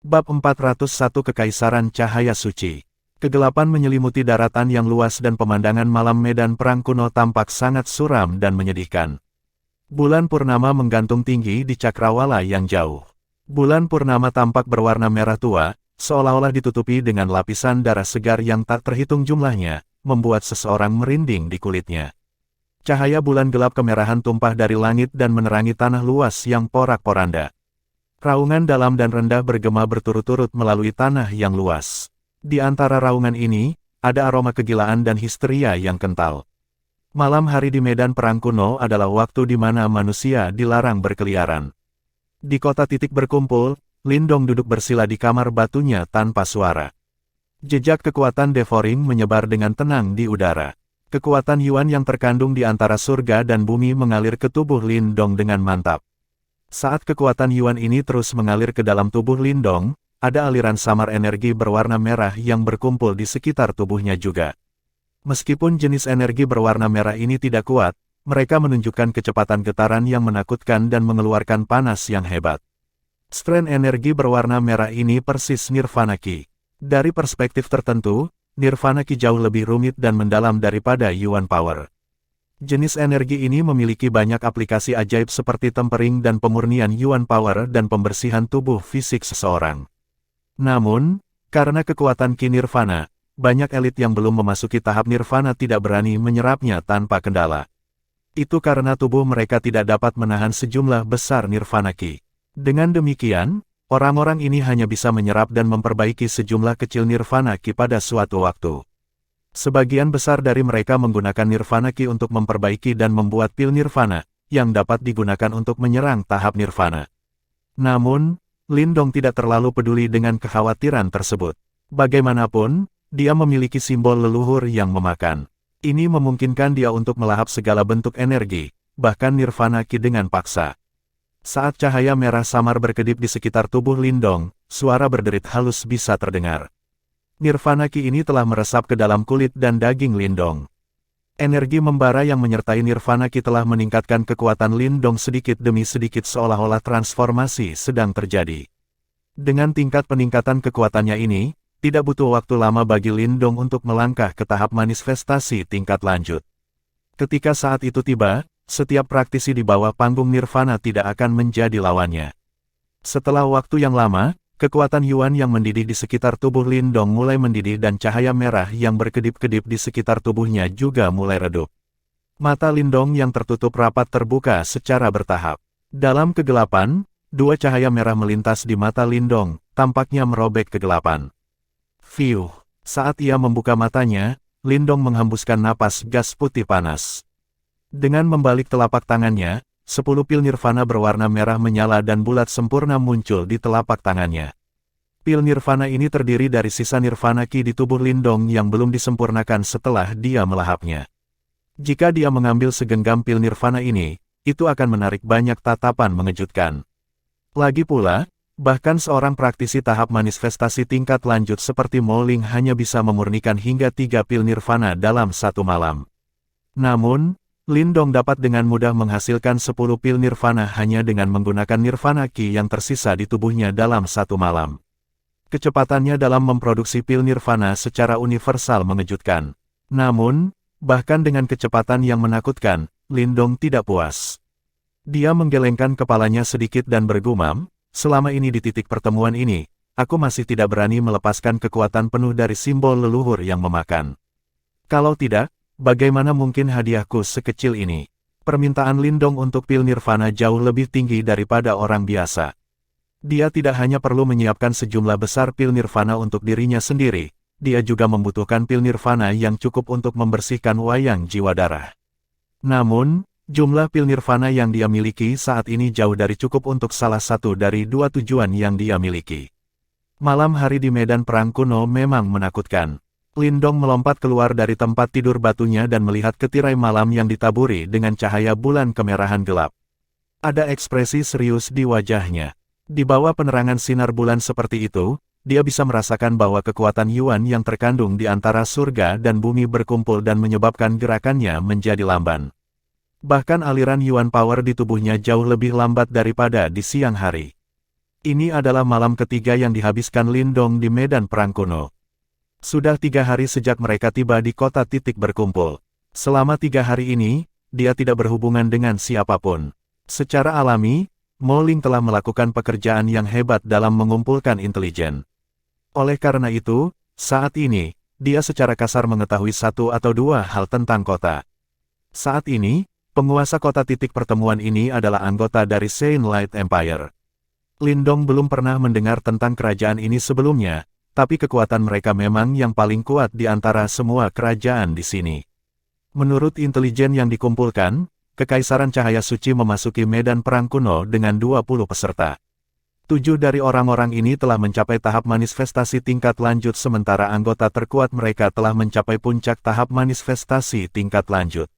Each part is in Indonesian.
Bab 401 Kekaisaran Cahaya Suci. Kegelapan menyelimuti daratan yang luas dan pemandangan malam medan perang kuno tampak sangat suram dan menyedihkan. Bulan purnama menggantung tinggi di cakrawala yang jauh. Bulan purnama tampak berwarna merah tua, seolah-olah ditutupi dengan lapisan darah segar yang tak terhitung jumlahnya, membuat seseorang merinding di kulitnya. Cahaya bulan gelap kemerahan tumpah dari langit dan menerangi tanah luas yang porak-poranda. Raungan dalam dan rendah bergema berturut-turut melalui tanah yang luas. Di antara raungan ini, ada aroma kegilaan dan histeria yang kental. Malam hari di medan perang kuno adalah waktu di mana manusia dilarang berkeliaran. Di kota titik berkumpul, Lindong duduk bersila di kamar batunya tanpa suara. Jejak kekuatan devouring menyebar dengan tenang di udara. Kekuatan Yuan yang terkandung di antara surga dan bumi mengalir ke tubuh Lindong dengan mantap. Saat kekuatan Yuan ini terus mengalir ke dalam tubuh Lindong, ada aliran samar energi berwarna merah yang berkumpul di sekitar tubuhnya juga. Meskipun jenis energi berwarna merah ini tidak kuat, mereka menunjukkan kecepatan getaran yang menakutkan dan mengeluarkan panas yang hebat. Strain energi berwarna merah ini persis Nirvana Ki. Dari perspektif tertentu, Nirvana Ki jauh lebih rumit dan mendalam daripada Yuan Power. Jenis energi ini memiliki banyak aplikasi ajaib seperti tempering dan pemurnian Yuan Power dan pembersihan tubuh fisik seseorang. Namun, karena kekuatan Ki Nirvana, banyak elit yang belum memasuki tahap Nirvana tidak berani menyerapnya tanpa kendala. Itu karena tubuh mereka tidak dapat menahan sejumlah besar Nirvana Ki. Dengan demikian, orang-orang ini hanya bisa menyerap dan memperbaiki sejumlah kecil Nirvana Ki pada suatu waktu. Sebagian besar dari mereka menggunakan Nirvana Ki untuk memperbaiki dan membuat pil Nirvana, yang dapat digunakan untuk menyerang tahap Nirvana. Namun, Lindong tidak terlalu peduli dengan kekhawatiran tersebut. Bagaimanapun, dia memiliki simbol leluhur yang memakan. Ini memungkinkan dia untuk melahap segala bentuk energi, bahkan Nirvana Ki dengan paksa. Saat cahaya merah samar berkedip di sekitar tubuh Lindong, suara berderit halus bisa terdengar. Nirvana Ki ini telah meresap ke dalam kulit dan daging Lindong. Energi membara yang menyertai Nirvana Ki telah meningkatkan kekuatan Lindong sedikit demi sedikit seolah-olah transformasi sedang terjadi. Dengan tingkat peningkatan kekuatannya ini, tidak butuh waktu lama bagi Lindong untuk melangkah ke tahap manifestasi tingkat lanjut. Ketika saat itu tiba, setiap praktisi di bawah panggung Nirvana tidak akan menjadi lawannya. Setelah waktu yang lama, kekuatan Yuan yang mendidih di sekitar tubuh Lindong mulai mendidih dan cahaya merah yang berkedip-kedip di sekitar tubuhnya juga mulai redup. Mata Lindong yang tertutup rapat terbuka secara bertahap. Dalam kegelapan, dua cahaya merah melintas di mata Lindong, tampaknya merobek kegelapan. Fiuh! Saat ia membuka matanya, Lindong menghembuskan napas gas putih panas. Dengan membalik telapak tangannya, 10 pil Nirvana berwarna merah menyala dan bulat sempurna muncul di telapak tangannya. Pil Nirvana ini terdiri dari sisa Nirvana Ki di tubuh Lindong yang belum disempurnakan setelah dia melahapnya. Jika dia mengambil segenggam pil Nirvana ini, itu akan menarik banyak tatapan mengejutkan. Lagi pula, bahkan seorang praktisi tahap manifestasi tingkat lanjut seperti Mouling hanya bisa memurnikan hingga 3 pil Nirvana dalam satu malam. Namun, Lindong dapat dengan mudah menghasilkan 10 pil Nirvana hanya dengan menggunakan Nirvana Ki yang tersisa di tubuhnya dalam satu malam. Kecepatannya dalam memproduksi pil Nirvana secara universal mengejutkan. Namun, bahkan dengan kecepatan yang menakutkan, Lindong tidak puas. Dia menggelengkan kepalanya sedikit dan bergumam, selama ini di titik pertemuan ini, aku masih tidak berani melepaskan kekuatan penuh dari simbol leluhur yang memakan. Kalau tidak, bagaimana mungkin hadiahku sekecil ini? Permintaan Lindong untuk pil Nirvana jauh lebih tinggi daripada orang biasa. Dia tidak hanya perlu menyiapkan sejumlah besar pil Nirvana untuk dirinya sendiri, dia juga membutuhkan pil Nirvana yang cukup untuk membersihkan wayang jiwa darah. Namun, jumlah pil Nirvana yang dia miliki saat ini jauh dari cukup untuk salah satu dari dua tujuan yang dia miliki. Malam hari di medan perang kuno memang menakutkan. Lindong melompat keluar dari tempat tidur batunya dan melihat ke tirai malam yang ditaburi dengan cahaya bulan kemerahan gelap. Ada ekspresi serius di wajahnya. Di bawah penerangan sinar bulan seperti itu, dia bisa merasakan bahwa kekuatan Yuan yang terkandung di antara surga dan bumi berkumpul dan menyebabkan gerakannya menjadi lamban. Bahkan aliran Yuan Power di tubuhnya jauh lebih lambat daripada di siang hari. Ini adalah malam ketiga yang dihabiskan Lindong di medan perang kuno. Sudah 3 hari sejak mereka tiba di kota titik berkumpul. Selama 3 hari ini, dia tidak berhubungan dengan siapapun. Secara alami, Mo Ling telah melakukan pekerjaan yang hebat dalam mengumpulkan intelijen. Oleh karena itu, saat ini, dia secara kasar mengetahui 1 atau 2 hal tentang kota. Saat ini, penguasa kota titik pertemuan ini adalah anggota dari Saint Light Empire. Lindong belum pernah mendengar tentang kerajaan ini sebelumnya, tapi kekuatan mereka memang yang paling kuat di antara semua kerajaan di sini. Menurut intelijen yang dikumpulkan, Kekaisaran Cahaya Suci memasuki medan perang kuno dengan 20 peserta. 7 dari orang-orang ini telah mencapai tahap manifestasi tingkat lanjut sementara anggota terkuat mereka telah mencapai puncak tahap manifestasi tingkat lanjut.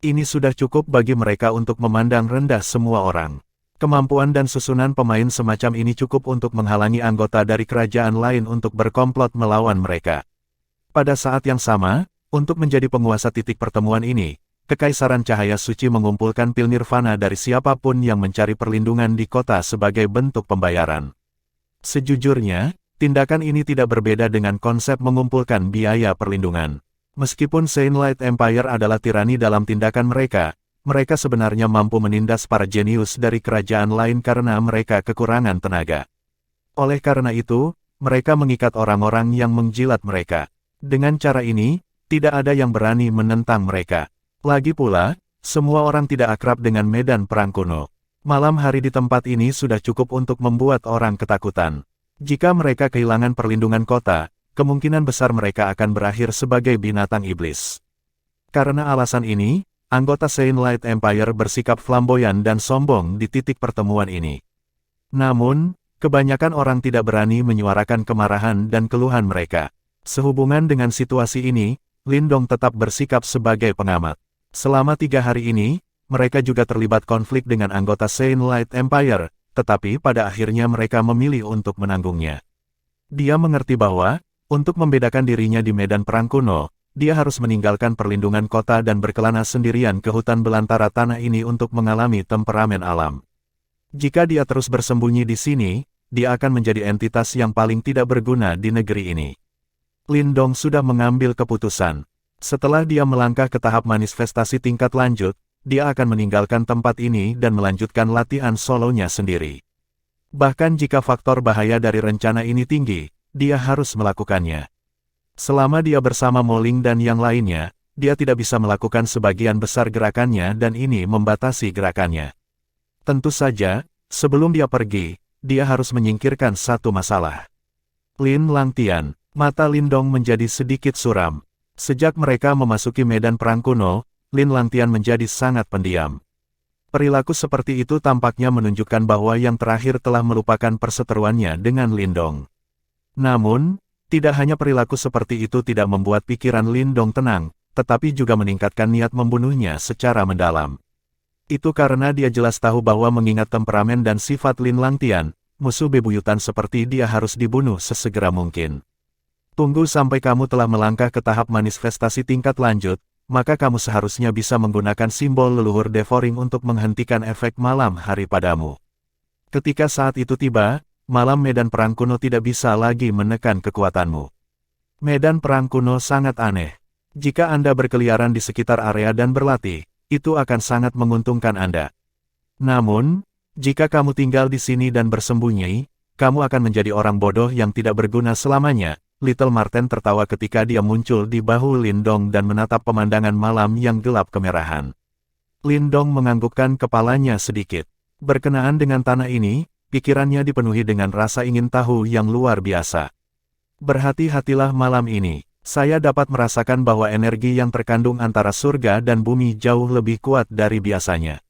Ini sudah cukup bagi mereka untuk memandang rendah semua orang. Kemampuan dan susunan pemain semacam ini cukup untuk menghalangi anggota dari kerajaan lain untuk berkomplot melawan mereka. Pada saat yang sama, untuk menjadi penguasa titik pertemuan ini, Kekaisaran Cahaya Suci mengumpulkan pil nirvana dari siapapun yang mencari perlindungan di kota sebagai bentuk pembayaran. Sejujurnya, tindakan ini tidak berbeda dengan konsep mengumpulkan biaya perlindungan. Meskipun Saint Light Empire adalah tirani dalam tindakan mereka sebenarnya mampu menindas para jenius dari kerajaan lain karena mereka kekurangan tenaga. Oleh karena itu, mereka mengikat orang-orang yang menjilat mereka. Dengan cara ini, tidak ada yang berani menentang mereka. Lagi pula, semua orang tidak akrab dengan medan perang kuno. Malam hari di tempat ini sudah cukup untuk membuat orang ketakutan. Jika mereka kehilangan perlindungan kota, kemungkinan besar mereka akan berakhir sebagai binatang iblis. Karena alasan ini, anggota Saint Light Empire bersikap flamboyan dan sombong di titik pertemuan ini. Namun, kebanyakan orang tidak berani menyuarakan kemarahan dan keluhan mereka. Sehubungan dengan situasi ini, Lindong tetap bersikap sebagai pengamat. Selama 3 hari ini, mereka juga terlibat konflik dengan anggota Saint Light Empire, tetapi pada akhirnya mereka memilih untuk menanggungnya. Dia mengerti bahwa, untuk membedakan dirinya di medan perang kuno, dia harus meninggalkan perlindungan kota dan berkelana sendirian ke hutan belantara tanah ini untuk mengalami temperamen alam. Jika dia terus bersembunyi di sini, dia akan menjadi entitas yang paling tidak berguna di negeri ini. Lindong sudah mengambil keputusan. Setelah dia melangkah ke tahap manifestasi tingkat lanjut, dia akan meninggalkan tempat ini dan melanjutkan latihan solonya sendiri. Bahkan jika faktor bahaya dari rencana ini tinggi, dia harus melakukannya. Selama dia bersama Mo Ling dan yang lainnya, dia tidak bisa melakukan sebagian besar gerakannya dan ini membatasi gerakannya. Tentu saja, sebelum dia pergi, dia harus menyingkirkan satu masalah. Lin Langtian, mata Lindong menjadi sedikit suram. Sejak mereka memasuki medan perang kuno, Lin Langtian menjadi sangat pendiam. Perilaku seperti itu tampaknya menunjukkan bahwa yang terakhir telah melupakan perseteruannya dengan Lindong. Namun, tidak hanya perilaku seperti itu tidak membuat pikiran Lindong tenang, tetapi juga meningkatkan niat membunuhnya secara mendalam. Itu karena dia jelas tahu bahwa mengingat temperamen dan sifat Lin Langtian, musuh bebuyutan seperti dia harus dibunuh sesegera mungkin. Tunggu sampai kamu telah melangkah ke tahap manifestasi tingkat lanjut, maka kamu seharusnya bisa menggunakan simbol leluhur Devouring untuk menghentikan efek malam hari padamu. Ketika saat itu tiba, malam medan perang kuno tidak bisa lagi menekan kekuatanmu. Medan perang kuno sangat aneh. Jika Anda berkeliaran di sekitar area dan berlatih, itu akan sangat menguntungkan Anda. Namun, jika kamu tinggal di sini dan bersembunyi, kamu akan menjadi orang bodoh yang tidak berguna selamanya. Little Marten tertawa ketika dia muncul di bahu Lindong dan menatap pemandangan malam yang gelap kemerahan. Lindong menganggukkan kepalanya sedikit. Berkenaan dengan tanah ini, pikirannya dipenuhi dengan rasa ingin tahu yang luar biasa. Berhati-hatilah malam ini. Saya dapat merasakan bahwa energi yang terkandung antara surga dan bumi jauh lebih kuat dari biasanya.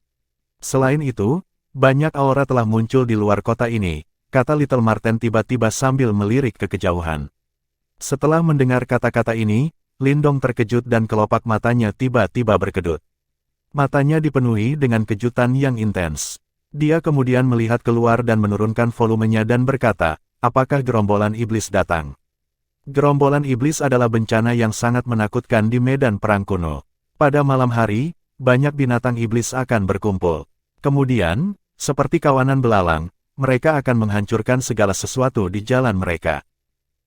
Selain itu, banyak aura telah muncul di luar kota ini, kata Little Marten tiba-tiba sambil melirik ke kejauhan. Setelah mendengar kata-kata ini, Lindong terkejut dan kelopak matanya tiba-tiba berkedut. Matanya dipenuhi dengan kejutan yang intens. Dia kemudian melihat keluar dan menurunkan volumenya dan berkata, apakah gerombolan iblis datang? Gerombolan iblis adalah bencana yang sangat menakutkan di medan perang kuno. Pada malam hari, banyak binatang iblis akan berkumpul. Kemudian, seperti kawanan belalang, mereka akan menghancurkan segala sesuatu di jalan mereka.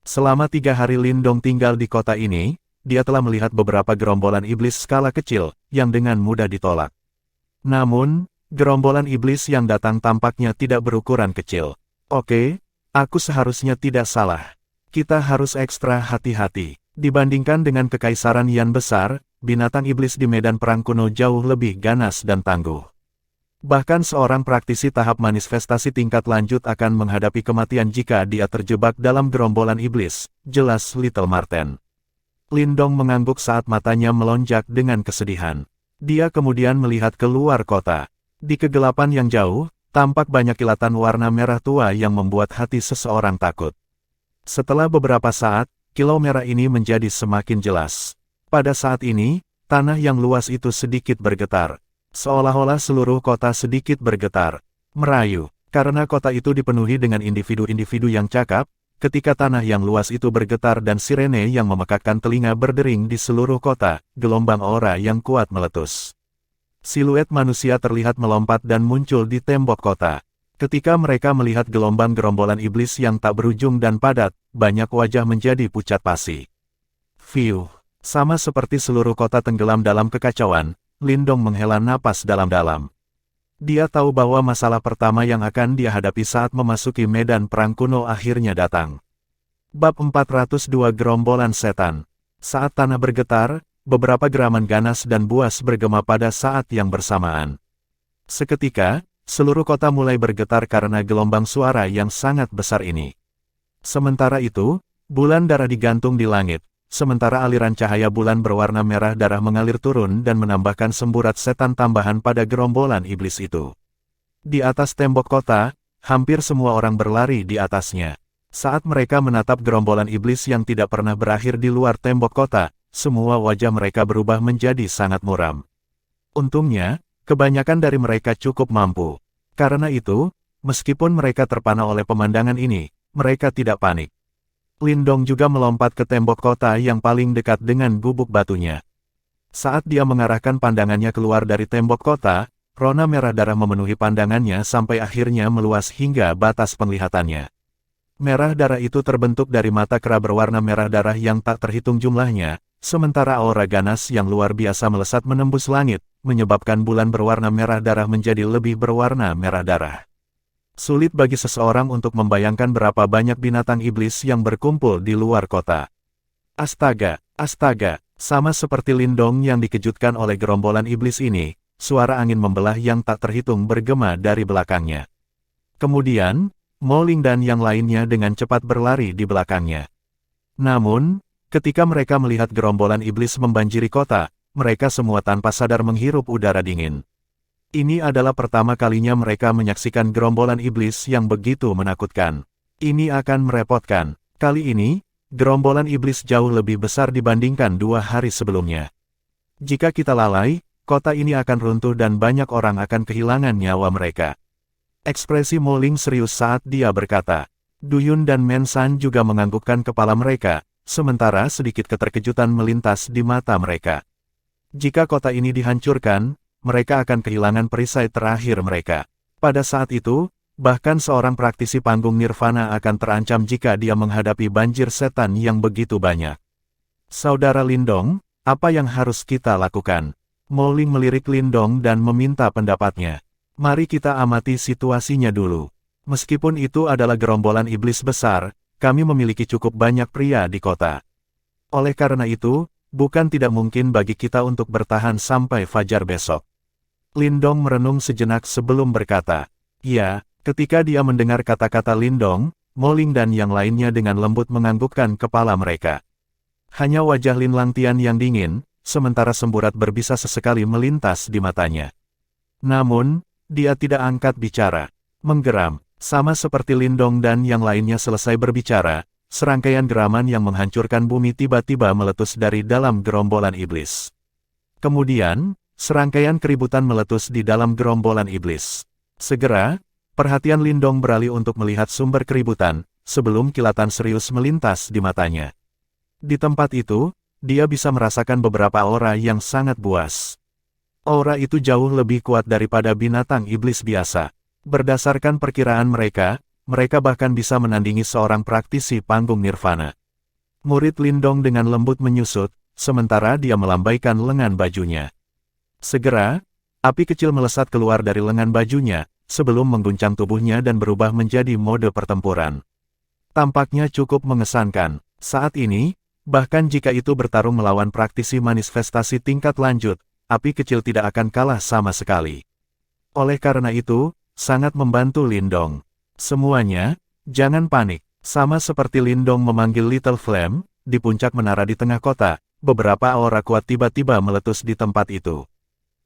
Selama 3 hari Lindong tinggal di kota ini, dia telah melihat beberapa gerombolan iblis skala kecil, yang dengan mudah ditolak. Namun, gerombolan iblis yang datang tampaknya tidak berukuran kecil. Oke, aku seharusnya tidak salah. Kita harus ekstra hati-hati. Dibandingkan dengan kekaisaran yang besar, binatang iblis di medan perang kuno jauh lebih ganas dan tangguh. Bahkan seorang praktisi tahap manifestasi tingkat lanjut akan menghadapi kematian jika dia terjebak dalam gerombolan iblis, jelas Little Marten. Lindong mengangguk saat matanya melonjak dengan kesedihan. Dia kemudian melihat keluar kota. Di kegelapan yang jauh, tampak banyak kilatan warna merah tua yang membuat hati seseorang takut. Setelah beberapa saat, kilau merah ini menjadi semakin jelas. Pada saat ini, tanah yang luas itu sedikit bergetar. Seolah-olah seluruh kota sedikit bergetar, merayu. Karena kota itu dipenuhi dengan individu-individu yang cakap, ketika tanah yang luas itu bergetar dan sirene yang memekakkan telinga berdering di seluruh kota, gelombang aura yang kuat meletus. Siluet manusia terlihat melompat dan muncul di tembok kota. Ketika mereka melihat gelombang gerombolan iblis yang tak berujung dan padat, banyak wajah menjadi pucat pasi. Fiuh, sama seperti seluruh kota tenggelam dalam kekacauan, Lindong menghela napas dalam-dalam. Dia tahu bahwa masalah pertama yang akan dia hadapi saat memasuki medan perang kuno akhirnya datang. Bab 402 Gerombolan Setan. Saat tanah bergetar, beberapa geraman ganas dan buas bergema pada saat yang bersamaan. Seketika, seluruh kota mulai bergetar karena gelombang suara yang sangat besar ini. Sementara itu, bulan darah digantung di langit. Sementara aliran cahaya bulan berwarna merah darah mengalir turun dan menambahkan semburat setan tambahan pada gerombolan iblis itu. Di atas tembok kota, hampir semua orang berlari di atasnya. Saat mereka menatap gerombolan iblis yang tidak pernah berakhir di luar tembok kota, semua wajah mereka berubah menjadi sangat muram. Untungnya, kebanyakan dari mereka cukup mampu. Karena itu, meskipun mereka terpana oleh pemandangan ini, mereka tidak panik. Lindong juga melompat ke tembok kota yang paling dekat dengan gubuk batunya. Saat dia mengarahkan pandangannya keluar dari tembok kota, rona merah darah memenuhi pandangannya sampai akhirnya meluas hingga batas penglihatannya. Merah darah itu terbentuk dari mata kera berwarna merah darah yang tak terhitung jumlahnya, sementara aura ganas yang luar biasa melesat menembus langit, menyebabkan bulan berwarna merah darah menjadi lebih berwarna merah darah. Sulit bagi seseorang untuk membayangkan berapa banyak binatang iblis yang berkumpul di luar kota. Astaga, astaga, sama seperti Lindong yang dikejutkan oleh gerombolan iblis ini, suara angin membelah yang tak terhitung bergema dari belakangnya. Kemudian, Mo Ling dan yang lainnya dengan cepat berlari di belakangnya. Namun, ketika mereka melihat gerombolan iblis membanjiri kota, mereka semua tanpa sadar menghirup udara dingin. Ini adalah pertama kalinya mereka menyaksikan gerombolan iblis yang begitu menakutkan. Ini akan merepotkan. Kali ini, gerombolan iblis jauh lebih besar dibandingkan 2 hari sebelumnya. Jika kita lalai, kota ini akan runtuh dan banyak orang akan kehilangan nyawa mereka. Ekspresi Mo Ling serius saat dia berkata. Duyun dan Men San juga menganggukkan kepala mereka, sementara sedikit keterkejutan melintas di mata mereka. Jika kota ini dihancurkan, mereka akan kehilangan perisai terakhir mereka. Pada saat itu, bahkan seorang praktisi panggung nirvana akan terancam jika dia menghadapi banjir setan yang begitu banyak. Saudara Lindong, apa yang harus kita lakukan? Mo Ling melirik Lindong dan meminta pendapatnya. Mari kita amati situasinya dulu. Meskipun itu adalah gerombolan iblis besar, kami memiliki cukup banyak pria di kota. Oleh karena itu, bukan tidak mungkin bagi kita untuk bertahan sampai fajar besok. Lindong merenung sejenak sebelum berkata. Ya, ketika dia mendengar kata-kata Lindong, Mo Ling dan yang lainnya dengan lembut menganggukkan kepala mereka. Hanya wajah Lin Langtian yang dingin, sementara semburat berbisa sesekali melintas di matanya. Namun, dia tidak angkat bicara. Menggeram, sama seperti Lindong dan yang lainnya selesai berbicara, serangkaian geraman yang menghancurkan bumi tiba-tiba meletus dari dalam gerombolan iblis. Kemudian, serangkaian keributan meletus di dalam gerombolan iblis. Segera, perhatian Lindong beralih untuk melihat sumber keributan, sebelum kilatan serius melintas di matanya. Di tempat itu, dia bisa merasakan beberapa aura yang sangat buas. Aura itu jauh lebih kuat daripada binatang iblis biasa. Berdasarkan perkiraan mereka, mereka bahkan bisa menandingi seorang praktisi panggung nirvana. Murid Lindong dengan lembut menyusut, sementara dia melambaikan lengan bajunya. Segera, api kecil melesat keluar dari lengan bajunya, sebelum mengguncang tubuhnya dan berubah menjadi mode pertempuran. Tampaknya cukup mengesankan. Saat ini, bahkan jika itu bertarung melawan praktisi manifestasi tingkat lanjut, api kecil tidak akan kalah sama sekali. Oleh karena itu, sangat membantu Lindong. Semuanya, jangan panik. Sama seperti Lindong memanggil Little Flame, di puncak menara di tengah kota, beberapa aura kuat tiba-tiba meletus di tempat itu.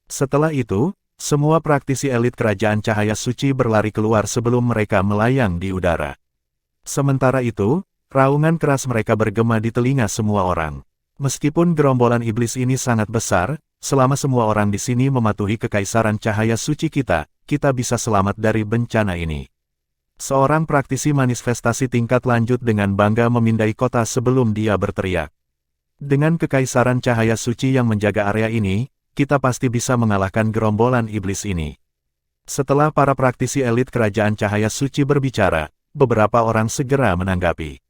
Setelah itu, semua praktisi elit kerajaan cahaya suci berlari keluar sebelum mereka melayang di udara. Sementara itu, raungan keras mereka bergema di telinga semua orang. Meskipun gerombolan iblis ini sangat besar, selama semua orang di sini mematuhi kekaisaran cahaya suci kita bisa selamat dari bencana ini. Seorang praktisi manifestasi tingkat lanjut dengan bangga memindai kota sebelum dia berteriak. Dengan kekaisaran cahaya suci yang menjaga area ini, kita pasti bisa mengalahkan gerombolan iblis ini. Setelah para praktisi elit kerajaan cahaya suci berbicara, beberapa orang segera menanggapi.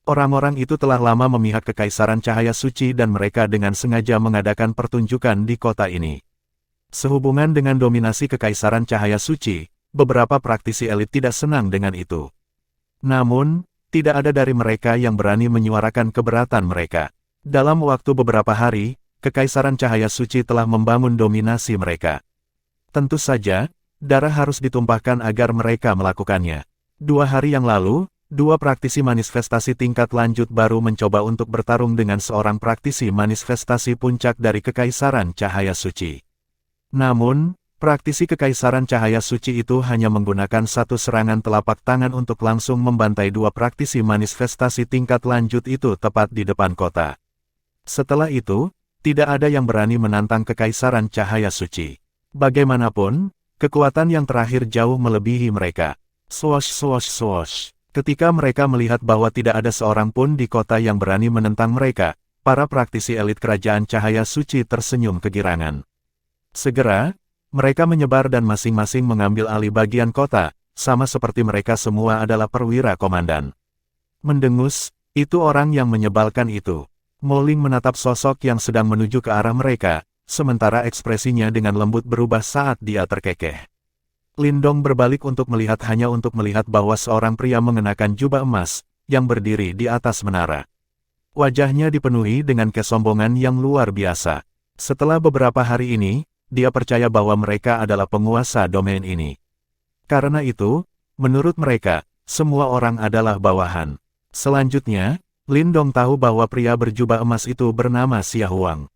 Orang-orang itu telah lama memihak kekaisaran cahaya suci dan mereka dengan sengaja mengadakan pertunjukan di kota ini. Sehubungan dengan dominasi kekaisaran cahaya suci, beberapa praktisi elit tidak senang dengan itu. Namun, tidak ada dari mereka yang berani menyuarakan keberatan mereka. Dalam waktu beberapa hari, kekaisaran cahaya suci telah membangun dominasi mereka. Tentu saja, darah harus ditumpahkan agar mereka melakukannya. 2 hari yang lalu, 2 praktisi manifestasi tingkat lanjut baru mencoba untuk bertarung dengan seorang praktisi manifestasi puncak dari kekaisaran cahaya suci. Namun, praktisi kekaisaran cahaya suci itu hanya menggunakan satu serangan telapak tangan untuk langsung membantai 2 praktisi manifestasi tingkat lanjut itu tepat di depan kota. Setelah itu, tidak ada yang berani menantang kekaisaran cahaya suci. Bagaimanapun, kekuatan yang terakhir jauh melebihi mereka. Swosh swosh swosh. Ketika mereka melihat bahwa tidak ada seorang pun di kota yang berani menentang mereka, para praktisi elit kerajaan cahaya suci tersenyum kegirangan. Segera, mereka menyebar dan masing-masing mengambil alih bagian kota, sama seperti mereka semua adalah perwira komandan. Mendengus, itu orang yang menyebalkan itu. Mo Ling menatap sosok yang sedang menuju ke arah mereka, sementara ekspresinya dengan lembut berubah saat dia terkekeh. Lindong berbalik untuk melihat bahwa seorang pria mengenakan jubah emas, yang berdiri di atas menara. Wajahnya dipenuhi dengan kesombongan yang luar biasa. Setelah beberapa hari ini, dia percaya bahwa mereka adalah penguasa domain ini. Karena itu, menurut mereka, semua orang adalah bawahan. Selanjutnya, Lindong tahu bahwa pria berjubah emas itu bernama Xia Huang.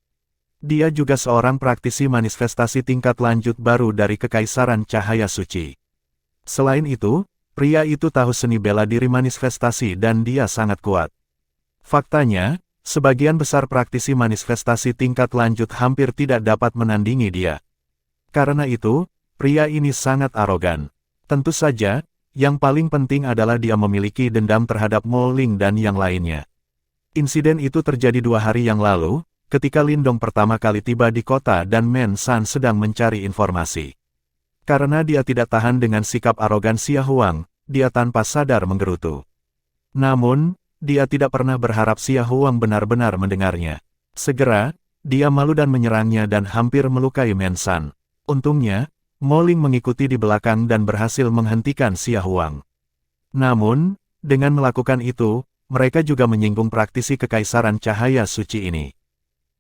Dia juga seorang praktisi manifestasi tingkat lanjut baru dari kekaisaran cahaya suci. Selain itu, pria itu tahu seni bela diri manifestasi dan dia sangat kuat. Faktanya, sebagian besar praktisi manifestasi tingkat lanjut hampir tidak dapat menandingi dia. Karena itu, pria ini sangat arogan. Tentu saja, yang paling penting adalah dia memiliki dendam terhadap Mo Ling dan yang lainnya. Insiden itu terjadi 2 hari yang lalu, ketika Lindong pertama kali tiba di kota dan Men San sedang mencari informasi. Karena dia tidak tahan dengan sikap arogan Xia Huang, dia tanpa sadar menggerutu. Namun, dia tidak pernah berharap Xia Huang benar-benar mendengarnya. Segera, dia malu dan menyerangnya dan hampir melukai Men San. Untungnya, Mo Ling mengikuti di belakang dan berhasil menghentikan Xia Huang. Namun, dengan melakukan itu, mereka juga menyinggung praktisi kekaisaran cahaya suci ini.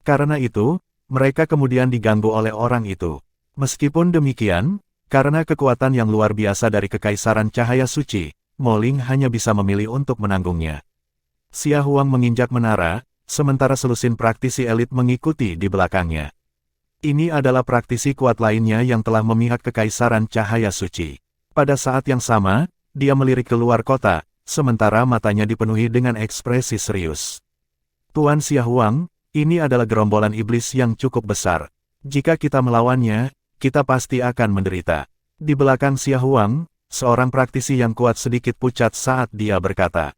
Karena itu, mereka kemudian diganggu oleh orang itu. Meskipun demikian, karena kekuatan yang luar biasa dari kekaisaran cahaya suci, Mo Ling hanya bisa memilih untuk menanggungnya. Xia Huang menginjak menara, sementara selusin praktisi elit mengikuti di belakangnya. Ini adalah praktisi kuat lainnya yang telah memihak kekaisaran cahaya suci. Pada saat yang sama, dia melirik keluar kota, sementara matanya dipenuhi dengan ekspresi serius. Tuan Xia Huang, ini adalah gerombolan iblis yang cukup besar. Jika kita melawannya, kita pasti akan menderita. Di belakang Xia Huang, seorang praktisi yang kuat sedikit pucat saat dia berkata,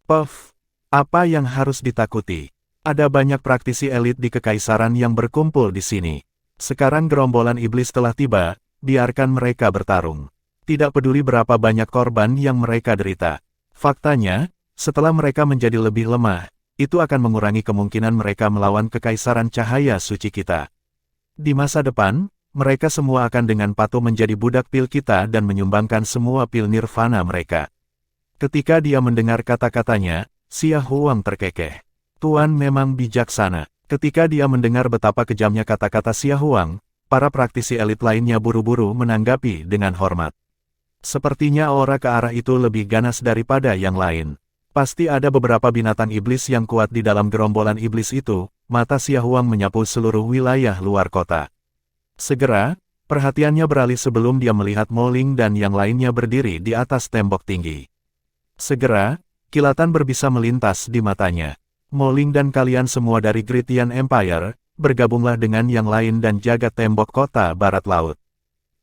"Puff, apa yang harus ditakuti? Ada banyak praktisi elit di kekaisaran yang berkumpul di sini. Sekarang gerombolan iblis telah tiba, biarkan mereka bertarung." Tidak peduli berapa banyak korban yang mereka derita. Faktanya, setelah mereka menjadi lebih lemah, itu akan mengurangi kemungkinan mereka melawan kekaisaran cahaya suci kita. Di masa depan, mereka semua akan dengan patuh menjadi budak pil kita dan menyumbangkan semua pil nirvana mereka. Ketika dia mendengar kata-katanya, Xia Huang terkekeh. Tuan memang bijaksana. Ketika dia mendengar betapa kejamnya kata-kata Xia Huang, para praktisi elit lainnya buru-buru menanggapi dengan hormat. Sepertinya aura ke arah itu lebih ganas daripada yang lain. Pasti ada beberapa binatang iblis yang kuat di dalam gerombolan iblis itu. Mata Xia Huang menyapu seluruh wilayah luar kota. Segera, perhatiannya beralih sebelum dia melihat Mo Ling dan yang lainnya berdiri di atas tembok tinggi. Segera, kilatan berbisa melintas di matanya. Mo Ling dan kalian semua dari Great Yan Empire, bergabunglah dengan yang lain dan jaga tembok kota barat laut.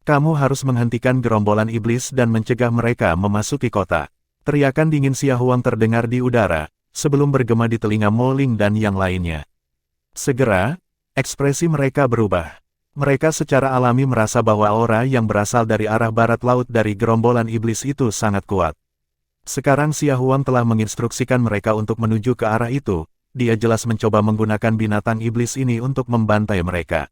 Kamu harus menghentikan gerombolan iblis dan mencegah mereka memasuki kota. Teriakan dingin Xia Huang terdengar di udara, sebelum bergema di telinga Mo Ling dan yang lainnya. Segera, ekspresi mereka berubah. Mereka secara alami merasa bahwa aura yang berasal dari arah barat laut dari gerombolan iblis itu sangat kuat. Sekarang Xia Huang telah menginstruksikan mereka untuk menuju ke arah itu. Dia jelas mencoba menggunakan binatang iblis ini untuk membantai mereka.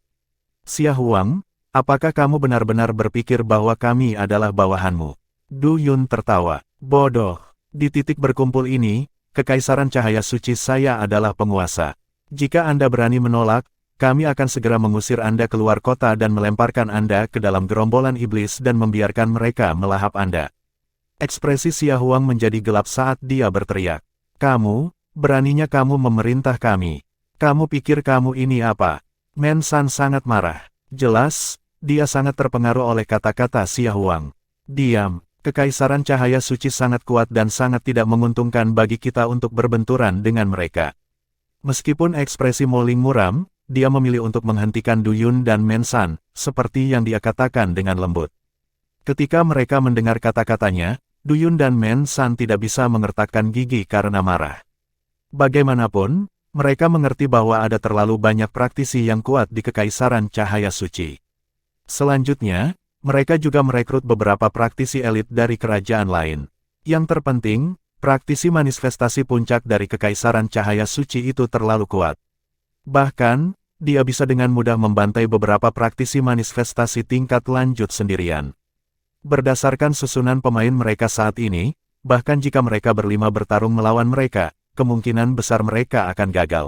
Xia Huang, apakah kamu benar-benar berpikir bahwa kami adalah bawahanmu? Du Yun tertawa. Bodoh. Di titik berkumpul ini, Kekaisaran Cahaya Suci saya adalah penguasa. Jika Anda berani menolak, kami akan segera mengusir Anda keluar kota dan melemparkan Anda ke dalam gerombolan iblis dan membiarkan mereka melahap Anda. Ekspresi Xia Huang menjadi gelap saat dia berteriak. Kamu, beraninya kamu memerintah kami. Kamu pikir kamu ini apa? Men San sangat marah. Jelas, dia sangat terpengaruh oleh kata-kata Xia Huang. Diam, Kekaisaran Cahaya Suci sangat kuat dan sangat tidak menguntungkan bagi kita untuk berbenturan dengan mereka. Meskipun ekspresi Mo Ling muram, dia memilih untuk menghentikan Du Yun dan Men San, seperti yang dia katakan dengan lembut. Ketika mereka mendengar kata-katanya, Du Yun dan Men San tidak bisa mengertakkan gigi karena marah. Bagaimanapun, mereka mengerti bahwa ada terlalu banyak praktisi yang kuat di Kekaisaran Cahaya Suci. Selanjutnya, mereka juga merekrut beberapa praktisi elit dari kerajaan lain. Yang terpenting, praktisi manifestasi puncak dari Kekaisaran Cahaya Suci itu terlalu kuat. Bahkan, dia bisa dengan mudah membantai beberapa praktisi manifestasi tingkat lanjut sendirian. Berdasarkan susunan pemain mereka saat ini, bahkan jika mereka berlima bertarung melawan mereka, kemungkinan besar mereka akan gagal.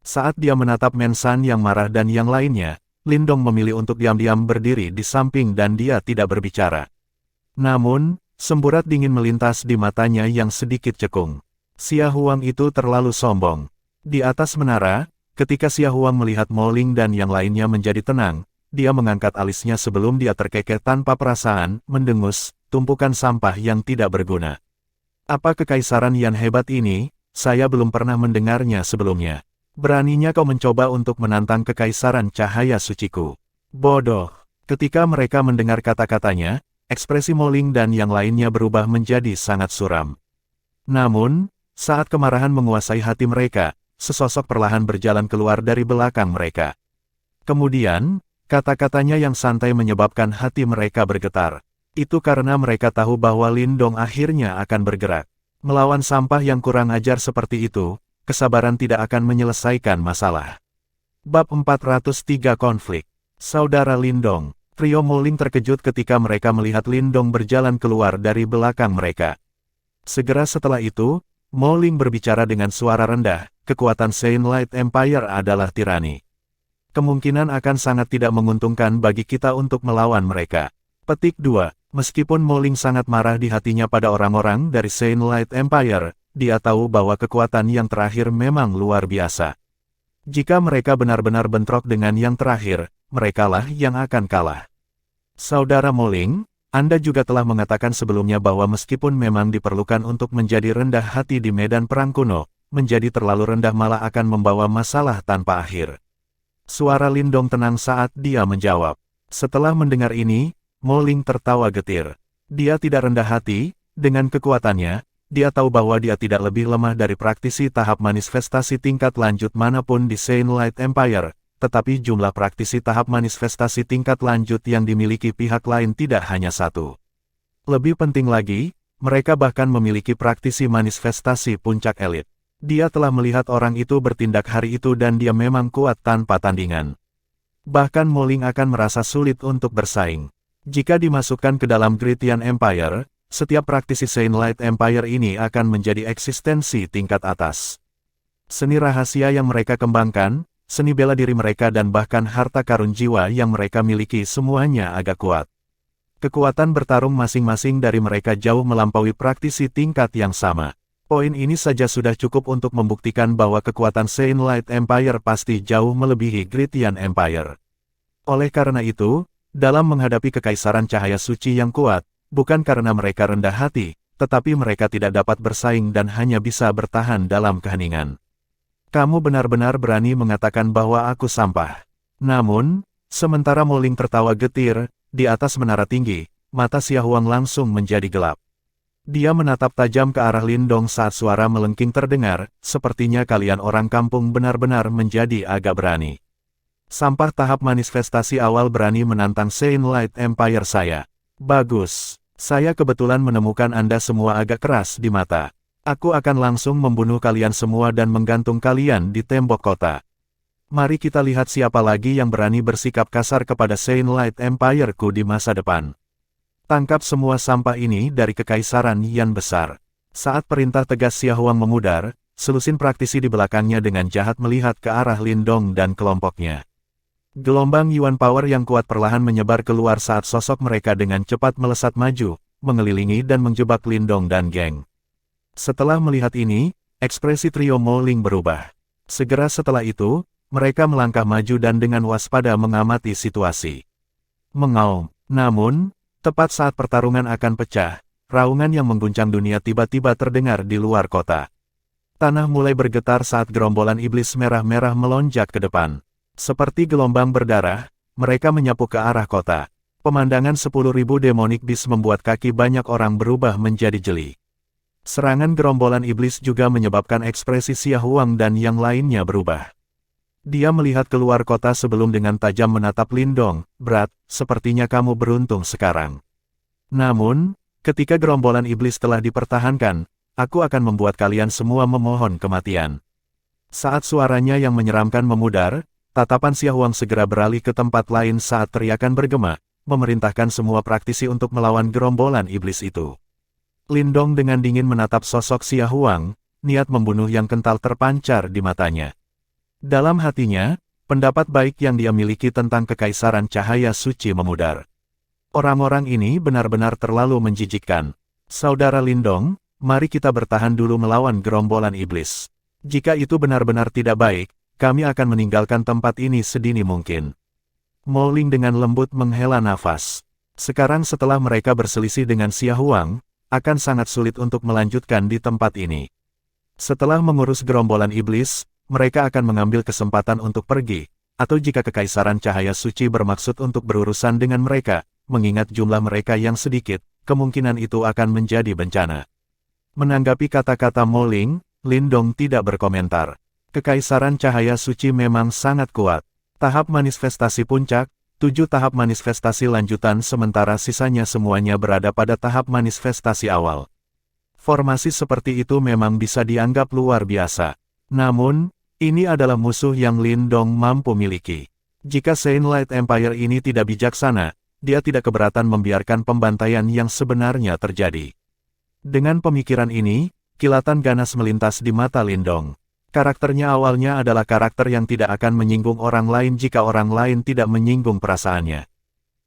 Saat dia menatap Men San yang marah dan yang lainnya, Lindong memilih untuk diam-diam berdiri di samping dan dia tidak berbicara. Namun, semburat dingin melintas di matanya yang sedikit cekung. Xia Huang itu terlalu sombong. Di atas menara, ketika Xia Huang melihat Mo Ling dan yang lainnya menjadi tenang, dia mengangkat alisnya sebelum dia terkekeh tanpa perasaan, mendengus, tumpukan sampah yang tidak berguna. Apa kekaisaran yang hebat ini? Saya belum pernah mendengarnya sebelumnya. Beraninya kau mencoba untuk menantang Kekaisaran Cahaya Suciku. Bodoh. Ketika mereka mendengar kata-katanya, ekspresi Mo Ling dan yang lainnya berubah menjadi sangat suram. Namun, saat kemarahan menguasai hati mereka, sesosok perlahan berjalan keluar dari belakang mereka. Kemudian, kata-katanya yang santai menyebabkan hati mereka bergetar. Itu karena mereka tahu bahwa Lindong akhirnya akan bergerak. Melawan sampah yang kurang ajar seperti itu, kesabaran tidak akan menyelesaikan masalah. Bab 403 Konflik. Saudara Lindong. Trio Mo Ling terkejut ketika mereka melihat Lindong berjalan keluar dari belakang mereka. Segera setelah itu, Mo Ling berbicara dengan suara rendah, kekuatan Saint Light Empire adalah tirani. Kemungkinan akan sangat tidak menguntungkan bagi kita untuk melawan mereka. Petik 2. Meskipun Mo Ling sangat marah di hatinya pada orang-orang dari Saint Light Empire, dia tahu bahwa kekuatan yang terakhir memang luar biasa. Jika mereka benar-benar bentrok dengan yang terakhir, merekalah yang akan kalah. Saudara Mo Ling, Anda juga telah mengatakan sebelumnya bahwa meskipun memang diperlukan untuk menjadi rendah hati di medan perang kuno, menjadi terlalu rendah malah akan membawa masalah tanpa akhir. Suara Lindong tenang saat dia menjawab. Setelah mendengar ini, Mo Ling tertawa getir. Dia tidak rendah hati, dengan kekuatannya, dia tahu bahwa dia tidak lebih lemah dari praktisi tahap manifestasi tingkat lanjut manapun di Saint Light Empire, tetapi jumlah praktisi tahap manifestasi tingkat lanjut yang dimiliki pihak lain tidak hanya satu. Lebih penting lagi, mereka bahkan memiliki praktisi manifestasi puncak elit. Dia telah melihat orang itu bertindak hari itu dan dia memang kuat tanpa tandingan. Bahkan Mo Ling akan merasa sulit untuk bersaing. Jika dimasukkan ke dalam Great Yan Empire, setiap praktisi Saint Light Empire ini akan menjadi eksistensi tingkat atas. Seni rahasia yang mereka kembangkan, seni bela diri mereka dan bahkan harta karun jiwa yang mereka miliki semuanya agak kuat. Kekuatan bertarung masing-masing dari mereka jauh melampaui praktisi tingkat yang sama. Poin ini saja sudah cukup untuk membuktikan bahwa kekuatan Saint Light Empire pasti jauh melebihi Great Yan Empire. Oleh karena itu, dalam menghadapi kekaisaran cahaya suci yang kuat, bukan karena mereka rendah hati, tetapi mereka tidak dapat bersaing dan hanya bisa bertahan dalam keheningan. Kamu benar-benar berani mengatakan bahwa aku sampah. Namun, sementara Mo Ling tertawa getir, di atas menara tinggi, mata Xia Huang langsung menjadi gelap. Dia menatap tajam ke arah Lin Dong saat suara melengking terdengar, sepertinya kalian orang kampung benar-benar menjadi agak berani. Sampah tahap manifestasi awal berani menantang Saint Light Empire saya. Bagus, saya kebetulan menemukan Anda semua agak keras di mata. Aku akan langsung membunuh kalian semua dan menggantung kalian di tembok kota. Mari kita lihat siapa lagi yang berani bersikap kasar kepada Saint Light Empire-ku di masa depan. Tangkap semua sampah ini dari kekaisaran Yan besar. Saat perintah tegas Xia Huang memudar, selusin praktisi di belakangnya dengan jahat melihat ke arah Lin Dong dan kelompoknya. Gelombang Yuan Power yang kuat perlahan menyebar keluar saat sosok mereka dengan cepat melesat maju, mengelilingi dan menjebak Lin Dong dan geng. Setelah melihat ini, ekspresi trio Mo Ling berubah. Segera setelah itu, mereka melangkah maju dan dengan waspada mengamati situasi. Mengaum. Namun, tepat saat pertarungan akan pecah, raungan yang mengguncang dunia tiba-tiba terdengar di luar kota. Tanah mulai bergetar saat gerombolan iblis merah-merah melonjak ke depan. Seperti gelombang berdarah, mereka menyapu ke arah kota. Pemandangan 10.000 demonic beast membuat kaki banyak orang berubah menjadi jeli. Serangan gerombolan iblis juga menyebabkan ekspresi Xia Huang dan yang lainnya berubah. Dia melihat keluar kota sebelum dengan tajam menatap Lin Dong. Berat, sepertinya kamu beruntung sekarang. Namun, ketika gerombolan iblis telah dipertahankan, aku akan membuat kalian semua memohon kematian. Saat suaranya yang menyeramkan memudar, tatapan Xia Huang segera beralih ke tempat lain saat teriakan bergema, memerintahkan semua praktisi untuk melawan gerombolan iblis itu. Lin Dong dengan dingin menatap sosok Xia Huang, niat membunuh yang kental terpancar di matanya. Dalam hatinya, pendapat baik yang dia miliki tentang kekaisaran cahaya suci memudar. Orang-orang ini benar-benar terlalu menjijikkan. Saudara Lin Dong, mari kita bertahan dulu melawan gerombolan iblis. Jika itu benar-benar tidak baik, kami akan meninggalkan tempat ini sedini mungkin. Mo Ling dengan lembut menghela nafas. Sekarang setelah mereka berselisih dengan Xia Huang, akan sangat sulit untuk melanjutkan di tempat ini. Setelah mengurus gerombolan iblis, mereka akan mengambil kesempatan untuk pergi, atau jika kekaisaran cahaya suci bermaksud untuk berurusan dengan mereka, mengingat jumlah mereka yang sedikit, kemungkinan itu akan menjadi bencana. Menanggapi kata-kata Mo Ling, Lin Dong tidak berkomentar. Kekaisaran cahaya suci memang sangat kuat. Tahap manifestasi puncak, 7 tahap manifestasi lanjutan sementara sisanya semuanya berada pada tahap manifestasi awal. Formasi seperti itu memang bisa dianggap luar biasa. Namun, ini adalah musuh yang Lin Dong mampu miliki. Jika Saint Light Empire ini tidak bijaksana, dia tidak keberatan membiarkan pembantaian yang sebenarnya terjadi. Dengan pemikiran ini, kilatan ganas melintas di mata Lin Dong. Karakternya awalnya adalah karakter yang tidak akan menyinggung orang lain jika orang lain tidak menyinggung perasaannya.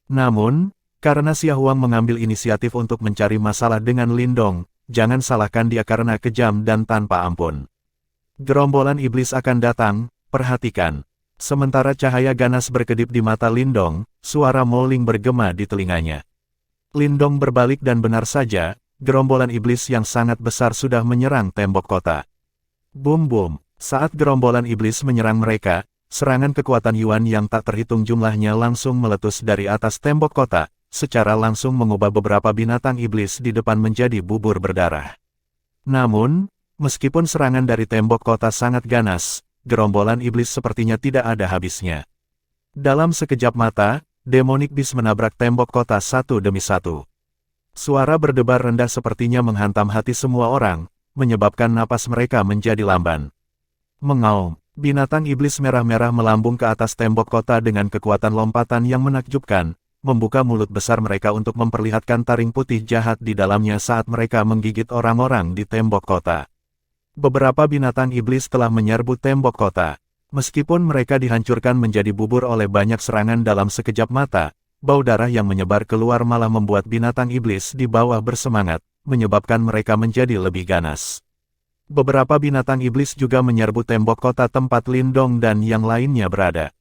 Namun, karena Xia Huang mengambil inisiatif untuk mencari masalah dengan Lin Dong, jangan salahkan dia karena kejam dan tanpa ampun. Gerombolan iblis akan datang, perhatikan. Sementara cahaya ganas berkedip di mata Lin Dong, suara Mo Ling bergema di telinganya. Lin Dong berbalik dan benar saja, gerombolan iblis yang sangat besar sudah menyerang tembok kota. Boom-boom, saat gerombolan iblis menyerang mereka, serangan kekuatan Yuan yang tak terhitung jumlahnya langsung meletus dari atas tembok kota, secara langsung mengubah beberapa binatang iblis di depan menjadi bubur berdarah. Namun, meskipun serangan dari tembok kota sangat ganas, gerombolan iblis sepertinya tidak ada habisnya. Dalam sekejap mata, demonic beast menabrak tembok kota satu demi satu. Suara berdebar rendah sepertinya menghantam hati semua orang, menyebabkan napas mereka menjadi lamban. Mengaum, binatang iblis merah-merah melambung ke atas tembok kota dengan kekuatan lompatan yang menakjubkan, membuka mulut besar mereka untuk memperlihatkan taring putih jahat di dalamnya saat mereka menggigit orang-orang di tembok kota. Beberapa binatang iblis telah menyerbu tembok kota. Meskipun mereka dihancurkan menjadi bubur oleh banyak serangan dalam sekejap mata, bau darah yang menyebar keluar malah membuat binatang iblis di bawah bersemangat, menyebabkan mereka menjadi lebih ganas. Beberapa binatang iblis juga menyerbu tembok kota tempat Lindong dan yang lainnya berada.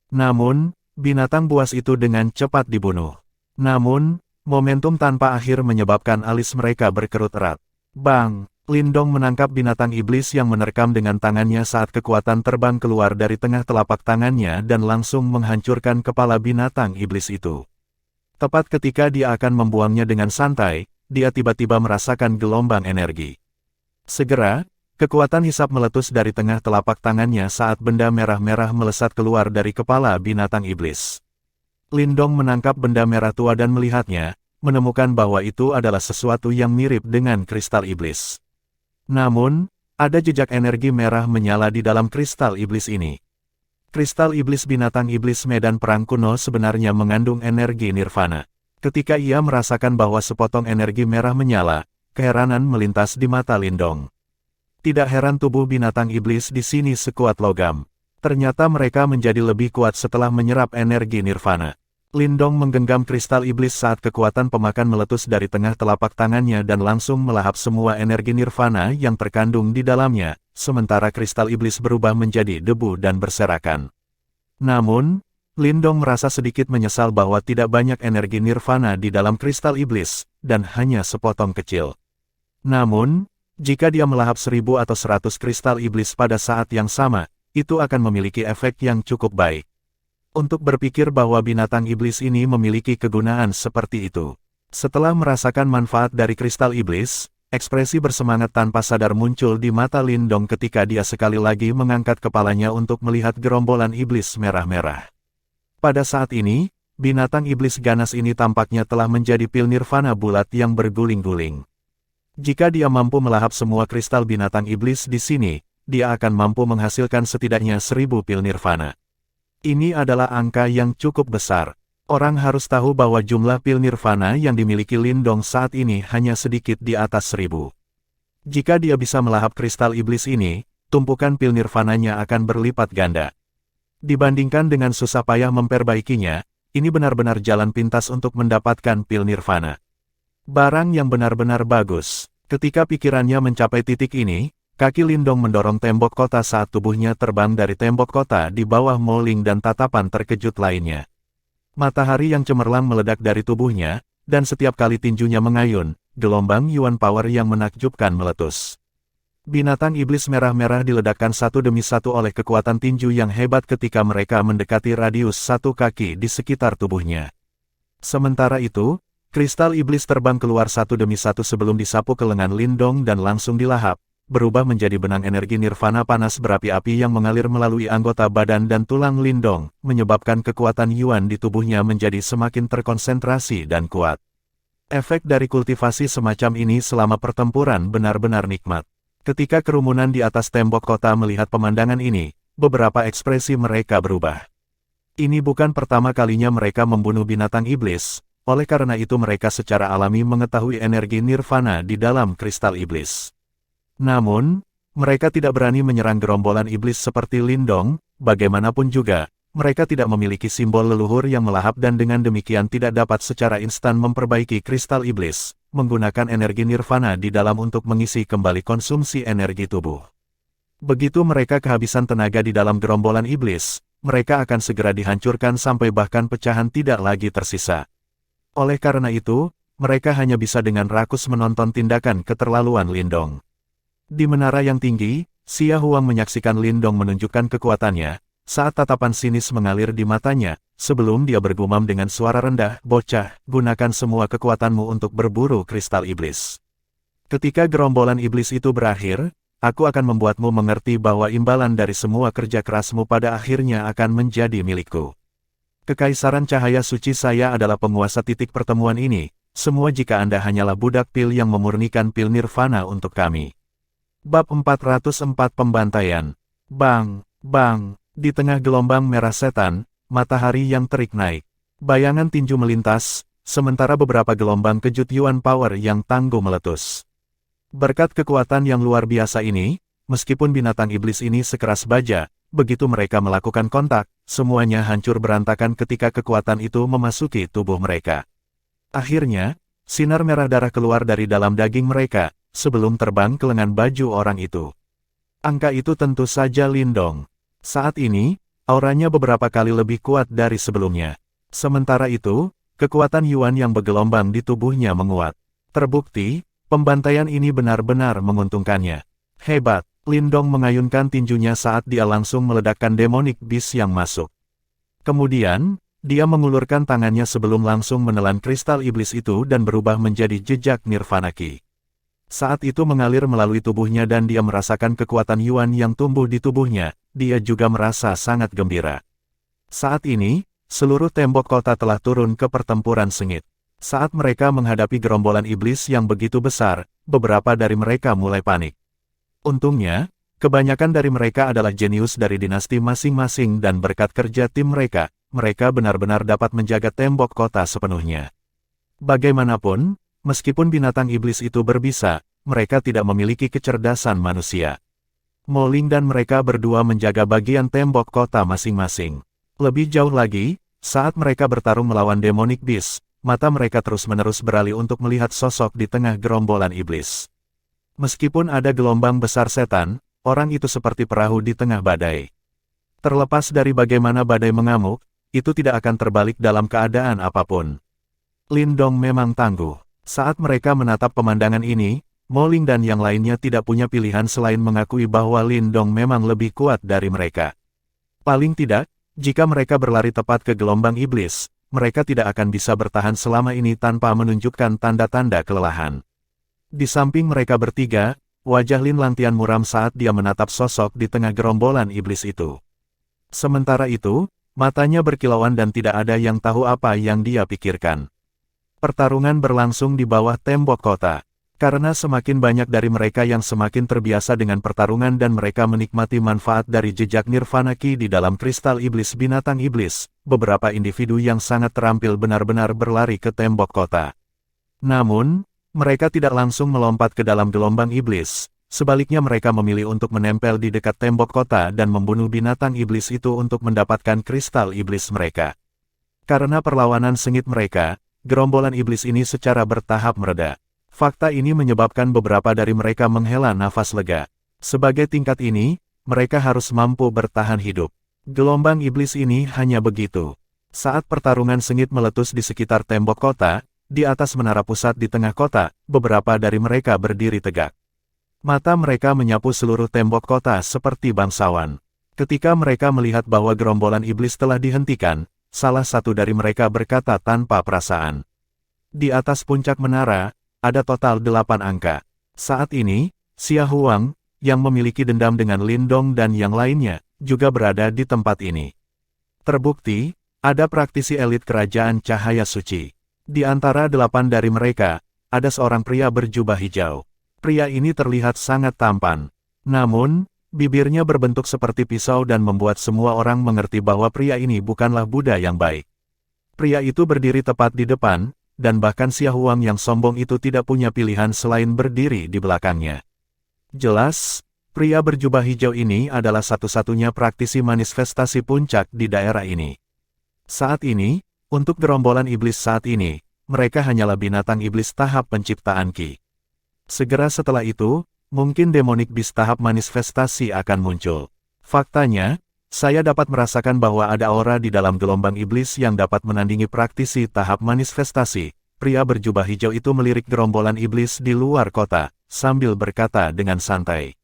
Namun, binatang buas itu dengan cepat dibunuh. Namun, momentum tanpa akhir menyebabkan alis mereka berkerut erat. Bang! Lindong menangkap binatang iblis yang menerkam dengan tangannya saat kekuatan terbang keluar dari tengah telapak tangannya dan langsung menghancurkan kepala binatang iblis itu. Tepat ketika dia akan membuangnya dengan santai, dia tiba-tiba merasakan gelombang energi. Segera, kekuatan hisap meletus dari tengah telapak tangannya saat benda merah-merah melesat keluar dari kepala binatang iblis. Lindong menangkap benda merah tua dan melihatnya, menemukan bahwa itu adalah sesuatu yang mirip dengan kristal iblis. Namun, ada jejak energi merah menyala di dalam kristal iblis ini. Kristal iblis binatang iblis medan perang kuno sebenarnya mengandung energi nirvana. Ketika ia merasakan bahwa sepotong energi merah menyala, keheranan melintas di mata Lindong. Tidak heran tubuh binatang iblis di sini sekuat logam. Ternyata mereka menjadi lebih kuat setelah menyerap energi nirvana. Lindong menggenggam kristal iblis saat kekuatan pemakan meletus dari tengah telapak tangannya dan langsung melahap semua energi nirvana yang terkandung di dalamnya, sementara kristal iblis berubah menjadi debu dan berserakan. Namun, Lindong merasa sedikit menyesal bahwa tidak banyak energi nirvana di dalam kristal iblis, dan hanya sepotong kecil. Namun, jika dia melahap 1000 atau 100 kristal iblis pada saat yang sama, itu akan memiliki efek yang cukup baik. Untuk berpikir bahwa binatang iblis ini memiliki kegunaan seperti itu. Setelah merasakan manfaat dari kristal iblis, ekspresi bersemangat tanpa sadar muncul di mata Lindong ketika dia sekali lagi mengangkat kepalanya untuk melihat gerombolan iblis merah-merah. Pada saat ini, binatang iblis ganas ini tampaknya telah menjadi pil nirvana bulat yang berguling-guling. Jika dia mampu melahap semua kristal binatang iblis di sini, dia akan mampu menghasilkan setidaknya 1000 pil nirvana. Ini adalah angka yang cukup besar. Orang harus tahu bahwa jumlah pil nirvana yang dimiliki Lindong saat ini hanya sedikit di atas 1000. Jika dia bisa melahap kristal iblis ini, tumpukan pil nirvananya akan berlipat ganda. Dibandingkan dengan susah payah memperbaikinya, ini benar-benar jalan pintas untuk mendapatkan pil nirvana. Barang yang benar-benar bagus. Ketika pikirannya mencapai titik ini, kaki Lindong mendorong tembok kota saat tubuhnya terbang dari tembok kota di bawah Moling dan tatapan terkejut lainnya. Matahari yang cemerlang meledak dari tubuhnya, dan setiap kali tinjunya mengayun, gelombang Yuan Power yang menakjubkan meletus. Binatang iblis merah-merah diledakkan satu demi satu oleh kekuatan tinju yang hebat ketika mereka mendekati radius 1 kaki di sekitar tubuhnya. Sementara itu, kristal iblis terbang keluar satu demi satu sebelum disapu ke lengan Lindong dan langsung dilahap, berubah menjadi benang energi nirvana panas berapi-api yang mengalir melalui anggota badan dan tulang Lindong, menyebabkan kekuatan Yuan di tubuhnya menjadi semakin terkonsentrasi dan kuat. Efek dari kultivasi semacam ini selama pertempuran benar-benar nikmat. Ketika kerumunan di atas tembok kota melihat pemandangan ini, beberapa ekspresi mereka berubah. Ini bukan pertama kalinya mereka membunuh binatang iblis, oleh karena itu mereka secara alami mengetahui energi nirvana di dalam kristal iblis. Namun, mereka tidak berani menyerang gerombolan iblis seperti Lindong, bagaimanapun juga, mereka tidak memiliki simbol leluhur yang melahap dan dengan demikian tidak dapat secara instan memperbaiki kristal iblis, menggunakan energi nirvana di dalam untuk mengisi kembali konsumsi energi tubuh. Begitu mereka kehabisan tenaga di dalam gerombolan iblis, mereka akan segera dihancurkan sampai bahkan pecahan tidak lagi tersisa. Oleh karena itu, mereka hanya bisa dengan rakus menonton tindakan keterlaluan Lindong. Di menara yang tinggi, Xia Huang menyaksikan Lindong menunjukkan kekuatannya, saat tatapan sinis mengalir di matanya, sebelum dia bergumam dengan suara rendah, "Bocah, gunakan semua kekuatanmu untuk berburu kristal iblis. Ketika gerombolan iblis itu berakhir, aku akan membuatmu mengerti bahwa imbalan dari semua kerja kerasmu pada akhirnya akan menjadi milikku." Kekaisaran cahaya suci saya adalah penguasa titik pertemuan ini, semua jika Anda hanyalah budak pil yang memurnikan pil nirvana untuk kami. Bab 404 Pembantaian. Bang, bang, di tengah gelombang merah setan, matahari yang terik naik. Bayangan tinju melintas, sementara beberapa gelombang kejut Yuan Power yang tangguh meletus. Berkat kekuatan yang luar biasa ini, meskipun binatang iblis ini sekeras baja, begitu mereka melakukan kontak, semuanya hancur berantakan ketika kekuatan itu memasuki tubuh mereka. Akhirnya, sinar merah darah keluar dari dalam daging mereka, sebelum terbang ke lengan baju orang itu. Angka itu tentu saja Lindong. Saat ini, auranya beberapa kali lebih kuat dari sebelumnya. Sementara itu, kekuatan Yuan yang bergelombang di tubuhnya menguat. Terbukti, pembantaian ini benar-benar menguntungkannya. Hebat, Lindong mengayunkan tinjunya saat dia langsung meledakkan Demonic Beast yang masuk. Kemudian, dia mengulurkan tangannya sebelum langsung menelan kristal iblis itu dan berubah menjadi jejak Nirvana Ki. Saat itu mengalir melalui tubuhnya dan dia merasakan kekuatan Yuan yang tumbuh di tubuhnya, dia juga merasa sangat gembira. Saat ini, seluruh tembok kota telah turun ke pertempuran sengit. Saat mereka menghadapi gerombolan iblis yang begitu besar, beberapa dari mereka mulai panik. Untungnya, kebanyakan dari mereka adalah jenius dari dinasti masing-masing dan berkat kerja tim mereka, mereka benar-benar dapat menjaga tembok kota sepenuhnya. Bagaimanapun, meskipun binatang iblis itu berbisa, mereka tidak memiliki kecerdasan manusia. Moling dan mereka berdua menjaga bagian tembok kota masing-masing. Lebih jauh lagi, saat mereka bertarung melawan Demonic Beast, mata mereka terus-menerus beralih untuk melihat sosok di tengah gerombolan iblis. Meskipun ada gelombang besar setan, orang itu seperti perahu di tengah badai. Terlepas dari bagaimana badai mengamuk, itu tidak akan terbalik dalam keadaan apapun. Lindong memang tangguh. Saat mereka menatap pemandangan ini, Moling dan yang lainnya tidak punya pilihan selain mengakui bahwa Lindong memang lebih kuat dari mereka. Paling tidak, jika mereka berlari tepat ke gelombang iblis, mereka tidak akan bisa bertahan selama ini tanpa menunjukkan tanda-tanda kelelahan. Di samping mereka bertiga, wajah Lin Lantian muram saat dia menatap sosok di tengah gerombolan iblis itu. Sementara itu, matanya berkilauan dan tidak ada yang tahu apa yang dia pikirkan. Pertarungan berlangsung di bawah tembok kota. Karena semakin banyak dari mereka yang semakin terbiasa dengan pertarungan dan mereka menikmati manfaat dari jejak Nirvana Ki di dalam kristal iblis binatang iblis, beberapa individu yang sangat terampil benar-benar berlari ke tembok kota. Namun, mereka tidak langsung melompat ke dalam gelombang iblis, sebaliknya mereka memilih untuk menempel di dekat tembok kota dan membunuh binatang iblis itu untuk mendapatkan kristal iblis mereka. Karena perlawanan sengit mereka, gerombolan iblis ini secara bertahap mereda. Fakta ini menyebabkan beberapa dari mereka menghela nafas lega. Sebagai tingkat ini, mereka harus mampu bertahan hidup. Gelombang iblis ini hanya begitu. Saat pertarungan sengit meletus di sekitar tembok kota, di atas menara pusat di tengah kota, beberapa dari mereka berdiri tegak. Mata mereka menyapu seluruh tembok kota seperti bangsawan. Ketika mereka melihat bahwa gerombolan iblis telah dihentikan, salah satu dari mereka berkata tanpa perasaan. Di atas puncak menara, ada total 8 angka. Saat ini, Xia Huang, yang memiliki dendam dengan Lindong dan yang lainnya, juga berada di tempat ini. Terbukti, ada praktisi elit kerajaan cahaya suci. Di antara 8 dari mereka, ada seorang pria berjubah hijau. Pria ini terlihat sangat tampan. Namun, bibirnya berbentuk seperti pisau dan membuat semua orang mengerti bahwa pria ini bukanlah Buddha yang baik. Pria itu berdiri tepat di depan, dan bahkan Xia Huang yang sombong itu tidak punya pilihan selain berdiri di belakangnya. Jelas, pria berjubah hijau ini adalah satu-satunya praktisi manifestasi puncak di daerah ini. Saat ini, untuk gerombolan iblis saat ini, mereka hanyalah binatang iblis tahap penciptaan Ki. Segera setelah itu, mungkin Demonic Beast tahap manifestasi akan muncul. Faktanya, saya dapat merasakan bahwa ada aura di dalam gelombang iblis yang dapat menandingi praktisi tahap manifestasi. Pria berjubah hijau itu melirik gerombolan iblis di luar kota, sambil berkata dengan santai.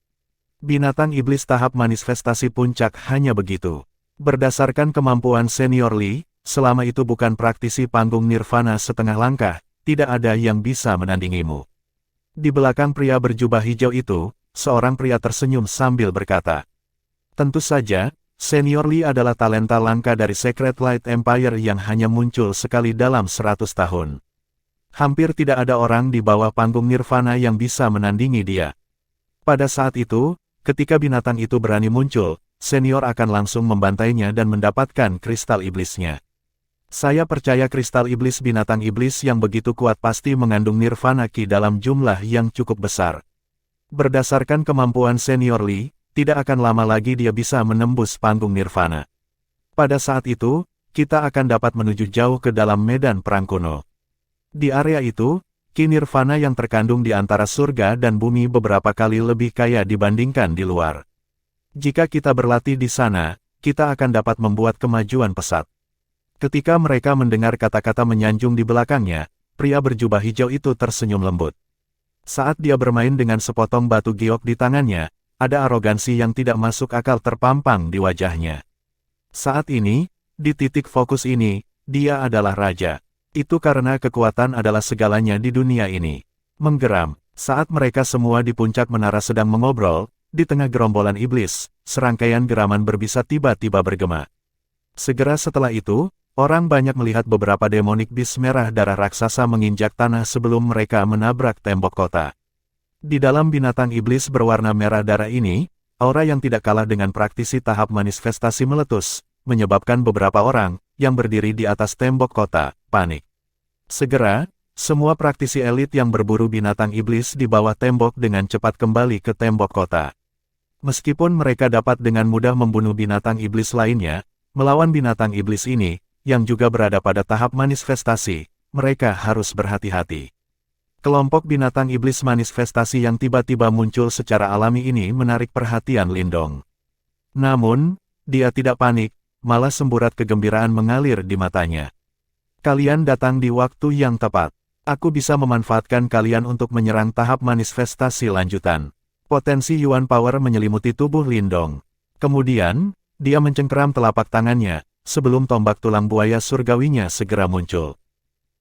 Binatang iblis tahap manifestasi puncak hanya begitu. Berdasarkan kemampuan senior Li, selama itu bukan praktisi panggung nirvana setengah langkah, tidak ada yang bisa menandingimu. Di belakang pria berjubah hijau itu, seorang pria tersenyum sambil berkata. Tentu saja, Senior Lee adalah talenta langka dari Secret Light Empire yang hanya muncul sekali dalam 100 tahun. Hampir tidak ada orang di bawah panggung Nirvana yang bisa menandingi dia. Pada saat itu, ketika binatang itu berani muncul, senior akan langsung membantainya dan mendapatkan kristal iblisnya. Saya percaya kristal iblis binatang iblis yang begitu kuat pasti mengandung Nirvana Ki dalam jumlah yang cukup besar. Berdasarkan kemampuan senior Lee, tidak akan lama lagi dia bisa menembus panggung Nirvana. Pada saat itu, kita akan dapat menuju jauh ke dalam medan perang kuno. Di area itu, Ki Nirvana yang terkandung di antara surga dan bumi beberapa kali lebih kaya dibandingkan di luar. Jika kita berlatih di sana, kita akan dapat membuat kemajuan pesat. Ketika mereka mendengar kata-kata menyanjung di belakangnya, pria berjubah hijau itu tersenyum lembut. Saat dia bermain dengan sepotong batu giok di tangannya, ada arogansi yang tidak masuk akal terpampang di wajahnya. Saat ini, di titik fokus ini, dia adalah raja. Itu karena kekuatan adalah segalanya di dunia ini. Menggeram, saat mereka semua di puncak menara sedang mengobrol, di tengah gerombolan iblis, serangkaian geraman berbisa tiba-tiba bergema. Segera setelah itu, orang banyak melihat beberapa demonik bis merah darah raksasa menginjak tanah sebelum mereka menabrak tembok kota. Di dalam binatang iblis berwarna merah darah ini, aura yang tidak kalah dengan praktisi tahap manifestasi meletus, menyebabkan beberapa orang yang berdiri di atas tembok kota panik. Segera, semua praktisi elit yang berburu binatang iblis di bawah tembok dengan cepat kembali ke tembok kota. Meskipun mereka dapat dengan mudah membunuh binatang iblis lainnya, melawan binatang iblis ini, yang juga berada pada tahap manifestasi, mereka harus berhati-hati. Kelompok binatang iblis manifestasi yang tiba-tiba muncul secara alami ini menarik perhatian Lindong. Namun, dia tidak panik, malah semburat kegembiraan mengalir di matanya. Kalian datang di waktu yang tepat. Aku bisa memanfaatkan kalian untuk menyerang tahap manifestasi lanjutan. Potensi Yuan Power menyelimuti tubuh Lindong. Kemudian, dia mencengkeram telapak tangannya, sebelum tombak tulang buaya surgawinya segera muncul.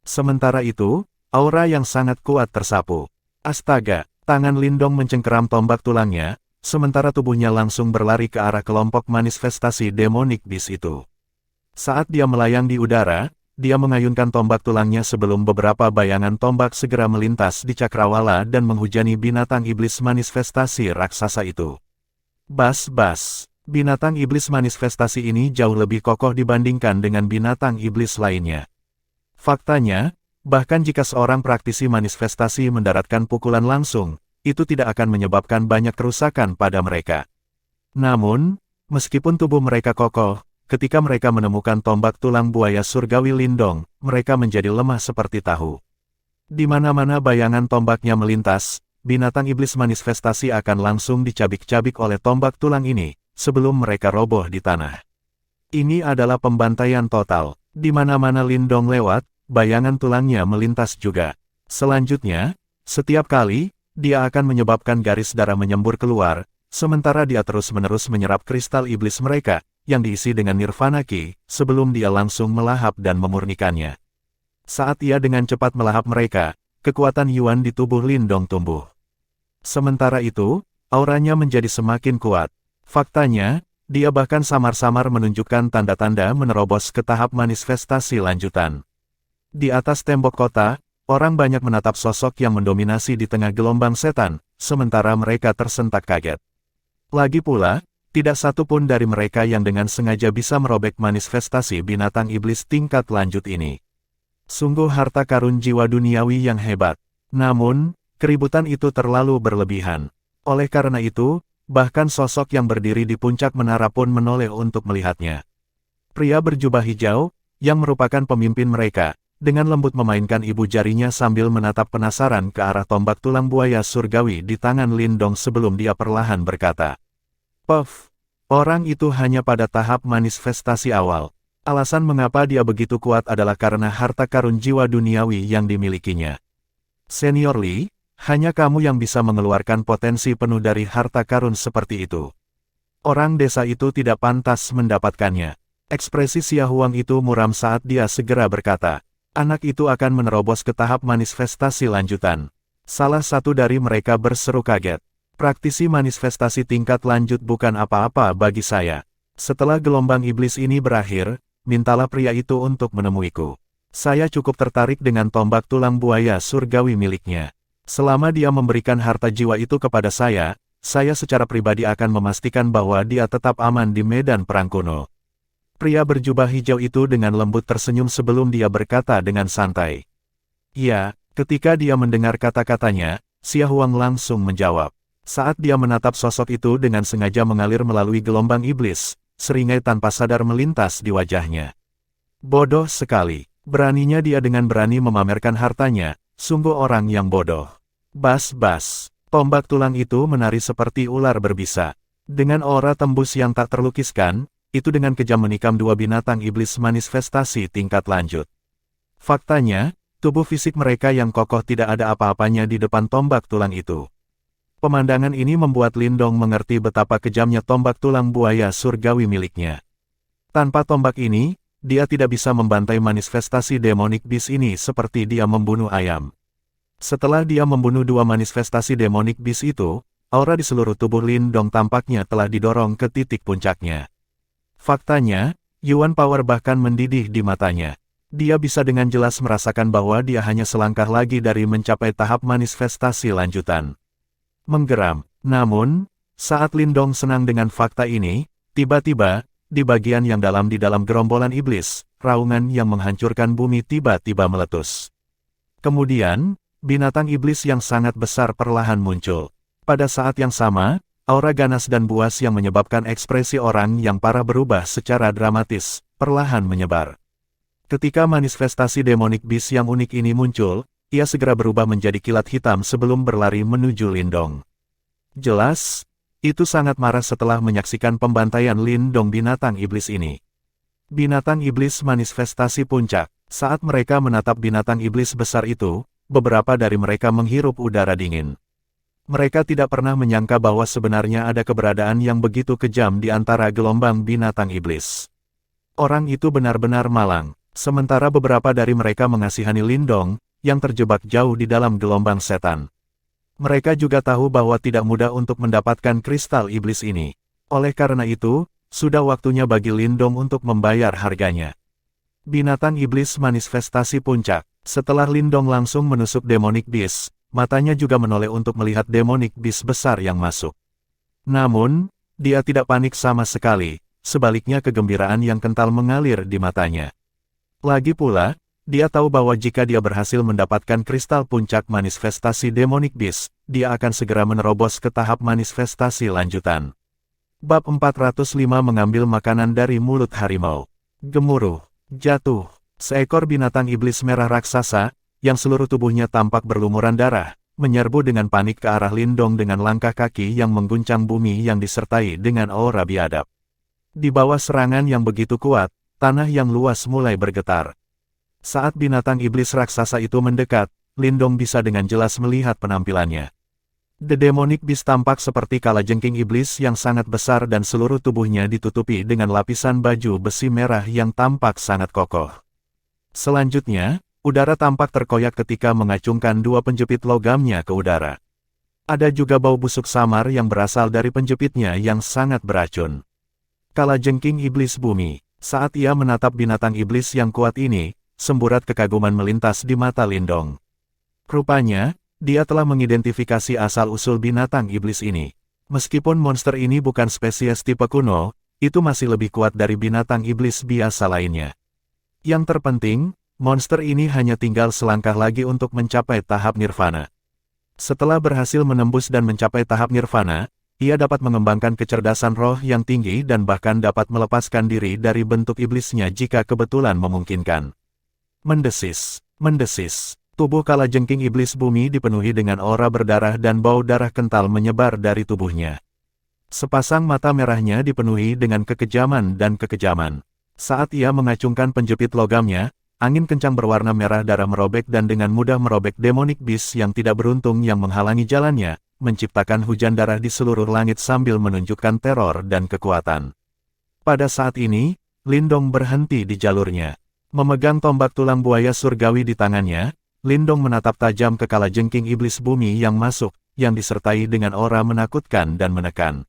Sementara itu, aura yang sangat kuat tersapu. Astaga, tangan Lindong mencengkeram tombak tulangnya, sementara tubuhnya langsung berlari ke arah kelompok manifestasi demonik bis itu. Saat dia melayang di udara, dia mengayunkan tombak tulangnya sebelum beberapa bayangan tombak segera melintas di cakrawala dan menghujani binatang iblis manifestasi raksasa itu. Bas-bas, binatang iblis manifestasi ini jauh lebih kokoh dibandingkan dengan binatang iblis lainnya. Faktanya, bahkan jika seorang praktisi manifestasi mendaratkan pukulan langsung, itu tidak akan menyebabkan banyak kerusakan pada mereka. Namun, meskipun tubuh mereka kokoh, ketika mereka menemukan tombak tulang buaya surgawi Lindong, mereka menjadi lemah seperti tahu. Di mana-mana bayangan tombaknya melintas, binatang iblis manifestasi akan langsung dicabik-cabik oleh tombak tulang ini, sebelum mereka roboh di tanah. Ini adalah pembantaian total. Di mana-mana Lindong lewat, bayangan tulangnya melintas juga. Selanjutnya, setiap kali, dia akan menyebabkan garis darah menyembur keluar, sementara dia terus-menerus menyerap kristal iblis mereka, yang diisi dengan Nirvana Ki, sebelum dia langsung melahap dan memurnikannya. Saat ia dengan cepat melahap mereka, kekuatan Yuan di tubuh Lindong tumbuh. Sementara itu, auranya menjadi semakin kuat. Faktanya, dia bahkan samar-samar menunjukkan tanda-tanda menerobos ke tahap manifestasi lanjutan. Di atas tembok kota, orang banyak menatap sosok yang mendominasi di tengah gelombang setan, sementara mereka tersentak kaget. Lagi pula, tidak satu pun dari mereka yang dengan sengaja bisa merobek manifestasi binatang iblis tingkat lanjut ini. Sungguh harta karun jiwa duniawi yang hebat. Namun, keributan itu terlalu berlebihan. Oleh karena itu, bahkan sosok yang berdiri di puncak menara pun menoleh untuk melihatnya. Pria berjubah hijau, yang merupakan pemimpin mereka, dengan lembut memainkan ibu jarinya sambil menatap penasaran ke arah tombak tulang buaya surgawi di tangan Lindong sebelum dia perlahan berkata, "Puff, orang itu hanya pada tahap manifestasi awal. Alasan mengapa dia begitu kuat adalah karena harta karun jiwa duniawi yang dimilikinya. Senior Lee, hanya kamu yang bisa mengeluarkan potensi penuh dari harta karun seperti itu. Orang desa itu tidak pantas mendapatkannya." Ekspresi Xia Huang itu muram saat dia segera berkata, "Anak itu akan menerobos ke tahap manifestasi lanjutan." Salah satu dari mereka berseru kaget. "Praktisi manifestasi tingkat lanjut bukan apa-apa bagi saya. Setelah gelombang iblis ini berakhir, mintalah pria itu untuk menemuiku. Saya cukup tertarik dengan tombak tulang buaya surgawi miliknya. Selama dia memberikan harta jiwa itu kepada saya secara pribadi akan memastikan bahwa dia tetap aman di medan perang kuno. Pria berjubah hijau itu dengan lembut tersenyum sebelum dia berkata dengan santai. Ya, ketika dia mendengar kata-katanya, Xia Huang langsung menjawab. Saat dia menatap sosok itu dengan sengaja mengalir melalui gelombang iblis, seringai tanpa sadar melintas di wajahnya. Bodoh sekali. Beraninya dia dengan berani memamerkan hartanya, sungguh orang yang bodoh. Bas-bas, tombak tulang itu menari seperti ular berbisa. Dengan aura tembus yang tak terlukiskan, itu dengan kejam menikam dua binatang iblis manifestasi tingkat lanjut. Faktanya, tubuh fisik mereka yang kokoh tidak ada apa-apanya di depan tombak tulang itu. Pemandangan ini membuat Lindong mengerti betapa kejamnya tombak tulang buaya surgawi miliknya. Tanpa tombak ini, dia tidak bisa membantai manifestasi demonic beast ini seperti dia membunuh ayam. Setelah dia membunuh dua manifestasi demonic beast itu, aura di seluruh tubuh Lindong tampaknya telah didorong ke titik puncaknya. Faktanya, Yuan Power bahkan mendidih di matanya. Dia bisa dengan jelas merasakan bahwa dia hanya selangkah lagi dari mencapai tahap manifestasi lanjutan. Menggeram. Namun, saat Lindong senang dengan fakta ini, tiba-tiba, di bagian yang dalam di dalam gerombolan iblis, raungan yang menghancurkan bumi tiba-tiba meletus. Kemudian, binatang iblis yang sangat besar perlahan muncul. Pada saat yang sama, aura ganas dan buas yang menyebabkan ekspresi orang yang parah berubah secara dramatis, perlahan menyebar. Ketika manifestasi demonic beast yang unik ini muncul, ia segera berubah menjadi kilat hitam sebelum berlari menuju Lindong. Jelas, itu sangat marah setelah menyaksikan pembantaian Lindong binatang iblis ini. Binatang iblis manifestasi puncak. Saat mereka menatap binatang iblis besar itu, beberapa dari mereka menghirup udara dingin. Mereka tidak pernah menyangka bahwa sebenarnya ada keberadaan yang begitu kejam di antara gelombang binatang iblis. Orang itu benar-benar malang, sementara beberapa dari mereka mengasihani Lindong, yang terjebak jauh di dalam gelombang setan. Mereka juga tahu bahwa tidak mudah untuk mendapatkan kristal iblis ini. Oleh karena itu, sudah waktunya bagi Lindong untuk membayar harganya. Binatang iblis manifestasi puncak. Setelah Lindong langsung menusuk demonic beast, matanya juga menoleh untuk melihat demonic beast besar yang masuk. Namun, dia tidak panik sama sekali, sebaliknya kegembiraan yang kental mengalir di matanya. Lagi pula, dia tahu bahwa jika dia berhasil mendapatkan kristal puncak manifestasi demonic beast, dia akan segera menerobos ke tahap manifestasi lanjutan. Bab 405 mengambil makanan dari mulut harimau. Gemuruh, jatuh, seekor binatang iblis merah raksasa, yang seluruh tubuhnya tampak berlumuran darah, menyerbu dengan panik ke arah Lindong dengan langkah kaki yang mengguncang bumi yang disertai dengan aura biadab. Di bawah serangan yang begitu kuat, tanah yang luas mulai bergetar. Saat binatang iblis raksasa itu mendekat, Lindong bisa dengan jelas melihat penampilannya. The Demonic Beast tampak seperti kalajengking iblis yang sangat besar dan seluruh tubuhnya ditutupi dengan lapisan baju besi merah yang tampak sangat kokoh. Selanjutnya, udara tampak terkoyak ketika mengacungkan dua penjepit logamnya ke udara. Ada juga bau busuk samar yang berasal dari penjepitnya yang sangat beracun. Kalajengking iblis bumi. Saat ia menatap binatang iblis yang kuat ini, semburat kekaguman melintas di mata Lindong. Rupanya, dia telah mengidentifikasi asal-usul binatang iblis ini. Meskipun monster ini bukan spesies tipe kuno, itu masih lebih kuat dari binatang iblis biasa lainnya. Yang terpenting, monster ini hanya tinggal selangkah lagi untuk mencapai tahap nirvana. Setelah berhasil menembus dan mencapai tahap nirvana, ia dapat mengembangkan kecerdasan roh yang tinggi dan bahkan dapat melepaskan diri dari bentuk iblisnya jika kebetulan memungkinkan. Mendesis, mendesis. Tubuh kalajengking iblis bumi dipenuhi dengan aura berdarah dan bau darah kental menyebar dari tubuhnya. Sepasang mata merahnya dipenuhi dengan kekejaman dan kekejaman. Saat ia mengacungkan penjepit logamnya, angin kencang berwarna merah darah merobek dan dengan mudah merobek demonic beast yang tidak beruntung yang menghalangi jalannya, menciptakan hujan darah di seluruh langit sambil menunjukkan teror dan kekuatan. Pada saat ini, Lindong berhenti di jalurnya. Memegang tombak tulang buaya surgawi di tangannya, Lindong menatap tajam ke kalajengking iblis bumi yang masuk, yang disertai dengan aura menakutkan dan menekan.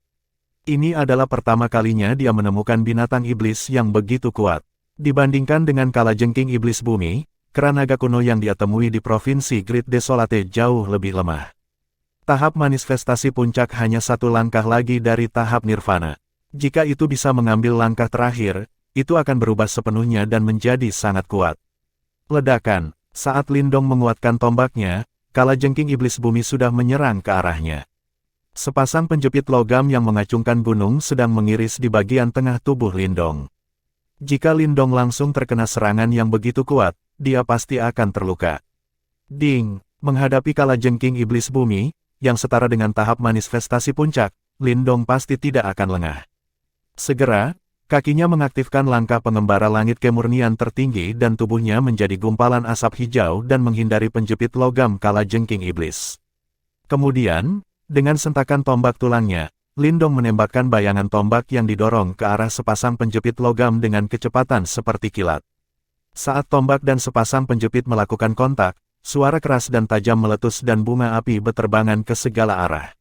Ini adalah pertama kalinya dia menemukan binatang iblis yang begitu kuat. Dibandingkan dengan kalajengking iblis bumi, kera naga kuno yang dia temui di Provinsi Great Desolate jauh lebih lemah. Tahap manifestasi puncak hanya satu langkah lagi dari tahap nirvana. Jika itu bisa mengambil langkah terakhir, itu akan berubah sepenuhnya dan menjadi sangat kuat. Ledakan, saat Lindong menguatkan tombaknya, kalajengking iblis bumi sudah menyerang ke arahnya. Sepasang penjepit logam yang mengacungkan gunung sedang mengiris di bagian tengah tubuh Lindong. Jika Lindong langsung terkena serangan yang begitu kuat, dia pasti akan terluka. Ding, menghadapi kalajengking iblis bumi, yang setara dengan tahap manifestasi puncak, Lindong pasti tidak akan lengah. Segera, kakinya mengaktifkan langkah pengembara langit kemurnian tertinggi dan tubuhnya menjadi gumpalan asap hijau dan menghindari penjepit logam kalajengking iblis. Kemudian, dengan sentakan tombak tulangnya, Lindong menembakkan bayangan tombak yang didorong ke arah sepasang penjepit logam dengan kecepatan seperti kilat. Saat tombak dan sepasang penjepit melakukan kontak, suara keras dan tajam meletus dan bunga api beterbangan ke segala arah.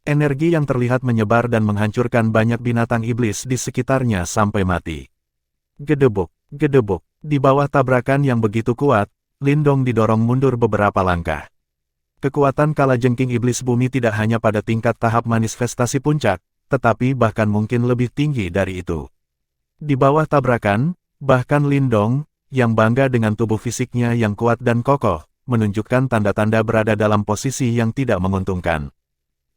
Energi yang terlihat menyebar dan menghancurkan banyak binatang iblis di sekitarnya sampai mati. Gedebuk, gedebuk, di bawah tabrakan yang begitu kuat, Lindong didorong mundur beberapa langkah. Kekuatan kalajengking iblis bumi tidak hanya pada tingkat tahap manifestasi puncak, tetapi bahkan mungkin lebih tinggi dari itu. Di bawah tabrakan, bahkan Lindong, yang bangga dengan tubuh fisiknya yang kuat dan kokoh, menunjukkan tanda-tanda berada dalam posisi yang tidak menguntungkan.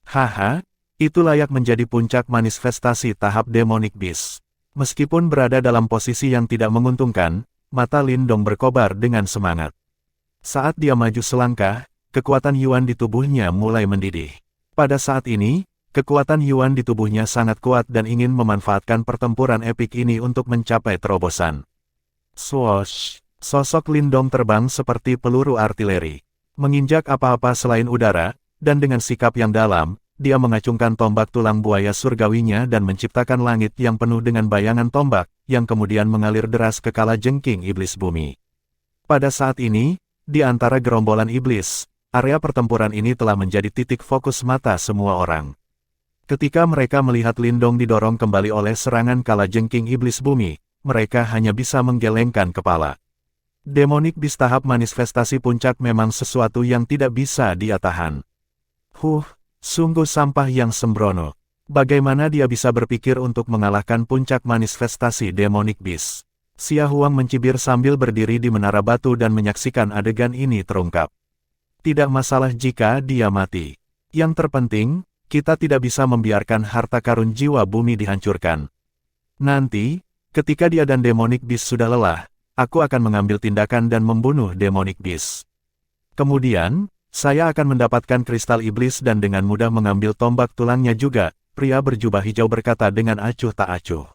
Haha, itu layak menjadi puncak manifestasi tahap Demonic Beast. Meskipun berada dalam posisi yang tidak menguntungkan, mata Lindong berkobar dengan semangat. Saat dia maju selangkah, kekuatan Yuan di tubuhnya mulai mendidih. Pada saat ini, kekuatan Yuan di tubuhnya sangat kuat dan ingin memanfaatkan pertempuran epik ini untuk mencapai terobosan. Swoosh! Sosok Lindong terbang seperti peluru artileri. Menginjak apa-apa selain udara, dan dengan sikap yang dalam, dia mengacungkan tombak tulang buaya surgawinya dan menciptakan langit yang penuh dengan bayangan tombak, yang kemudian mengalir deras ke kalajengking iblis bumi. Pada saat ini, di antara gerombolan iblis, area pertempuran ini telah menjadi titik fokus mata semua orang. Ketika mereka melihat Lindong didorong kembali oleh serangan kalajengking iblis bumi, mereka hanya bisa menggelengkan kepala. Demonic Beast tahap manifestasi puncak memang sesuatu yang tidak bisa dia tahan. Sungguh sampah yang sembrono. Bagaimana dia bisa berpikir untuk mengalahkan puncak manifestasi Demonic Beast? Xia Huang mencibir sambil berdiri di menara batu dan menyaksikan adegan ini terungkap. Tidak masalah jika dia mati. Yang terpenting, kita tidak bisa membiarkan harta karun jiwa bumi dihancurkan. Nanti, ketika dia dan Demonic Beast sudah lelah, aku akan mengambil tindakan dan membunuh Demonic Beast. Kemudian, saya akan mendapatkan kristal iblis dan dengan mudah mengambil tombak tulangnya juga, pria berjubah hijau berkata dengan acuh tak acuh.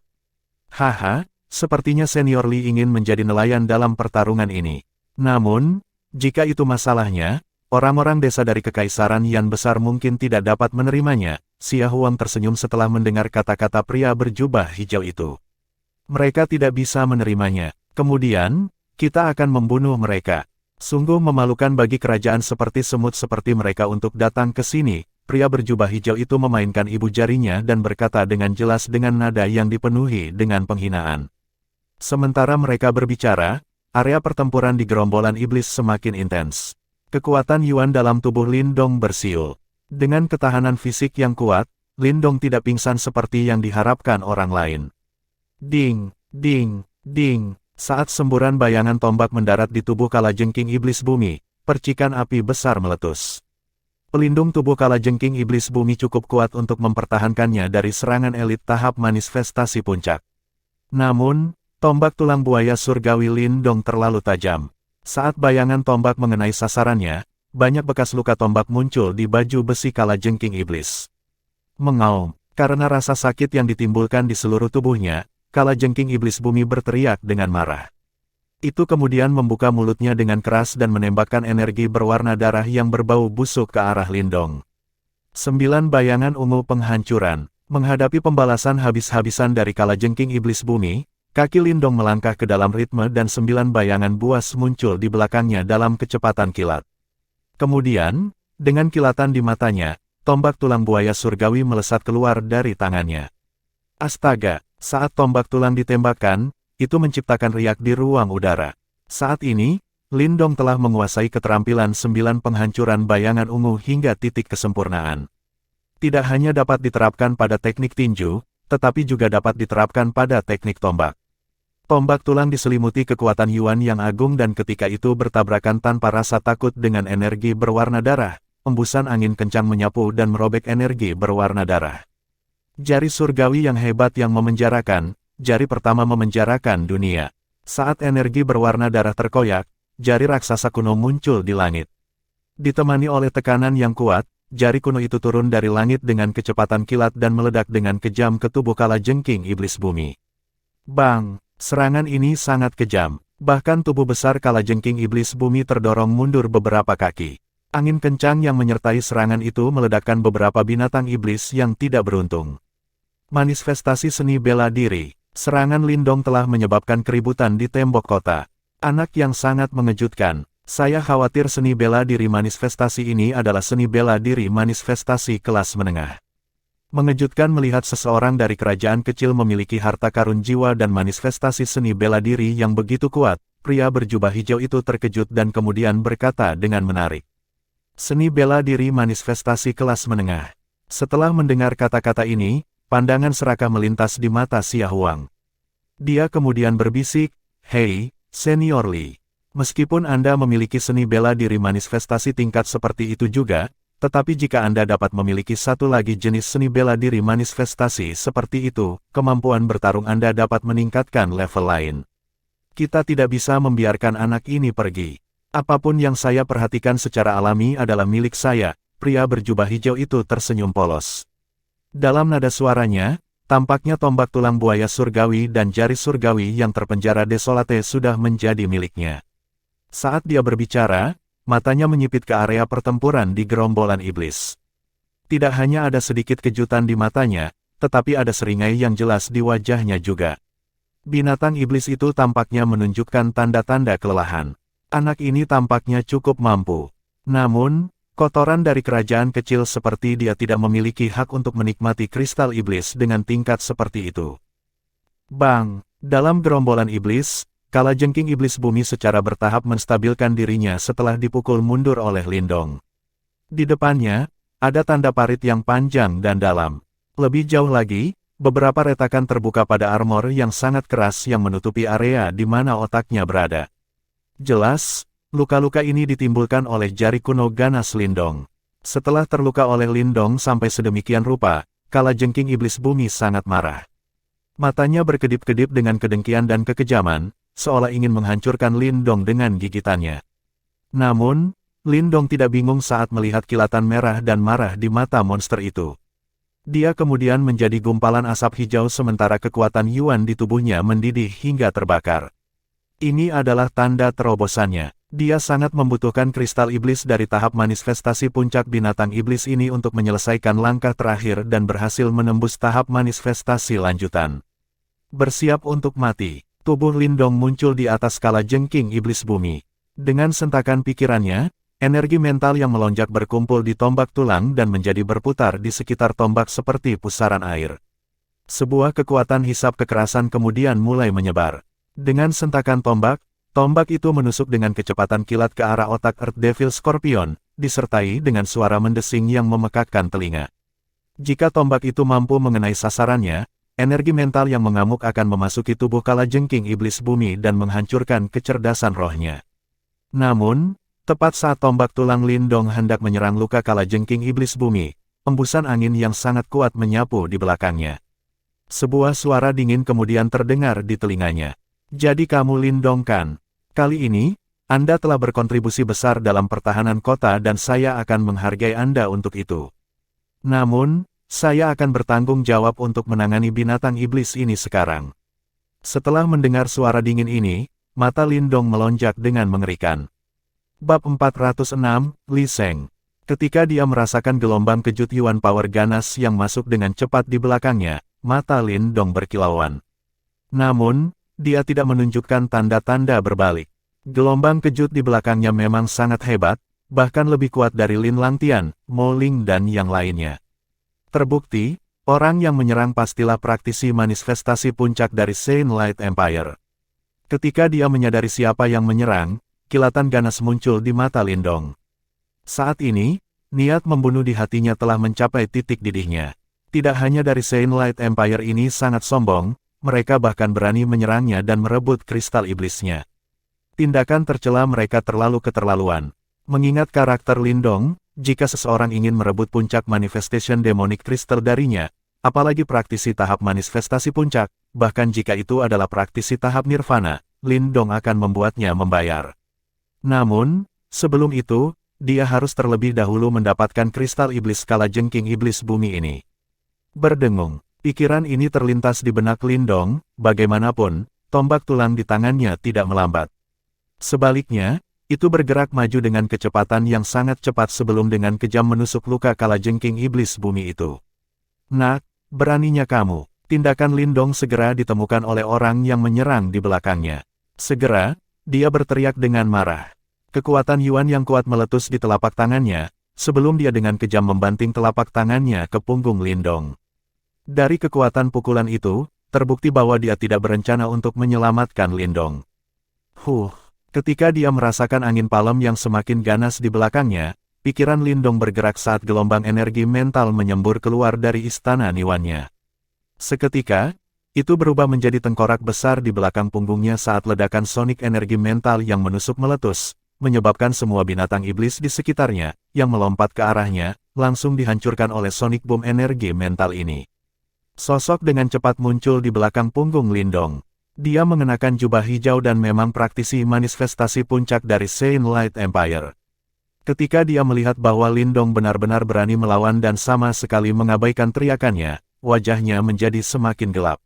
Haha, sepertinya Senior Li ingin menjadi nelayan dalam pertarungan ini. Namun, jika itu masalahnya, orang-orang desa dari Kekaisaran Yan besar mungkin tidak dapat menerimanya. Xia Huang tersenyum setelah mendengar kata-kata pria berjubah hijau itu. Mereka tidak bisa menerimanya. Kemudian, kita akan membunuh mereka. Sungguh memalukan bagi kerajaan seperti semut seperti mereka untuk datang ke sini. Pria berjubah hijau itu memainkan ibu jarinya dan berkata dengan jelas dengan nada yang dipenuhi dengan penghinaan. Sementara mereka berbicara, area pertempuran di gerombolan iblis semakin intens. Kekuatan Yuan dalam tubuh Lindong bersiul. Dengan ketahanan fisik yang kuat, Lindong tidak pingsan seperti yang diharapkan orang lain. Ding, ding, ding. Saat semburan bayangan tombak mendarat di tubuh kalajengking iblis bumi, percikan api besar meletus. Pelindung tubuh kalajengking iblis bumi cukup kuat untuk mempertahankannya dari serangan elit tahap manifestasi puncak. Namun, tombak tulang buaya surgawi Lindong terlalu tajam. Saat bayangan tombak mengenai sasarannya, banyak bekas luka tombak muncul di baju besi kalajengking iblis. Mengaum, karena rasa sakit yang ditimbulkan di seluruh tubuhnya, kalajengking iblis bumi berteriak dengan marah. Itu kemudian membuka mulutnya dengan keras dan menembakkan energi berwarna darah yang berbau busuk ke arah Lindong. 9 bayangan ungu penghancuran. Menghadapi pembalasan habis-habisan dari kalajengking iblis bumi, kaki Lindong melangkah ke dalam ritme dan 9 bayangan buas muncul di belakangnya dalam kecepatan kilat. Kemudian, dengan kilatan di matanya, tombak tulang buaya surgawi melesat keluar dari tangannya. Astaga, saat tombak tulang ditembakkan, itu menciptakan riak di ruang udara. Saat ini, Lindong telah menguasai keterampilan 9 penghancuran bayangan ungu hingga titik kesempurnaan. Tidak hanya dapat diterapkan pada teknik tinju, tetapi juga dapat diterapkan pada teknik tombak. Tombak tulang diselimuti kekuatan Yuan yang agung dan ketika itu bertabrakan tanpa rasa takut dengan energi berwarna darah, embusan angin kencang menyapu dan merobek energi berwarna darah. Jari surgawi yang hebat yang memenjarakan, jari pertama memenjarakan dunia. Saat energi berwarna darah terkoyak, jari raksasa kuno muncul di langit. Ditemani oleh tekanan yang kuat, jari kuno itu turun dari langit dengan kecepatan kilat dan meledak dengan kejam ke tubuh kalajengking iblis bumi. Bang! Serangan ini sangat kejam. Bahkan tubuh besar kalajengking iblis bumi terdorong mundur beberapa kaki. Angin kencang yang menyertai serangan itu meledakkan beberapa binatang iblis yang tidak beruntung. Manifestasi seni bela diri. Serangan Lindong telah menyebabkan keributan di tembok kota. Anak yang sangat mengejutkan. Saya khawatir seni bela diri manifestasi ini adalah seni bela diri manifestasi kelas menengah. Mengejutkan melihat seseorang dari kerajaan kecil memiliki harta karun jiwa dan manifestasi seni bela diri yang begitu kuat. Pria berjubah hijau itu terkejut dan kemudian berkata dengan menarik. Seni bela diri manifestasi kelas menengah. Setelah mendengar kata-kata ini, pandangan serakah melintas di mata Xia Huang. Dia kemudian berbisik, "Hei, Senior Li. Meskipun Anda memiliki seni bela diri manifestasi tingkat seperti itu juga, tetapi jika Anda dapat memiliki satu lagi jenis seni bela diri manifestasi seperti itu, kemampuan bertarung Anda dapat meningkatkan level lain. Kita tidak bisa membiarkan anak ini pergi. Apapun yang saya perhatikan secara alami adalah milik saya." Pria berjubah hijau itu tersenyum polos. Dalam nada suaranya, tampaknya tombak tulang buaya surgawi dan jari surgawi yang terpenjara desolate sudah menjadi miliknya. Saat dia berbicara, matanya menyipit ke area pertempuran di gerombolan iblis. Tidak hanya ada sedikit kejutan di matanya, tetapi ada seringai yang jelas di wajahnya juga. Binatang iblis itu tampaknya menunjukkan tanda-tanda kelelahan. Anak ini tampaknya cukup mampu. Namun, kotoran dari kerajaan kecil seperti dia tidak memiliki hak untuk menikmati kristal iblis dengan tingkat seperti itu. Bang! Dalam gerombolan iblis, kalajengking iblis bumi secara bertahap menstabilkan dirinya setelah dipukul mundur oleh Lindong. Di depannya, ada tanda parit yang panjang dan dalam. Lebih jauh lagi, beberapa retakan terbuka pada armor yang sangat keras yang menutupi area di mana otaknya berada. Jelas, luka-luka ini ditimbulkan oleh jari kuno ganas Lindong. Setelah terluka oleh Lindong sampai sedemikian rupa, kalajengking iblis bumi sangat marah. Matanya berkedip-kedip dengan kedengkian dan kekejaman, seolah ingin menghancurkan Lindong dengan gigitannya. Namun, Lindong tidak bingung saat melihat kilatan merah dan marah di mata monster itu. Dia kemudian menjadi gumpalan asap hijau sementara kekuatan Yuan di tubuhnya mendidih hingga terbakar. Ini adalah tanda terobosannya. Dia sangat membutuhkan kristal iblis dari tahap manifestasi puncak binatang iblis ini untuk menyelesaikan langkah terakhir dan berhasil menembus tahap manifestasi lanjutan. Bersiap untuk mati. Tubuh Lindong muncul di atas kalajengking iblis bumi. Dengan sentakan pikirannya, energi mental yang melonjak berkumpul di tombak tulang dan menjadi berputar di sekitar tombak seperti pusaran air. Sebuah kekuatan hisap kekerasan kemudian mulai menyebar. Dengan sentakan tombak itu menusuk dengan kecepatan kilat ke arah otak Earth Devil Scorpion, disertai dengan suara mendesing yang memekakkan telinga. Jika tombak itu mampu mengenai sasarannya, energi mental yang mengamuk akan memasuki tubuh kalajengking iblis bumi dan menghancurkan kecerdasan rohnya. Namun, tepat saat tombak tulang Lindong hendak menyerang luka kalajengking iblis bumi, embusan angin yang sangat kuat menyapu di belakangnya. Sebuah suara dingin kemudian terdengar di telinganya. Jadi kamu Lindong kan? Kali ini, Anda telah berkontribusi besar dalam pertahanan kota dan saya akan menghargai Anda untuk itu. Namun, saya akan bertanggung jawab untuk menangani binatang iblis ini sekarang. Setelah mendengar suara dingin ini, mata Lindong melonjak dengan mengerikan. Bab 406, Li Sheng. Ketika dia merasakan gelombang kejut Yuan Power ganas yang masuk dengan cepat di belakangnya, mata Lindong berkilauan. Namun, dia tidak menunjukkan tanda-tanda berbalik. Gelombang kejut di belakangnya memang sangat hebat, bahkan lebih kuat dari Lin Langtian, Mo Ling dan yang lainnya. Terbukti, orang yang menyerang pastilah praktisi manifestasi puncak dari Saint Light Empire. Ketika dia menyadari siapa yang menyerang, kilatan ganas muncul di mata Lindong. Saat ini, niat membunuh di hatinya telah mencapai titik didihnya. Tidak hanya dari Saint Light Empire ini sangat sombong, mereka bahkan berani menyerangnya dan merebut kristal iblisnya. Tindakan tercela mereka terlalu keterlaluan. Mengingat karakter Lindong, jika seseorang ingin merebut puncak manifestation demonic crystal darinya, apalagi praktisi tahap manifestasi puncak, bahkan jika itu adalah praktisi tahap nirvana, Lindong akan membuatnya membayar. Namun, sebelum itu, dia harus terlebih dahulu mendapatkan kristal iblis kalajengking iblis bumi ini. Berdengung, pikiran ini terlintas di benak Lindong, bagaimanapun, tombak tulang di tangannya tidak melambat. Sebaliknya, itu bergerak maju dengan kecepatan yang sangat cepat sebelum dengan kejam menusuk luka kalajengking iblis bumi itu. Nak, beraninya kamu. Tindakan Lindong segera ditemukan oleh orang yang menyerang di belakangnya. Segera, dia berteriak dengan marah. Kekuatan Yuan yang kuat meletus di telapak tangannya, sebelum dia dengan kejam membanting telapak tangannya ke punggung Lindong. Dari kekuatan pukulan itu, terbukti bahwa dia tidak berencana untuk menyelamatkan Lindong. Ketika dia merasakan angin palem yang semakin ganas di belakangnya, pikiran Lindong bergerak saat gelombang energi mental menyembur keluar dari istana Niwannya. Seketika, itu berubah menjadi tengkorak besar di belakang punggungnya saat ledakan sonik energi mental yang menusuk meletus, menyebabkan semua binatang iblis di sekitarnya, yang melompat ke arahnya, langsung dihancurkan oleh sonik boom energi mental ini. Sosok dengan cepat muncul di belakang punggung Lindong. Dia mengenakan jubah hijau dan memang praktisi manifestasi puncak dari Saint Light Empire. Ketika dia melihat bahwa Lindong benar-benar berani melawan dan sama sekali mengabaikan teriakannya, wajahnya menjadi semakin gelap.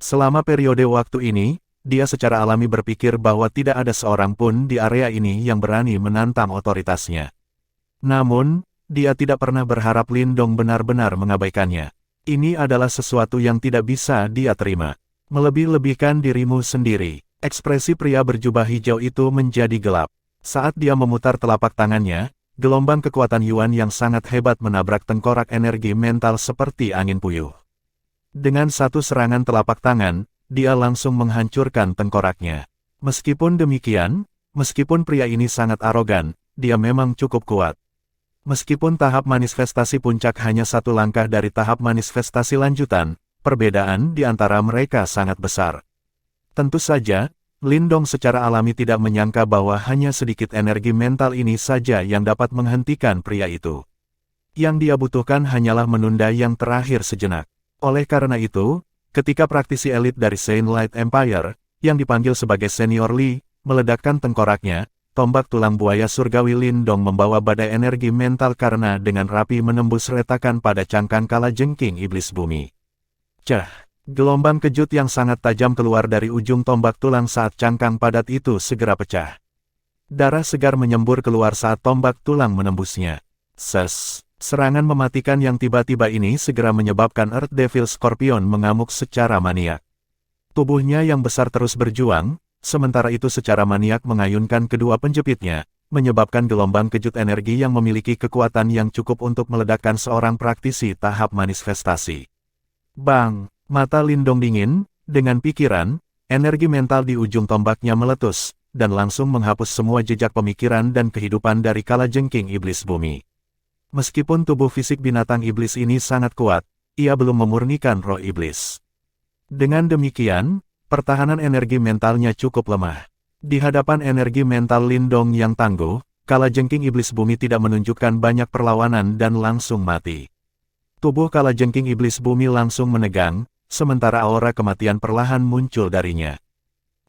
Selama periode waktu ini, dia secara alami berpikir bahwa tidak ada seorang pun di area ini yang berani menantang otoritasnya. Namun, dia tidak pernah berharap Lindong benar-benar mengabaikannya. Ini adalah sesuatu yang tidak bisa dia terima. Melebih-lebihkan dirimu sendiri. Ekspresi pria berjubah hijau itu menjadi gelap. Saat dia memutar telapak tangannya, gelombang kekuatan Yuan yang sangat hebat menabrak tengkorak energi mental seperti angin puyuh. Dengan satu serangan telapak tangan, dia langsung menghancurkan tengkoraknya. Meskipun demikian, meskipun pria ini sangat arogan, dia memang cukup kuat. Meskipun tahap manifestasi puncak hanya satu langkah dari tahap manifestasi lanjutan, perbedaan di antara mereka sangat besar. Tentu saja, Lindong secara alami tidak menyangka bahwa hanya sedikit energi mental ini saja yang dapat menghentikan pria itu. Yang dia butuhkan hanyalah menunda yang terakhir sejenak. Oleh karena itu, ketika praktisi elit dari Saint Light Empire, yang dipanggil sebagai Senior Li, meledakkan tengkoraknya, tombak tulang buaya surgawi Lindong membawa badai energi mental karena dengan rapi menembus retakan pada cangkang kalajengking iblis bumi. Gelombang kejut yang sangat tajam keluar dari ujung tombak tulang saat cangkang padat itu segera pecah. Darah segar menyembur keluar saat tombak tulang menembusnya. Serangan mematikan yang tiba-tiba ini segera menyebabkan Earth Devil Scorpion mengamuk secara maniak. Tubuhnya yang besar terus berjuang, sementara itu secara maniak mengayunkan kedua penjepitnya, menyebabkan gelombang kejut energi yang memiliki kekuatan yang cukup untuk meledakkan seorang praktisi tahap manifestasi. Bang! Mata Lindong dingin, dengan pikiran, energi mental di ujung tombaknya meletus, dan langsung menghapus semua jejak pemikiran dan kehidupan dari kalajengking iblis bumi. Meskipun tubuh fisik binatang iblis ini sangat kuat, ia belum memurnikan roh iblis. Dengan demikian, pertahanan energi mentalnya cukup lemah. Di hadapan energi mental Lindong yang tangguh, kalajengking iblis bumi tidak menunjukkan banyak perlawanan dan langsung mati. Tubuh kalajengking iblis bumi langsung menegang, sementara aura kematian perlahan muncul darinya.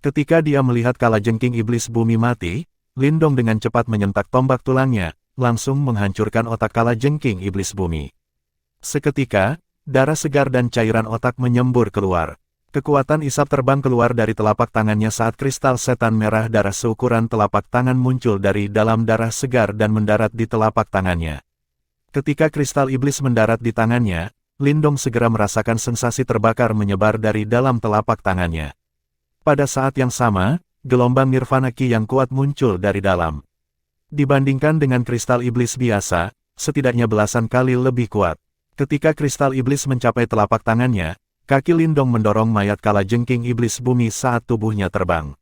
Ketika dia melihat kalajengking iblis bumi mati, Lindong dengan cepat menyentak tombak tulangnya, langsung menghancurkan otak kalajengking iblis bumi. Seketika, darah segar dan cairan otak menyembur keluar. Kekuatan isap terbang keluar dari telapak tangannya saat kristal setan merah darah seukuran telapak tangan muncul dari dalam darah segar dan mendarat di telapak tangannya. Ketika kristal iblis mendarat di tangannya, Lindong segera merasakan sensasi terbakar menyebar dari dalam telapak tangannya. Pada saat yang sama, gelombang nirvana ki yang kuat muncul dari dalam Dibandingkan dengan kristal iblis biasa, setidaknya belasan kali lebih kuat. Ketika kristal iblis mencapai telapak tangannya, kaki Lindong mendorong mayat kalajengking iblis bumi saat tubuhnya terbang.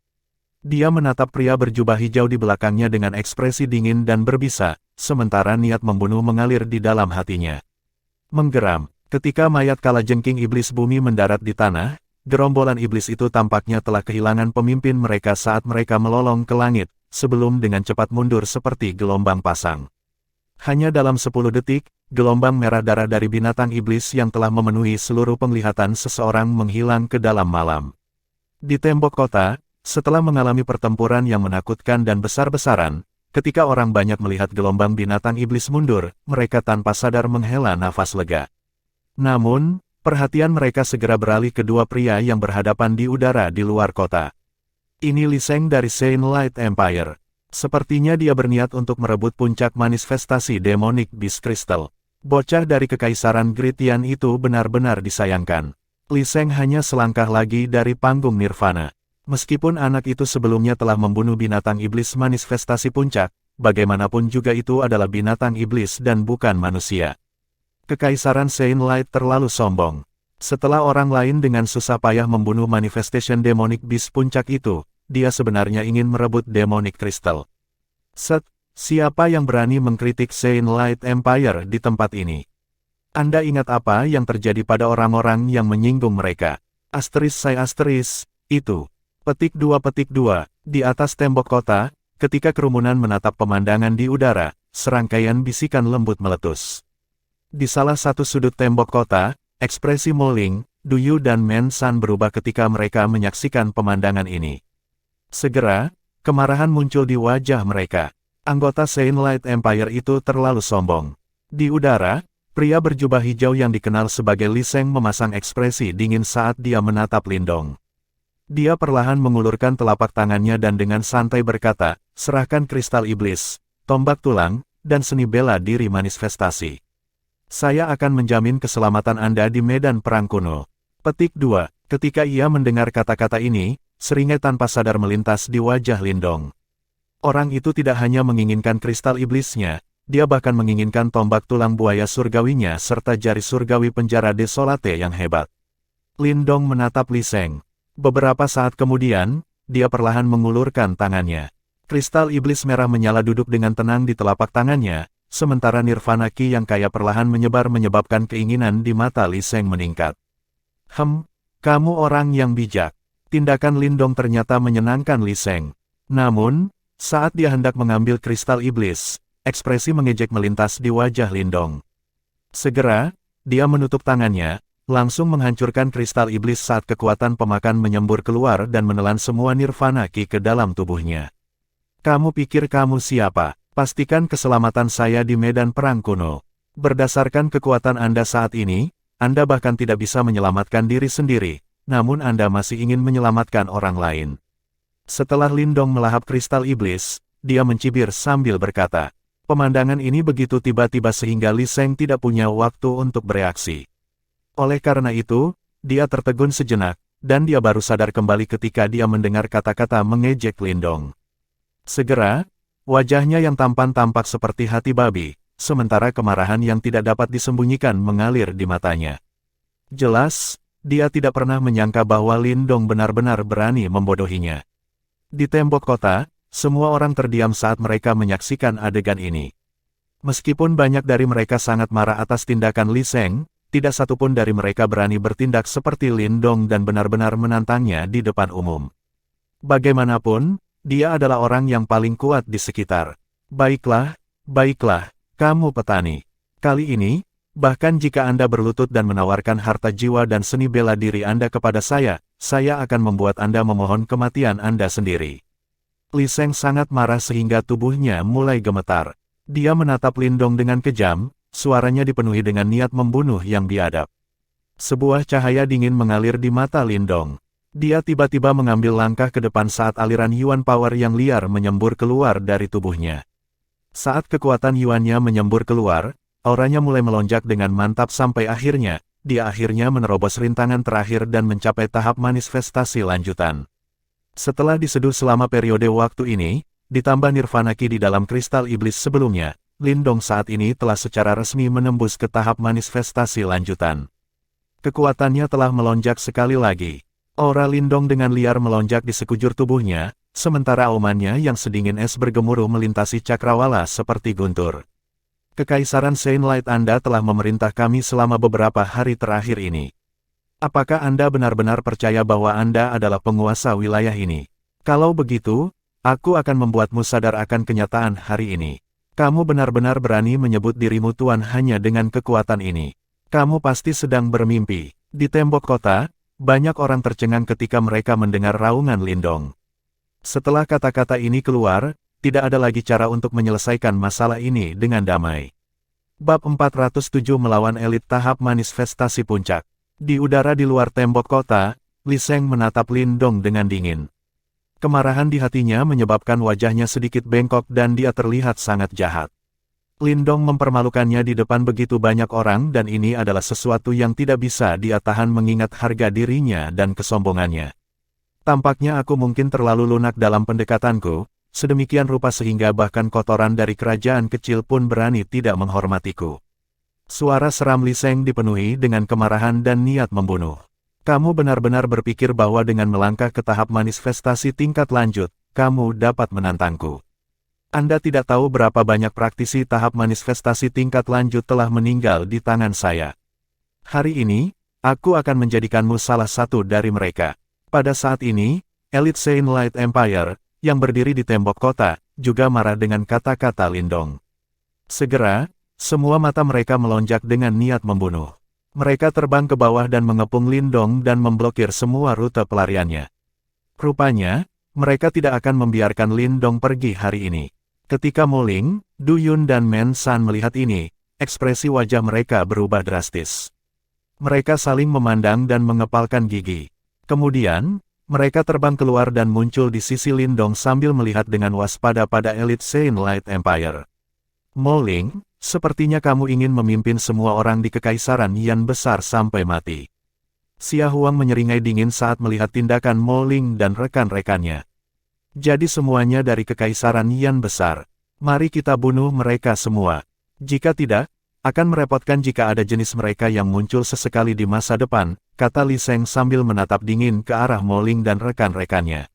Dia menatap pria berjubah hijau di belakangnya dengan ekspresi dingin dan berbisa, sementara niat membunuh mengalir di dalam hatinya. Menggeram, ketika mayat kalajengking iblis bumi mendarat di tanah, gerombolan iblis itu tampaknya telah kehilangan pemimpin mereka saat mereka melolong ke langit, sebelum dengan cepat mundur seperti gelombang pasang. Hanya dalam 10 detik, gelombang merah darah dari binatang iblis yang telah memenuhi seluruh penglihatan seseorang menghilang ke dalam malam. Di tembok kota, setelah mengalami pertempuran yang menakutkan dan besar-besaran, ketika orang banyak melihat gelombang binatang iblis mundur, mereka tanpa sadar menghela nafas lega. Namun, perhatian mereka segera beralih ke dua pria yang berhadapan di udara di luar kota. Ini Li Sheng dari Saint Light Empire. Sepertinya dia berniat untuk merebut puncak manifestasi Demonic Beast Crystal. Bocah dari Kekaisaran Gritian itu benar-benar disayangkan. Li Sheng hanya selangkah lagi dari panggung Nirvana. Meskipun anak itu sebelumnya telah membunuh binatang iblis manifestasi puncak, bagaimanapun juga itu adalah binatang iblis dan bukan manusia. Kekaisaran Saint Light terlalu sombong. Setelah orang lain dengan susah payah membunuh manifestation Demonic Beast puncak itu, dia sebenarnya ingin merebut Demonic Crystal. Siapa yang berani mengkritik Saint Light Empire di tempat ini? Anda ingat apa yang terjadi pada orang-orang yang menyinggung mereka? Itu. Petik 2. Di atas tembok kota, ketika kerumunan menatap pemandangan di udara, serangkaian bisikan lembut meletus. Di salah satu sudut tembok kota, ekspresi Mo Ling, Du Yu dan Men San berubah ketika mereka menyaksikan pemandangan ini. Segera, kemarahan muncul di wajah mereka. Anggota Saint Light Empire itu terlalu sombong. Di udara, pria berjubah hijau yang dikenal sebagai Li Sheng memasang ekspresi dingin saat dia menatap Lindong. Dia perlahan mengulurkan telapak tangannya dan dengan santai berkata, serahkan kristal iblis, tombak tulang, dan seni bela diri manifestasi. Saya akan menjamin keselamatan Anda di medan perang kuno. Petik 2. Ketika ia mendengar kata-kata ini, seringai tanpa sadar melintas di wajah Lindong. Orang itu tidak hanya menginginkan kristal iblisnya, dia bahkan menginginkan tombak tulang buaya surgawinya serta jari surgawi penjara desolate yang hebat. Lindong menatap Li Sheng. Beberapa saat kemudian, dia perlahan mengulurkan tangannya. Kristal iblis merah menyala duduk dengan tenang di telapak tangannya, sementara nirvana ki yang kaya perlahan menyebar menyebabkan keinginan di mata Li Sheng meningkat. Kamu orang yang bijak. Tindakan Lindong ternyata menyenangkan Li Sheng. Namun, saat dia hendak mengambil kristal iblis, ekspresi mengejek melintas di wajah Lindong. Segera, dia menutup tangannya, langsung menghancurkan kristal iblis saat kekuatan pemakan menyembur keluar dan menelan semua nirvana ki ke dalam tubuhnya. Kamu pikir kamu siapa? Pastikan keselamatan saya di medan perang kuno. Berdasarkan kekuatan Anda saat ini, Anda bahkan tidak bisa menyelamatkan diri sendiri. Namun Anda masih ingin menyelamatkan orang lain. Setelah Lindong melahap kristal iblis, dia mencibir sambil berkata, pemandangan ini begitu tiba-tiba sehingga Li Sheng tidak punya waktu untuk bereaksi. Oleh karena itu, dia tertegun sejenak, dan dia baru sadar kembali ketika dia mendengar kata-kata mengejek Lindong. Segera, wajahnya yang tampan tampak seperti hati babi, sementara kemarahan yang tidak dapat disembunyikan mengalir di matanya. Jelas, dia tidak pernah menyangka bahwa Lindong benar-benar berani membodohinya. Di tembok kota, semua orang terdiam saat mereka menyaksikan adegan ini. Meskipun banyak dari mereka sangat marah atas tindakan Li Sheng, tidak satupun dari mereka berani bertindak seperti Lindong dan benar-benar menantangnya di depan umum. Bagaimanapun, dia adalah orang yang paling kuat di sekitar. Baiklah, kamu petani. Kali ini, bahkan jika Anda berlutut dan menawarkan harta jiwa dan seni bela diri Anda kepada saya akan membuat Anda memohon kematian Anda sendiri. Li Sheng sangat marah sehingga tubuhnya mulai gemetar. Dia menatap Lindong dengan kejam, suaranya dipenuhi dengan niat membunuh yang biadab. Sebuah cahaya dingin mengalir di mata Lindong. Dia tiba-tiba mengambil langkah ke depan saat aliran Yuan Power yang liar menyembur keluar dari tubuhnya. Saat kekuatan Yuannya menyembur keluar, auranya mulai melonjak dengan mantap sampai akhirnya, dia akhirnya menerobos rintangan terakhir dan mencapai tahap manifestasi lanjutan. Setelah diseduh selama periode waktu ini, ditambah Nirvana Ki di dalam kristal iblis sebelumnya, Lindong saat ini telah secara resmi menembus ke tahap manifestasi lanjutan. Kekuatannya telah melonjak sekali lagi. Aura Lindong dengan liar melonjak di sekujur tubuhnya, sementara aumannya yang sedingin es bergemuruh melintasi cakrawala seperti guntur. Kekaisaran Saint Light, Anda telah memerintah kami selama beberapa hari terakhir ini. Apakah Anda benar-benar percaya bahwa Anda adalah penguasa wilayah ini? Kalau begitu, aku akan membuatmu sadar akan kenyataan hari ini. Kamu benar-benar berani menyebut dirimu Tuan hanya dengan kekuatan ini. Kamu pasti sedang bermimpi. Di tembok kota, banyak orang tercengang ketika mereka mendengar raungan Lindong. Setelah kata-kata ini keluar, tidak ada lagi cara untuk menyelesaikan masalah ini dengan damai. Bab 407 melawan elit tahap manifestasi puncak. Di udara di luar tembok kota, Li Sheng menatap Lindong dengan dingin. Kemarahan di hatinya menyebabkan wajahnya sedikit bengkok dan dia terlihat sangat jahat. Lindong mempermalukannya di depan begitu banyak orang dan ini adalah sesuatu yang tidak bisa dia tahan mengingat harga dirinya dan kesombongannya. Tampaknya aku mungkin terlalu lunak dalam pendekatanku, sedemikian rupa sehingga bahkan kotoran dari kerajaan kecil pun berani tidak menghormatiku. Suara seram Li Sheng dipenuhi dengan kemarahan dan niat membunuh. Kamu benar-benar berpikir bahwa dengan melangkah ke tahap manifestasi tingkat lanjut, kamu dapat menantangku. Anda tidak tahu berapa banyak praktisi tahap manifestasi tingkat lanjut telah meninggal di tangan saya. Hari ini, aku akan menjadikanmu salah satu dari mereka. Pada saat ini, elit Saint Light Empire, yang berdiri di tembok kota, juga marah dengan kata-kata Lindong. Segera, semua mata mereka melonjak dengan niat membunuh. Mereka terbang ke bawah dan mengepung Lindong dan memblokir semua rute pelariannya. Rupanya, mereka tidak akan membiarkan Lindong pergi hari ini. Ketika Mo Ling, Du Yun dan Men San melihat ini, ekspresi wajah mereka berubah drastis. Mereka saling memandang dan mengepalkan gigi. Kemudian, mereka terbang keluar dan muncul di sisi Lindong sambil melihat dengan waspada pada elit Saint Light Empire. Mo Ling, sepertinya kamu ingin memimpin semua orang di Kekaisaran Yan besar sampai mati. Xia Huang menyeringai dingin saat melihat tindakan Mo Ling dan rekan-rekannya. Jadi semuanya dari Kekaisaran Yan besar. Mari kita bunuh mereka semua. Jika tidak, akan merepotkan jika ada jenis mereka yang muncul sesekali di masa depan, kata Li Sheng sambil menatap dingin ke arah Mo Ling dan rekan-rekannya.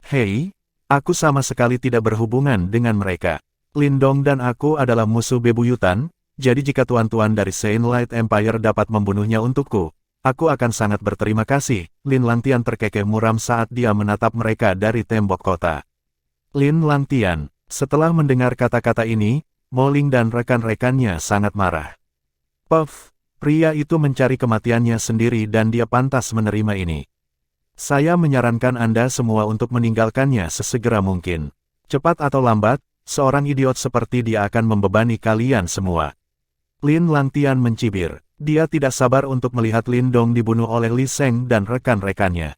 Hei, aku sama sekali tidak berhubungan dengan mereka. Lindong dan aku adalah musuh bebuyutan, jadi jika tuan-tuan dari Saint Light Empire dapat membunuhnya untukku, aku akan sangat berterima kasih. Lin Langtian terkekeh muram saat dia menatap mereka dari tembok kota. Lin Langtian, setelah mendengar kata-kata ini, Mo Ling dan rekan-rekannya sangat marah. Puff, pria itu mencari kematiannya sendiri dan dia pantas menerima ini. Saya menyarankan Anda semua untuk meninggalkannya sesegera mungkin. Cepat atau lambat, seorang idiot seperti dia akan membebani kalian semua. Lin Langtian mencibir. Dia tidak sabar untuk melihat Lindong dibunuh oleh Li Sheng dan rekan-rekannya.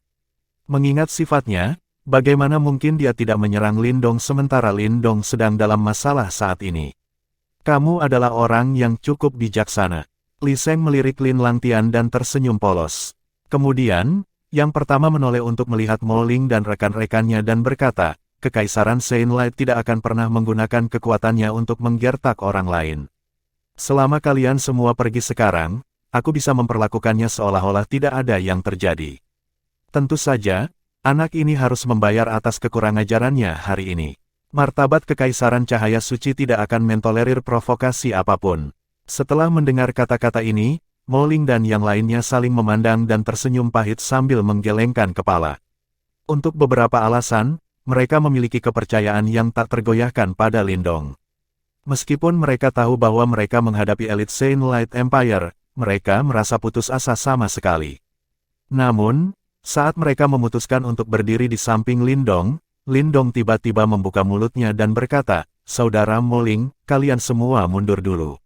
Mengingat sifatnya, bagaimana mungkin dia tidak menyerang Lindong sementara Lindong sedang dalam masalah saat ini? Kamu adalah orang yang cukup bijaksana. Li Sheng melirik Lin Langtian dan tersenyum polos. Kemudian, yang pertama menoleh untuk melihat Mo Ling dan rekan-rekannya dan berkata, Kekaisaran Saint Light tidak akan pernah menggunakan kekuatannya untuk menggertak orang lain. Selama kalian semua pergi sekarang, aku bisa memperlakukannya seolah-olah tidak ada yang terjadi. Tentu saja, anak ini harus membayar atas kekurang ajarannya hari ini. Martabat Kekaisaran Cahaya Suci tidak akan mentolerir provokasi apapun. Setelah mendengar kata-kata ini, Mo Ling dan yang lainnya saling memandang dan tersenyum pahit sambil menggelengkan kepala. Untuk beberapa alasan, mereka memiliki kepercayaan yang tak tergoyahkan pada Lindong. Meskipun mereka tahu bahwa mereka menghadapi elit Saint Light Empire, mereka merasa putus asa sama sekali. Namun, saat mereka memutuskan untuk berdiri di samping Lindong, Lindong tiba-tiba membuka mulutnya dan berkata, Saudara Mo Ling, kalian semua mundur dulu.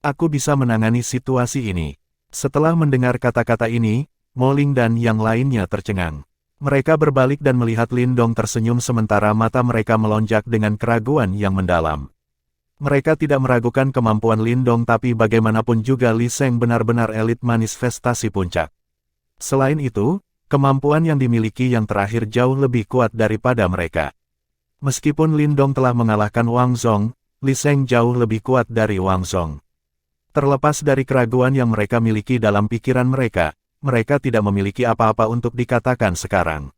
Aku bisa menangani situasi ini. Setelah mendengar kata-kata ini, Mo Ling dan yang lainnya tercengang. Mereka berbalik dan melihat Lindong tersenyum sementara mata mereka melonjak dengan keraguan yang mendalam. Mereka tidak meragukan kemampuan Lindong tapi bagaimanapun juga Li Sheng benar-benar elit manifestasi puncak. Selain itu, kemampuan yang dimiliki yang terakhir jauh lebih kuat daripada mereka. Meskipun Lindong telah mengalahkan Wang Zhong, Li Sheng jauh lebih kuat dari Wang Zhong. Terlepas dari keraguan yang mereka miliki dalam pikiran mereka tidak memiliki apa-apa untuk dikatakan sekarang.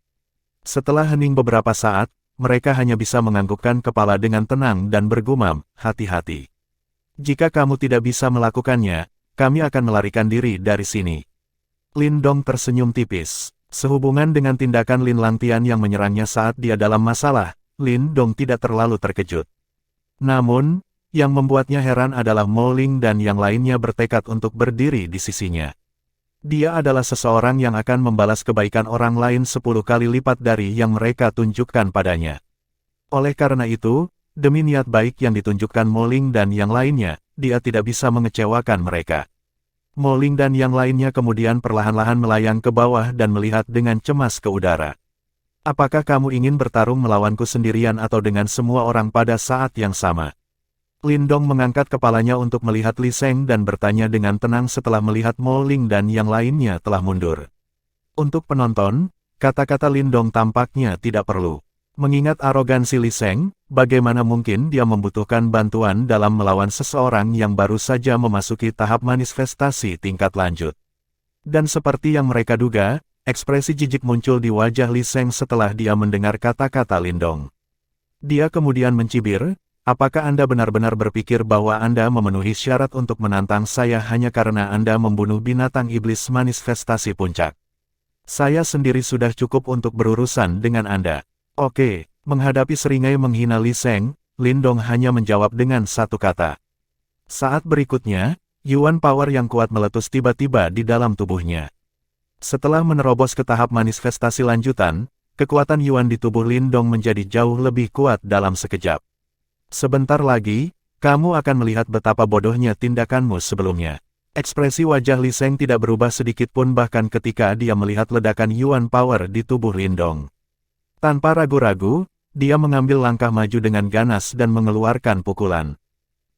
Setelah hening beberapa saat, mereka hanya bisa menganggukkan kepala dengan tenang dan bergumam, hati-hati. Jika kamu tidak bisa melakukannya, kami akan melarikan diri dari sini. Lindong tersenyum tipis. Sehubungan dengan tindakan Lin Langtian yang menyerangnya saat dia dalam masalah, Lindong tidak terlalu terkejut. Namun, yang membuatnya heran adalah Mo Ling dan yang lainnya bertekad untuk berdiri di sisinya. Dia adalah seseorang yang akan membalas kebaikan orang lain 10 kali lipat dari yang mereka tunjukkan padanya. Oleh karena itu, demi niat baik yang ditunjukkan Mo Ling dan yang lainnya, dia tidak bisa mengecewakan mereka. Mo Ling dan yang lainnya kemudian perlahan-lahan melayang ke bawah dan melihat dengan cemas ke udara. Apakah kamu ingin bertarung melawanku sendirian atau dengan semua orang pada saat yang sama? Lindong mengangkat kepalanya untuk melihat Li Sheng dan bertanya dengan tenang setelah melihat Mo Ling dan yang lainnya telah mundur. Untuk penonton, kata-kata Lindong tampaknya tidak perlu. Mengingat arogansi Li Sheng, bagaimana mungkin dia membutuhkan bantuan dalam melawan seseorang yang baru saja memasuki tahap manifestasi tingkat lanjut. Dan seperti yang mereka duga, ekspresi jijik muncul di wajah Li Sheng setelah dia mendengar kata-kata Lindong. Dia kemudian mencibir, apakah Anda benar-benar berpikir bahwa Anda memenuhi syarat untuk menantang saya hanya karena Anda membunuh binatang iblis manifestasi puncak? Saya sendiri sudah cukup untuk berurusan dengan Anda. Oke, menghadapi seringai menghina Li Sheng, Lindong hanya menjawab dengan satu kata. Saat berikutnya, Yuan Power yang kuat meletus tiba-tiba di dalam tubuhnya. Setelah menerobos ke tahap manifestasi lanjutan, kekuatan Yuan di tubuh Lindong menjadi jauh lebih kuat dalam sekejap. Sebentar lagi, kamu akan melihat betapa bodohnya tindakanmu sebelumnya. Ekspresi wajah Li Sheng tidak berubah sedikit pun bahkan ketika dia melihat ledakan Yuan Power di tubuh Lindong. Tanpa ragu-ragu, dia mengambil langkah maju dengan ganas dan mengeluarkan pukulan.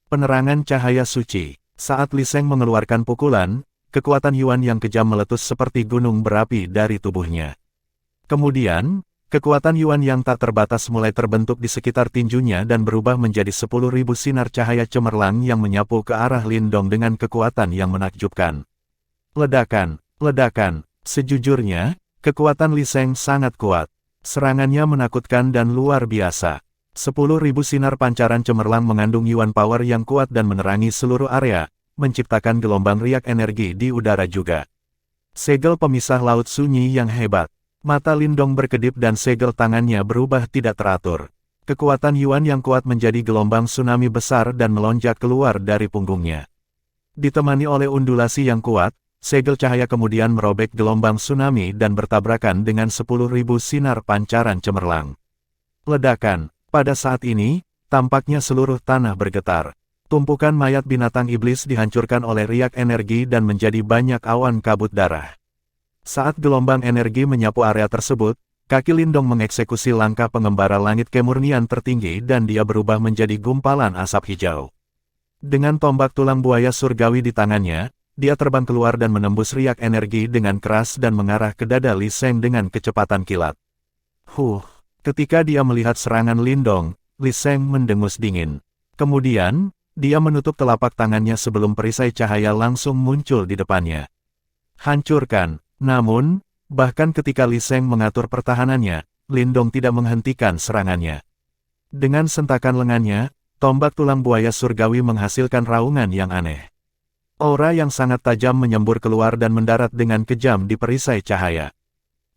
Penerangan cahaya suci. Saat Li Sheng mengeluarkan pukulan, kekuatan Yuan yang kejam meletus seperti gunung berapi dari tubuhnya. Kemudian, kekuatan Yuan yang tak terbatas mulai terbentuk di sekitar tinjunya dan berubah menjadi 10.000 sinar cahaya cemerlang yang menyapu ke arah Lindong dengan kekuatan yang menakjubkan. Ledakan, ledakan. Sejujurnya, kekuatan Li Sheng sangat kuat. Serangannya menakutkan dan luar biasa. 10.000 sinar pancaran cemerlang mengandung Yuan Power yang kuat dan menerangi seluruh area, menciptakan gelombang riak energi di udara juga. Segel pemisah laut sunyi yang hebat. Mata Lindong berkedip dan segel tangannya berubah tidak teratur. Kekuatan Yuan yang kuat menjadi gelombang tsunami besar dan melonjak keluar dari punggungnya. Ditemani oleh undulasi yang kuat, segel cahaya kemudian merobek gelombang tsunami dan bertabrakan dengan 10.000 sinar pancaran cemerlang. Ledakan. Pada saat ini, tampaknya seluruh tanah bergetar. Tumpukan mayat binatang iblis dihancurkan oleh riak energi dan menjadi banyak awan kabut darah. Saat gelombang energi menyapu area tersebut, kaki Lindong mengeksekusi langkah pengembara langit kemurnian tertinggi dan dia berubah menjadi gumpalan asap hijau. Dengan tombak tulang buaya surgawi di tangannya, dia terbang keluar dan menembus riak energi dengan keras dan mengarah ke dada Li Sheng dengan kecepatan kilat. Ketika dia melihat serangan Lindong, Li Sheng mendengus dingin. Kemudian, dia menutup telapak tangannya sebelum perisai cahaya langsung muncul di depannya. Hancurkan. Namun, bahkan ketika Li Sheng mengatur pertahanannya, Lindong tidak menghentikan serangannya. Dengan sentakan lengannya, tombak tulang buaya surgawi menghasilkan raungan yang aneh. Aura yang sangat tajam menyembur keluar dan mendarat dengan kejam di perisai cahaya.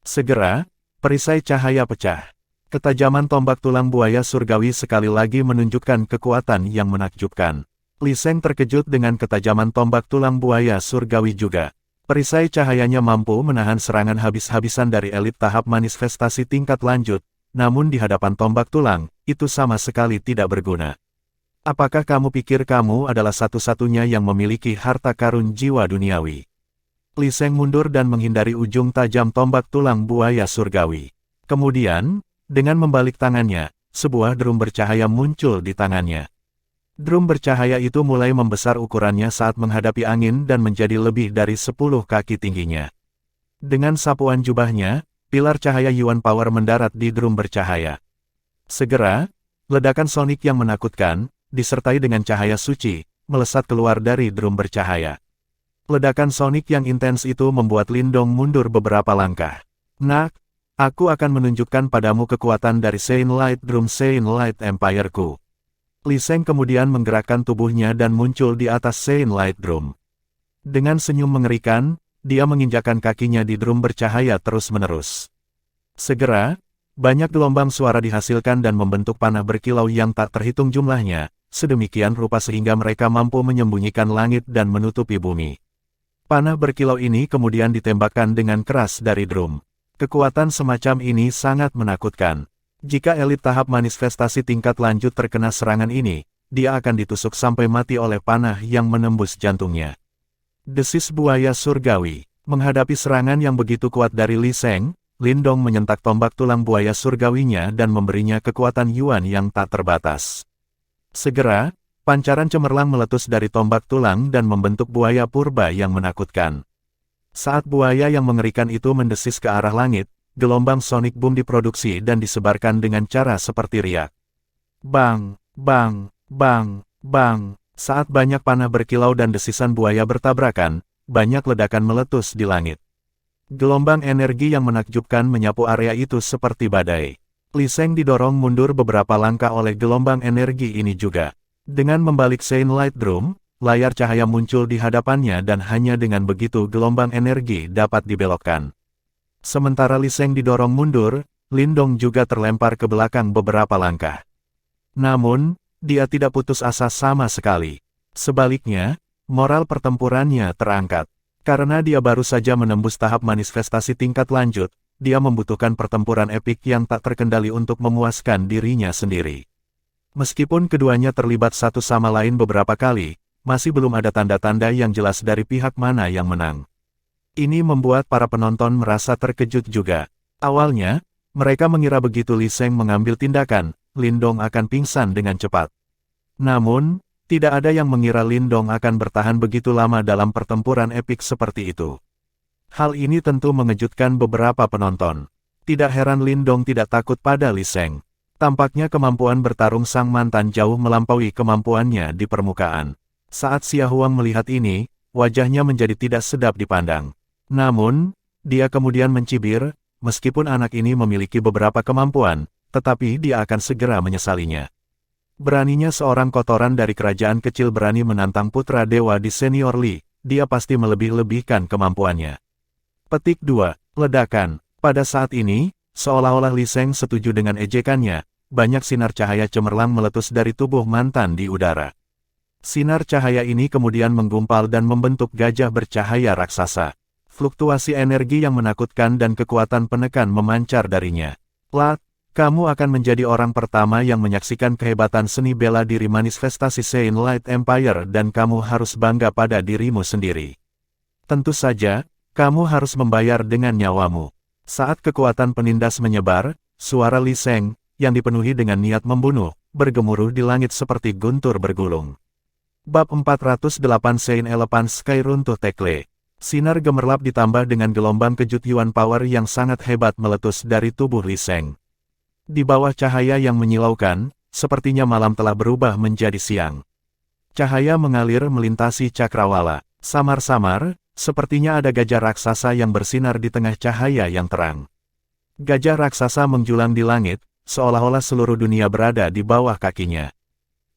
Segera, perisai cahaya pecah. Ketajaman tombak tulang buaya surgawi sekali lagi menunjukkan kekuatan yang menakjubkan. Li Sheng terkejut dengan ketajaman tombak tulang buaya surgawi juga. Perisai cahayanya mampu menahan serangan habis-habisan dari elit tahap manifestasi tingkat lanjut, namun di hadapan tombak tulang, itu sama sekali tidak berguna. Apakah kamu pikir kamu adalah satu-satunya yang memiliki harta karun jiwa duniawi? Li Sheng mundur dan menghindari ujung tajam tombak tulang buaya surgawi. Kemudian, dengan membalik tangannya, sebuah drum bercahaya muncul di tangannya. Drum bercahaya itu mulai membesar ukurannya saat menghadapi angin dan menjadi lebih dari 10 kaki tingginya. Dengan sapuan jubahnya, pilar cahaya Yuan Power mendarat di drum bercahaya. Segera, ledakan sonik yang menakutkan, disertai dengan cahaya suci, melesat keluar dari drum bercahaya. Ledakan sonik yang intens itu membuat Lindong mundur beberapa langkah. Nak, aku akan menunjukkan padamu kekuatan dari Saint Light Drum Saint Light Empire-ku. Li Sheng kemudian menggerakkan tubuhnya dan muncul di atas Saint Light Drum. Dengan senyum mengerikan, dia menginjakkan kakinya di drum bercahaya terus-menerus. Segera, banyak gelombang suara dihasilkan dan membentuk panah berkilau yang tak terhitung jumlahnya, sedemikian rupa sehingga mereka mampu menyembunyikan langit dan menutupi bumi. Panah berkilau ini kemudian ditembakkan dengan keras dari drum. Kekuatan semacam ini sangat menakutkan. Jika elit tahap manifestasi tingkat lanjut terkena serangan ini, dia akan ditusuk sampai mati oleh panah yang menembus jantungnya. Desis buaya surgawi. Menghadapi serangan yang begitu kuat dari Li Sheng, Lindong menyentak tombak tulang buaya surgawinya dan memberinya kekuatan Yuan yang tak terbatas. Segera, pancaran cemerlang meletus dari tombak tulang dan membentuk buaya purba yang menakutkan. Saat buaya yang mengerikan itu mendesis ke arah langit, gelombang sonic boom diproduksi dan disebarkan dengan cara seperti riak. Bang, bang, bang, bang. Saat banyak panah berkilau dan desisan buaya bertabrakan, banyak ledakan meletus di langit. Gelombang energi yang menakjubkan menyapu area itu seperti badai. Li Sheng didorong mundur beberapa langkah oleh gelombang energi ini juga. Dengan membalik Saint Light Drum, layar cahaya muncul di hadapannya dan hanya dengan begitu gelombang energi dapat dibelokkan. Sementara Li Sheng didorong mundur, Lindong juga terlempar ke belakang beberapa langkah. Namun, dia tidak putus asa sama sekali. Sebaliknya, moral pertempurannya terangkat. Karena dia baru saja menembus tahap manifestasi tingkat lanjut, dia membutuhkan pertempuran epik yang tak terkendali untuk memuaskan dirinya sendiri. Meskipun keduanya terlibat satu sama lain beberapa kali, masih belum ada tanda-tanda yang jelas dari pihak mana yang menang. Ini membuat para penonton merasa terkejut juga. Awalnya, mereka mengira begitu Li Sheng mengambil tindakan, Lindong akan pingsan dengan cepat. Namun, tidak ada yang mengira Lindong akan bertahan begitu lama dalam pertempuran epik seperti itu. Hal ini tentu mengejutkan beberapa penonton. Tidak heran Lindong tidak takut pada Li Sheng. Tampaknya kemampuan bertarung sang mantan jauh melampaui kemampuannya di permukaan. Saat Xia Huang melihat ini, wajahnya menjadi tidak sedap dipandang. Namun, dia kemudian mencibir, meskipun anak ini memiliki beberapa kemampuan, tetapi dia akan segera menyesalinya. Beraninya seorang kotoran dari kerajaan kecil berani menantang putra dewa di senior Li, dia pasti melebih-lebihkan kemampuannya. Petik 2. Ledakan. Pada saat ini, seolah-olah Li Sheng setuju dengan ejekannya, banyak sinar cahaya cemerlang meletus dari tubuh mantan di udara. Sinar cahaya ini kemudian menggumpal dan membentuk gajah bercahaya raksasa. Fluktuasi energi yang menakutkan dan kekuatan penekan memancar darinya. Lat, kamu akan menjadi orang pertama yang menyaksikan kehebatan seni bela diri manifestasi Saint Light Empire dan kamu harus bangga pada dirimu sendiri. Tentu saja, kamu harus membayar dengan nyawamu. Saat kekuatan penindas menyebar, suara Li Sheng, yang dipenuhi dengan niat membunuh, bergemuruh di langit seperti guntur bergulung. Bab 408 Saint Elephant Sky runtuh tekle. Sinar gemerlap ditambah dengan gelombang kejut Yuan Power yang sangat hebat meletus dari tubuh Li Sheng. Di bawah cahaya yang menyilaukan, sepertinya malam telah berubah menjadi siang. Cahaya mengalir melintasi cakrawala. Samar-samar, sepertinya ada gajah raksasa yang bersinar di tengah cahaya yang terang. Gajah raksasa menjulang di langit, seolah-olah seluruh dunia berada di bawah kakinya.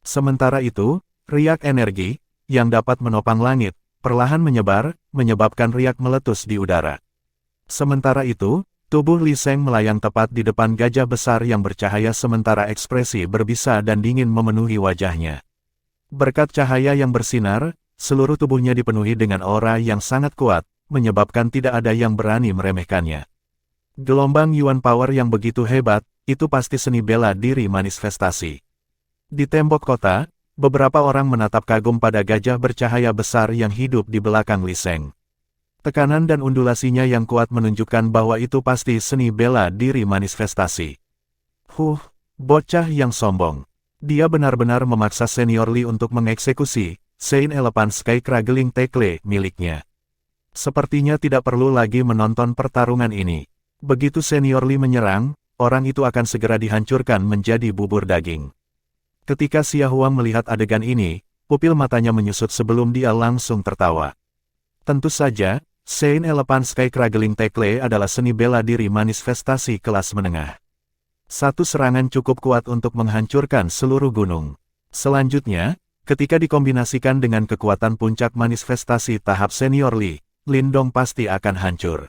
Sementara itu, riak energi, yang dapat menopang langit, perlahan menyebar, menyebabkan riak meletus di udara. Sementara itu, tubuh Li Sheng melayang tepat di depan gajah besar yang bercahaya sementara ekspresi berbisa dan dingin memenuhi wajahnya. Berkat cahaya yang bersinar, seluruh tubuhnya dipenuhi dengan aura yang sangat kuat, menyebabkan tidak ada yang berani meremehkannya. Gelombang Yuan Power yang begitu hebat, itu pasti seni bela diri manifestasi. Di tembok kota, beberapa orang menatap kagum pada gajah bercahaya besar yang hidup di belakang Li Sheng. Tekanan dan undulasinya yang kuat menunjukkan bahwa itu pasti seni bela diri manifestasi. Bocah yang sombong. Dia benar-benar memaksa senior Li untuk mengeksekusi Saint Elephant Sky Craggling Tekle miliknya. Sepertinya tidak perlu lagi menonton pertarungan ini. Begitu senior Li menyerang, orang itu akan segera dihancurkan menjadi bubur daging. Ketika Xia Huang melihat adegan ini, pupil matanya menyusut sebelum dia langsung tertawa. Tentu saja, Saint Elephant Sky Craggling Tackle adalah seni bela diri manifestasi kelas menengah. Satu serangan cukup kuat untuk menghancurkan seluruh gunung. Selanjutnya, ketika dikombinasikan dengan kekuatan puncak manifestasi tahap senior Li, Lindong pasti akan hancur.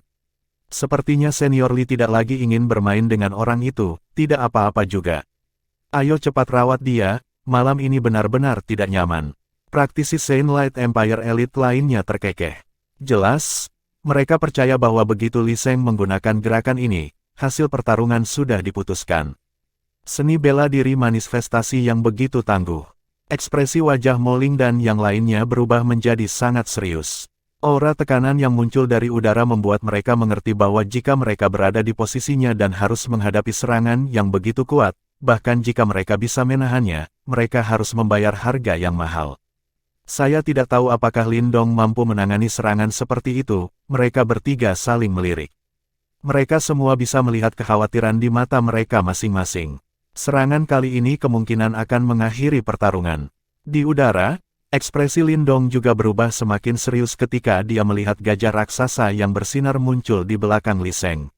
Sepertinya senior Li tidak lagi ingin bermain dengan orang itu, tidak apa-apa juga. Ayo cepat rawat dia, malam ini benar-benar tidak nyaman. Praktisi Saint Light Empire Elite lainnya terkekeh. Jelas, mereka percaya bahwa begitu Li Sheng menggunakan gerakan ini, hasil pertarungan sudah diputuskan. Seni bela diri manifestasi yang begitu tangguh. Ekspresi wajah Mo Ling dan yang lainnya berubah menjadi sangat serius. Aura tekanan yang muncul dari udara membuat mereka mengerti bahwa jika mereka berada di posisinya dan harus menghadapi serangan yang begitu kuat, bahkan jika mereka bisa menahannya, mereka harus membayar harga yang mahal. Saya tidak tahu apakah Lindong mampu menangani serangan seperti itu, mereka bertiga saling melirik. Mereka semua bisa melihat kekhawatiran di mata mereka masing-masing. Serangan kali ini kemungkinan akan mengakhiri pertarungan. Di udara, ekspresi Lindong juga berubah semakin serius ketika dia melihat gajah raksasa yang bersinar muncul di belakang Li Sheng.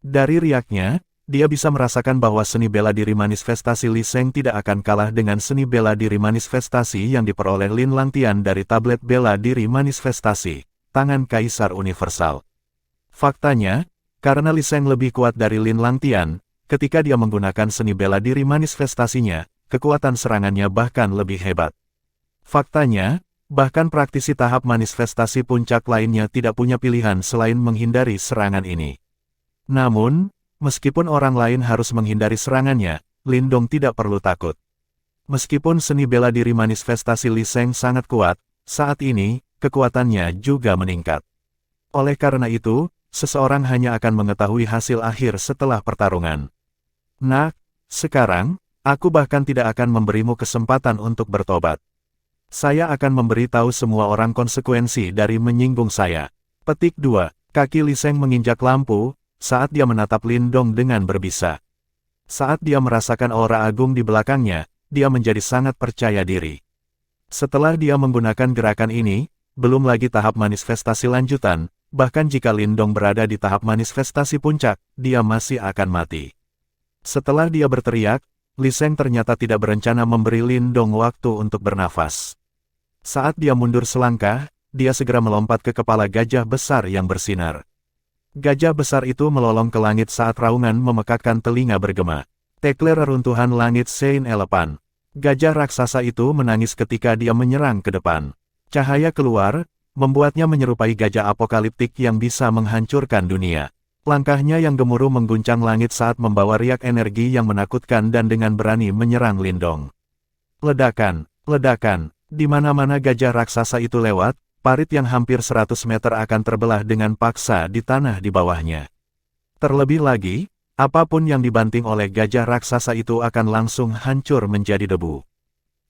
Dari riaknya, dia bisa merasakan bahwa seni bela diri manifestasi Li Sheng tidak akan kalah dengan seni bela diri manifestasi yang diperoleh Lin Langtian dari tablet bela diri manifestasi, tangan Kaisar Universal. Faktanya, karena Li Sheng lebih kuat dari Lin Langtian, ketika dia menggunakan seni bela diri manifestasinya, kekuatan serangannya bahkan lebih hebat. Faktanya, bahkan praktisi tahap manifestasi puncak lainnya tidak punya pilihan selain menghindari serangan ini. Namun, meskipun orang lain harus menghindari serangannya, Lindong tidak perlu takut. Meskipun seni bela diri manifestasi Li Sheng sangat kuat, saat ini, kekuatannya juga meningkat. Oleh karena itu, seseorang hanya akan mengetahui hasil akhir setelah pertarungan. Nah, sekarang, aku bahkan tidak akan memberimu kesempatan untuk bertobat. Saya akan memberitahu semua orang konsekuensi dari menyinggung saya. Petik 2. Kaki Li Sheng menginjak lampu, saat dia menatap Lindong dengan berbisa. Saat dia merasakan aura agung di belakangnya, dia menjadi sangat percaya diri. Setelah dia menggunakan gerakan ini, belum lagi tahap manifestasi lanjutan, bahkan jika Lindong berada di tahap manifestasi puncak, dia masih akan mati. Setelah dia berteriak, Li Sheng ternyata tidak berencana memberi Lindong waktu untuk bernafas. Saat dia mundur selangkah, dia segera melompat ke kepala gajah besar yang bersinar. Gajah besar itu melolong ke langit saat raungan memekakkan telinga bergema. Tekle reruntuhan langit Saint Elephant. Gajah raksasa itu menangis ketika dia menyerang ke depan. Cahaya keluar, membuatnya menyerupai gajah apokaliptik yang bisa menghancurkan dunia. Langkahnya yang gemuruh mengguncang langit saat membawa riak energi yang menakutkan dan dengan berani menyerang Lindong. Ledakan, ledakan, di mana-mana gajah raksasa itu lewat, parit yang hampir 100 meter akan terbelah dengan paksa di tanah di bawahnya. Terlebih lagi, apapun yang dibanting oleh gajah raksasa itu akan langsung hancur menjadi debu.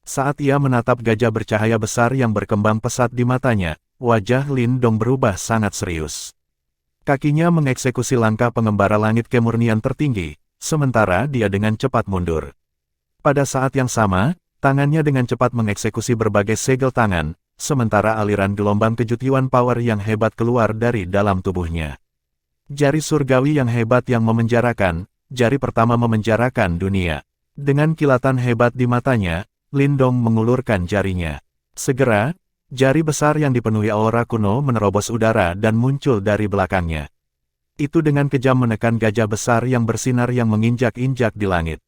Saat ia menatap gajah bercahaya besar yang berkembang pesat di matanya, wajah Lindong berubah sangat serius. Kakinya mengeksekusi langkah pengembara langit kemurnian tertinggi, sementara dia dengan cepat mundur. Pada saat yang sama, tangannya dengan cepat mengeksekusi berbagai segel tangan, sementara aliran gelombang kejut Yuan Power yang hebat keluar dari dalam tubuhnya. Jari surgawi yang hebat yang memenjarakan, jari pertama memenjarakan dunia. Dengan kilatan hebat di matanya, Lindong mengulurkan jarinya. Segera, jari besar yang dipenuhi aura kuno menerobos udara dan muncul dari belakangnya. Itu dengan kejam menekan gajah besar yang bersinar yang menginjak-injak di langit.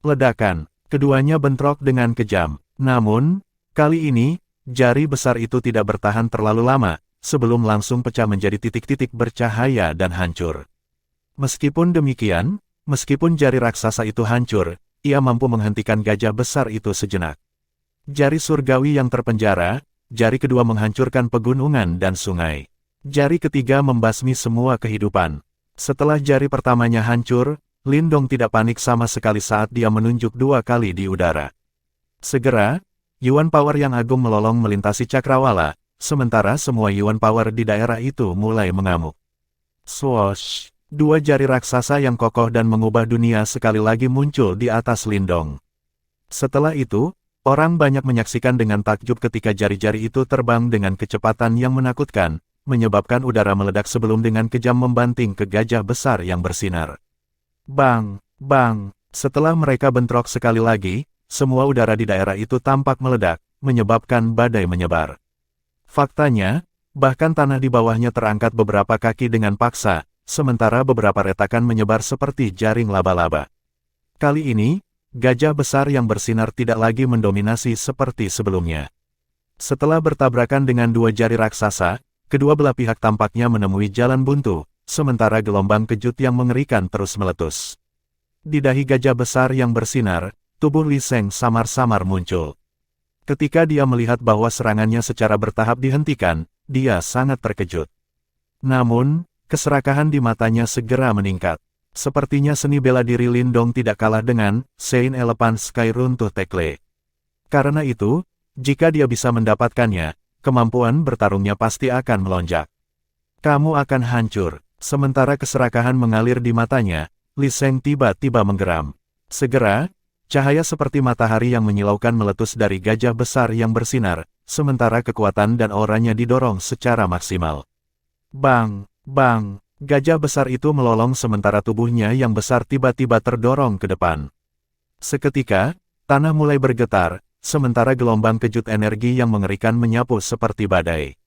Ledakan, keduanya bentrok dengan kejam. Namun, kali ini, jari besar itu tidak bertahan terlalu lama, sebelum langsung pecah menjadi titik-titik bercahaya dan hancur. Meskipun demikian, meskipun jari raksasa itu hancur, ia mampu menghentikan gajah besar itu sejenak. Jari surgawi yang terpenjara, jari kedua menghancurkan pegunungan dan sungai. Jari ketiga membasmi semua kehidupan. Setelah jari pertamanya hancur, Lindong tidak panik sama sekali saat dia menunjuk 2 kali di udara. Segera, Yuan Power yang agung melolong melintasi cakrawala, sementara semua Yuan Power di daerah itu mulai mengamuk. Swoosh! Dua jari raksasa yang kokoh dan mengubah dunia sekali lagi muncul di atas Lindong. Setelah itu, orang banyak menyaksikan dengan takjub ketika jari-jari itu terbang dengan kecepatan yang menakutkan, menyebabkan udara meledak sebelum dengan kejam membanting ke gajah besar yang bersinar. Bang! Bang! Setelah mereka bentrok sekali lagi, semua udara di daerah itu tampak meledak, menyebabkan badai menyebar. Faktanya, bahkan tanah di bawahnya terangkat beberapa kaki dengan paksa, sementara beberapa retakan menyebar seperti jaring laba-laba. Kali ini, gajah besar yang bersinar tidak lagi mendominasi seperti sebelumnya. Setelah bertabrakan dengan dua jari raksasa, kedua belah pihak tampaknya menemui jalan buntu, sementara gelombang kejut yang mengerikan terus meletus. Di dahi gajah besar yang bersinar, tubuh Li Sheng samar-samar muncul. Ketika dia melihat bahwa serangannya secara bertahap dihentikan, dia sangat terkejut. Namun, keserakahan di matanya segera meningkat. Sepertinya seni bela diri Lindong tidak kalah dengan Saint Elephant Sky Runtuh Tekle. Karena itu, jika dia bisa mendapatkannya, kemampuan bertarungnya pasti akan melonjak. Kamu akan hancur. Sementara keserakahan mengalir di matanya, Li Sheng tiba-tiba menggeram. Segera, cahaya seperti matahari yang menyilaukan meletus dari gajah besar yang bersinar, sementara kekuatan dan auranya didorong secara maksimal. Bang! Bang! Gajah besar itu melolong sementara tubuhnya yang besar tiba-tiba terdorong ke depan. Seketika, tanah mulai bergetar, sementara gelombang kejut energi yang mengerikan menyapu seperti badai.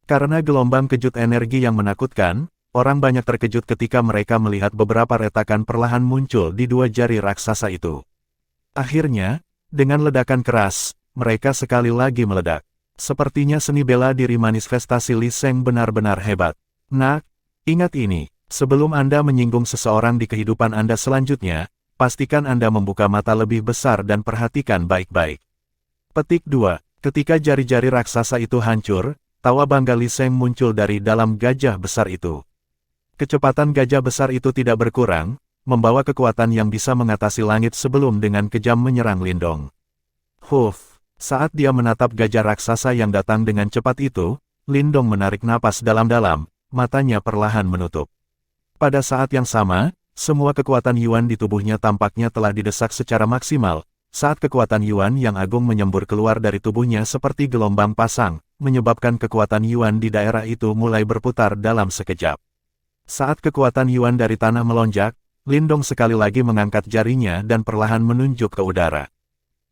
Karena gelombang kejut energi yang menakutkan, orang banyak terkejut ketika mereka melihat beberapa retakan perlahan muncul di dua jari raksasa itu. Akhirnya, dengan ledakan keras, mereka sekali lagi meledak. Sepertinya seni bela diri manifestasi Li Sheng benar-benar hebat. Nak, ingat ini, sebelum Anda menyinggung seseorang di kehidupan Anda selanjutnya, pastikan Anda membuka mata lebih besar dan perhatikan baik-baik. Petik 2. Ketika jari-jari raksasa itu hancur, tawa bangga Li Sheng muncul dari dalam gajah besar itu. Kecepatan gajah besar itu tidak berkurang, membawa kekuatan yang bisa mengatasi langit sebelum dengan kejam menyerang Lindong. Huff, saat dia menatap gajah raksasa yang datang dengan cepat itu, Lindong menarik napas dalam-dalam, matanya perlahan menutup. Pada saat yang sama, semua kekuatan Yuan di tubuhnya tampaknya telah didesak secara maksimal, saat kekuatan Yuan yang agung menyembur keluar dari tubuhnya seperti gelombang pasang, menyebabkan kekuatan Yuan di daerah itu mulai berputar dalam sekejap. Saat kekuatan Yuan dari tanah melonjak, Lindong sekali lagi mengangkat jarinya dan perlahan menunjuk ke udara.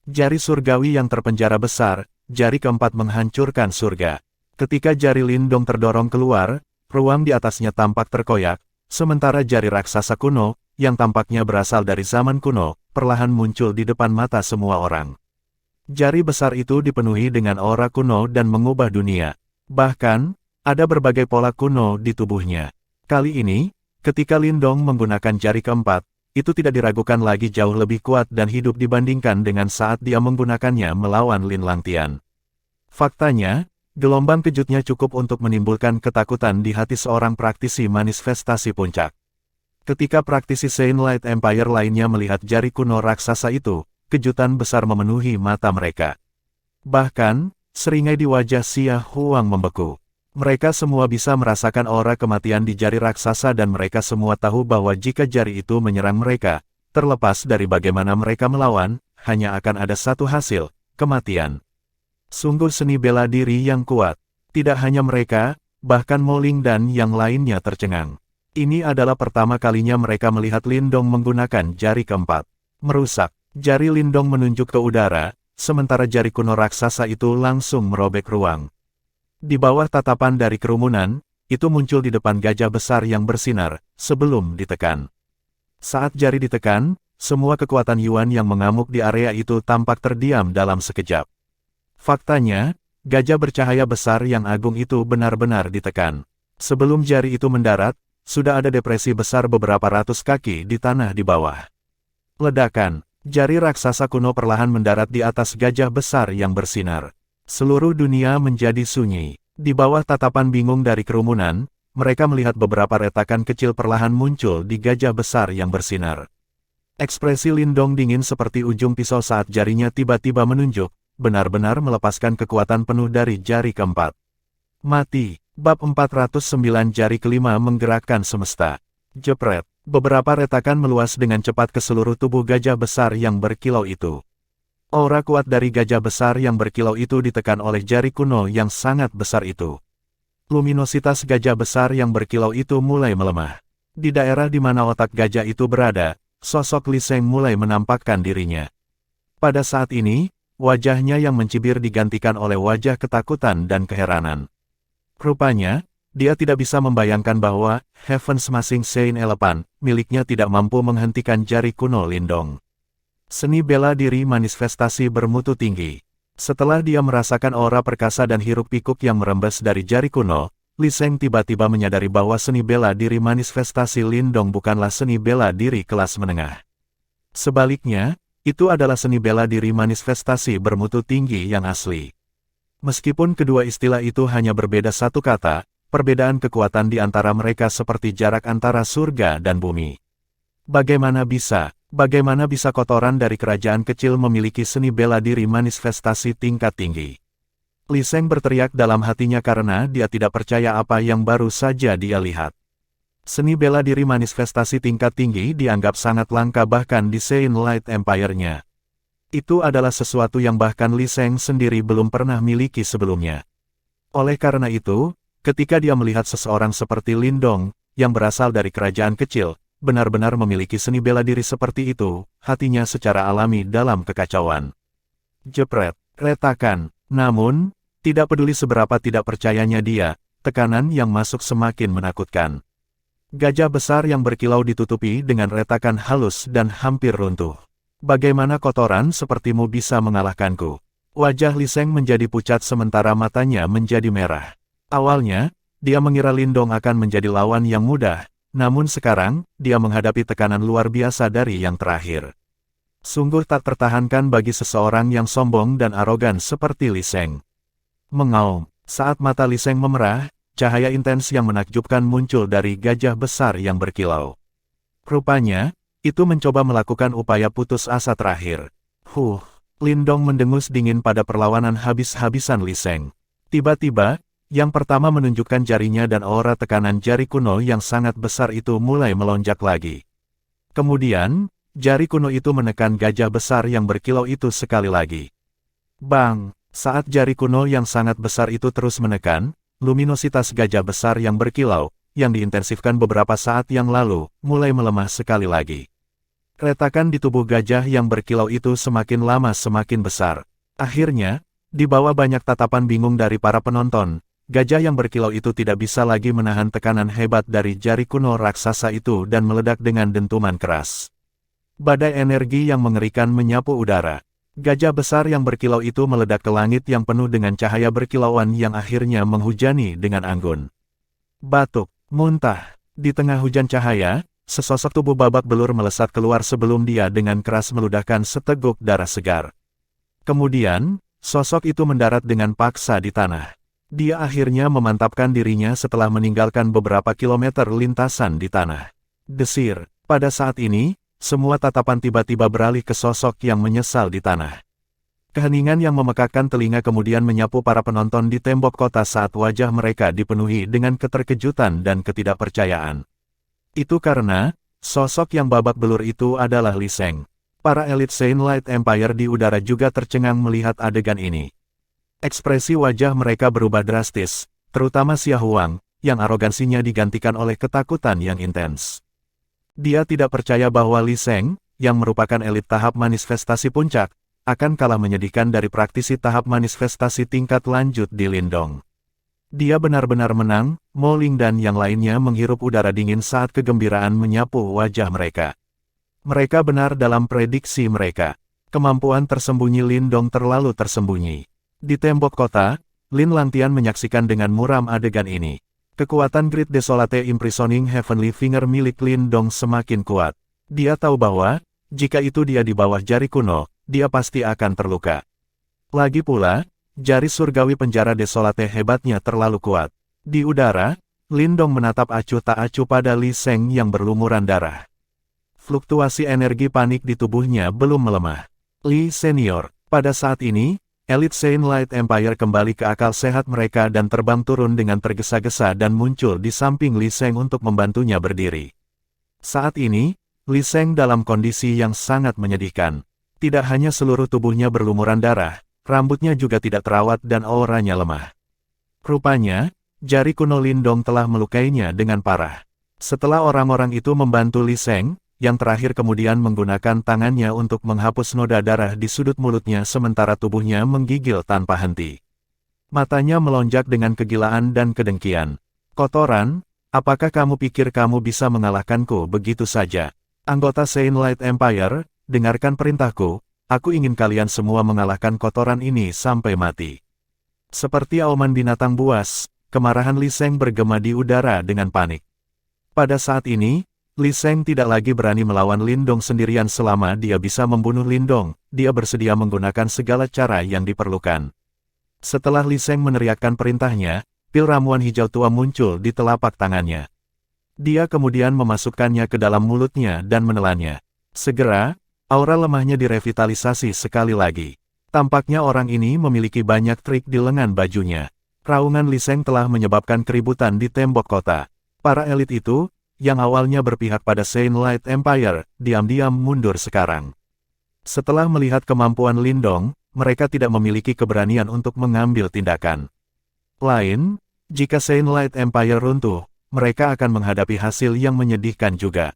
Jari surgawi yang terpenjara besar, jari keempat menghancurkan surga. Ketika jari Lindong terdorong keluar, ruang di atasnya tampak terkoyak, sementara jari raksasa kuno, yang tampaknya berasal dari zaman kuno, perlahan muncul di depan mata semua orang. Jari besar itu dipenuhi dengan aura kuno dan mengubah dunia. Bahkan, ada berbagai pola kuno di tubuhnya. Kali ini, ketika Lindong menggunakan jari keempat, itu tidak diragukan lagi jauh lebih kuat dan hidup dibandingkan dengan saat dia menggunakannya melawan Lin Langtian. Faktanya, gelombang kejutnya cukup untuk menimbulkan ketakutan di hati seorang praktisi manifestasi puncak. Ketika praktisi Saint Light Empire lainnya melihat jari kuno raksasa itu, kejutan besar memenuhi mata mereka. Bahkan, seringai di wajah Xia Huang membeku. Mereka semua bisa merasakan aura kematian di jari raksasa dan mereka semua tahu bahwa jika jari itu menyerang mereka, terlepas dari bagaimana mereka melawan, hanya akan ada satu hasil, kematian. Sungguh seni bela diri yang kuat. Tidak hanya mereka, bahkan Mo Ling dan yang lainnya tercengang. Ini adalah pertama kalinya mereka melihat Lindong menggunakan jari keempat. Merusak, jari Lindong menunjuk ke udara, sementara jari kuno raksasa itu langsung merobek ruang. Di bawah tatapan dari kerumunan, itu muncul di depan gajah besar yang bersinar, sebelum ditekan. Saat jari ditekan, semua kekuatan Yuan yang mengamuk di area itu tampak terdiam dalam sekejap. Faktanya, gajah bercahaya besar yang agung itu benar-benar ditekan. Sebelum jari itu mendarat, sudah ada depresi besar beberapa ratus kaki di tanah di bawah. Ledakan, jari raksasa kuno perlahan mendarat di atas gajah besar yang bersinar. Seluruh dunia menjadi sunyi. Di bawah tatapan bingung dari kerumunan, mereka melihat beberapa retakan kecil perlahan muncul di gajah besar yang bersinar. Ekspresi Lindong dingin seperti ujung pisau saat jarinya tiba-tiba menunjuk, benar-benar melepaskan kekuatan penuh dari jari keempat. Mati. Bab 409 jari kelima menggerakkan semesta. Jepret. Beberapa retakan meluas dengan cepat ke seluruh tubuh gajah besar yang berkilau itu. Aura kuat dari gajah besar yang berkilau itu ditekan oleh jari kuno yang sangat besar itu. Luminositas gajah besar yang berkilau itu mulai melemah. Di daerah di mana otak gajah itu berada, sosok Li Sheng mulai menampakkan dirinya. Pada saat ini, wajahnya yang mencibir digantikan oleh wajah ketakutan dan keheranan. Rupanya, dia tidak bisa membayangkan bahwa Heaven Smashing Saint Elephant miliknya tidak mampu menghentikan jari kuno Lindong. Seni bela diri manifestasi bermutu tinggi. Setelah dia merasakan aura perkasa dan hiruk-pikuk yang merembes dari jari kuno, Li Sheng tiba-tiba menyadari bahwa seni bela diri manifestasi Lindong bukanlah seni bela diri kelas menengah. Sebaliknya, itu adalah seni bela diri manifestasi bermutu tinggi yang asli. Meskipun kedua istilah itu hanya berbeda satu kata, perbedaan kekuatan di antara mereka seperti jarak antara surga dan bumi. Bagaimana bisa kotoran dari kerajaan kecil memiliki seni bela diri manifestasi tingkat tinggi? Li Sheng berteriak dalam hatinya karena dia tidak percaya apa yang baru saja dia lihat. Seni bela diri manifestasi tingkat tinggi dianggap sangat langka bahkan di Saint Light Empire-nya. Itu adalah sesuatu yang bahkan Li Sheng sendiri belum pernah miliki sebelumnya. Oleh karena itu, ketika dia melihat seseorang seperti Lindong, yang berasal dari kerajaan kecil, benar-benar memiliki seni bela diri seperti itu, hatinya secara alami dalam kekacauan. Jepret, retakan. Namun, tidak peduli seberapa tidak percayanya dia, tekanan yang masuk semakin menakutkan. Gajah besar yang berkilau ditutupi dengan retakan halus dan hampir runtuh. Bagaimana kotoran sepertimu bisa mengalahkanku? Wajah Li Sheng menjadi pucat sementara matanya menjadi merah. Awalnya, dia mengira Lindong akan menjadi lawan yang mudah, namun sekarang, dia menghadapi tekanan luar biasa dari yang terakhir. Sungguh tak tertahankan bagi seseorang yang sombong dan arogan seperti Li Sheng. Mengaum, saat mata Li Sheng memerah, cahaya intens yang menakjubkan muncul dari gajah besar yang berkilau. Rupanya, itu mencoba melakukan upaya putus asa terakhir. Lindong mendengus dingin pada perlawanan habis-habisan Li Sheng. Tiba-tiba, yang pertama menunjukkan jarinya dan aura tekanan jari kuno yang sangat besar itu mulai melonjak lagi. Kemudian, jari kuno itu menekan gajah besar yang berkilau itu sekali lagi. Bang! Saat jari kuno yang sangat besar itu terus menekan, luminositas gajah besar yang berkilau, yang diintensifkan beberapa saat yang lalu, mulai melemah sekali lagi. Retakan di tubuh gajah yang berkilau itu semakin lama semakin besar. Akhirnya, di bawah banyak tatapan bingung dari para penonton, gajah yang berkilau itu tidak bisa lagi menahan tekanan hebat dari jari kuno raksasa itu dan meledak dengan dentuman keras. Badai energi yang mengerikan menyapu udara. Gajah besar yang berkilau itu meledak ke langit yang penuh dengan cahaya berkilauan yang akhirnya menghujani dengan anggun. Batuk, muntah. Di tengah hujan cahaya, sesosok tubuh babak belur melesat keluar sebelum dia dengan keras meludahkan seteguk darah segar. Kemudian, sosok itu mendarat dengan paksa di tanah. Dia akhirnya memantapkan dirinya setelah meninggalkan beberapa kilometer lintasan di tanah. Desir, pada saat ini, semua tatapan tiba-tiba beralih ke sosok yang menyesal di tanah. Keheningan yang memekakkan telinga kemudian menyapu para penonton di tembok kota saat wajah mereka dipenuhi dengan keterkejutan dan ketidakpercayaan. Itu karena, sosok yang babak belur itu adalah Li Sheng. Para elit Saint Light Empire di udara juga tercengang melihat adegan ini. Ekspresi wajah mereka berubah drastis, terutama Xia Huang, yang arogansinya digantikan oleh ketakutan yang intens. Dia tidak percaya bahwa Li Sheng, yang merupakan elit tahap manifestasi puncak, akan kalah menyedihkan dari praktisi tahap manifestasi tingkat lanjut di Lindong. Dia benar-benar menang, Mo Ling dan yang lainnya menghirup udara dingin saat kegembiraan menyapu wajah mereka. Mereka benar dalam prediksi mereka. Kemampuan tersembunyi Lindong terlalu tersembunyi. Di tembok kota, Lin Langtian menyaksikan dengan muram adegan ini. Kekuatan Great Desolate Imprisoning Heavenly Finger milik Lindong semakin kuat. Dia tahu bahwa, jika itu dia di bawah jari kuno, dia pasti akan terluka. Lagi pula, jari surgawi penjara Desolate hebatnya terlalu kuat. Di udara, Lindong menatap acuh tak acuh pada Li Sheng yang berlumuran darah. Fluktuasi energi panik di tubuhnya belum melemah. Li Senior, pada saat ini, elit Saint Light Empire kembali ke akal sehat mereka dan terbang turun dengan tergesa-gesa dan muncul di samping Li Sheng untuk membantunya berdiri. Saat ini, Li Sheng dalam kondisi yang sangat menyedihkan. Tidak hanya seluruh tubuhnya berlumuran darah, rambutnya juga tidak terawat dan auranya lemah. Rupanya, jari kuno Lindong telah melukainya dengan parah. Setelah orang-orang itu membantu Li Sheng, yang terakhir kemudian menggunakan tangannya untuk menghapus noda darah di sudut mulutnya sementara tubuhnya menggigil tanpa henti. Matanya melonjak dengan kegilaan dan kedengkian. Kotoran, apakah kamu pikir kamu bisa mengalahkanku begitu saja? Anggota Saint Light Empire, dengarkan perintahku, aku ingin kalian semua mengalahkan kotoran ini sampai mati. Seperti auman binatang buas, kemarahan Li Sheng bergema di udara dengan panik. Pada saat ini, Li Sheng tidak lagi berani melawan Lindong sendirian selama dia bisa membunuh Lindong, dia bersedia menggunakan segala cara yang diperlukan. Setelah Li Sheng meneriakkan perintahnya, pil ramuan hijau tua muncul di telapak tangannya. Dia kemudian memasukkannya ke dalam mulutnya dan menelannya. Segera, aura lemahnya direvitalisasi sekali lagi. Tampaknya orang ini memiliki banyak trik di lengan bajunya. Raungan Li Sheng telah menyebabkan keributan di tembok kota. Para elit itu, yang awalnya berpihak pada Saint Light Empire, diam-diam mundur sekarang. Setelah melihat kemampuan Lindong, mereka tidak memiliki keberanian untuk mengambil tindakan lain. Jika Saint Light Empire runtuh, mereka akan menghadapi hasil yang menyedihkan juga.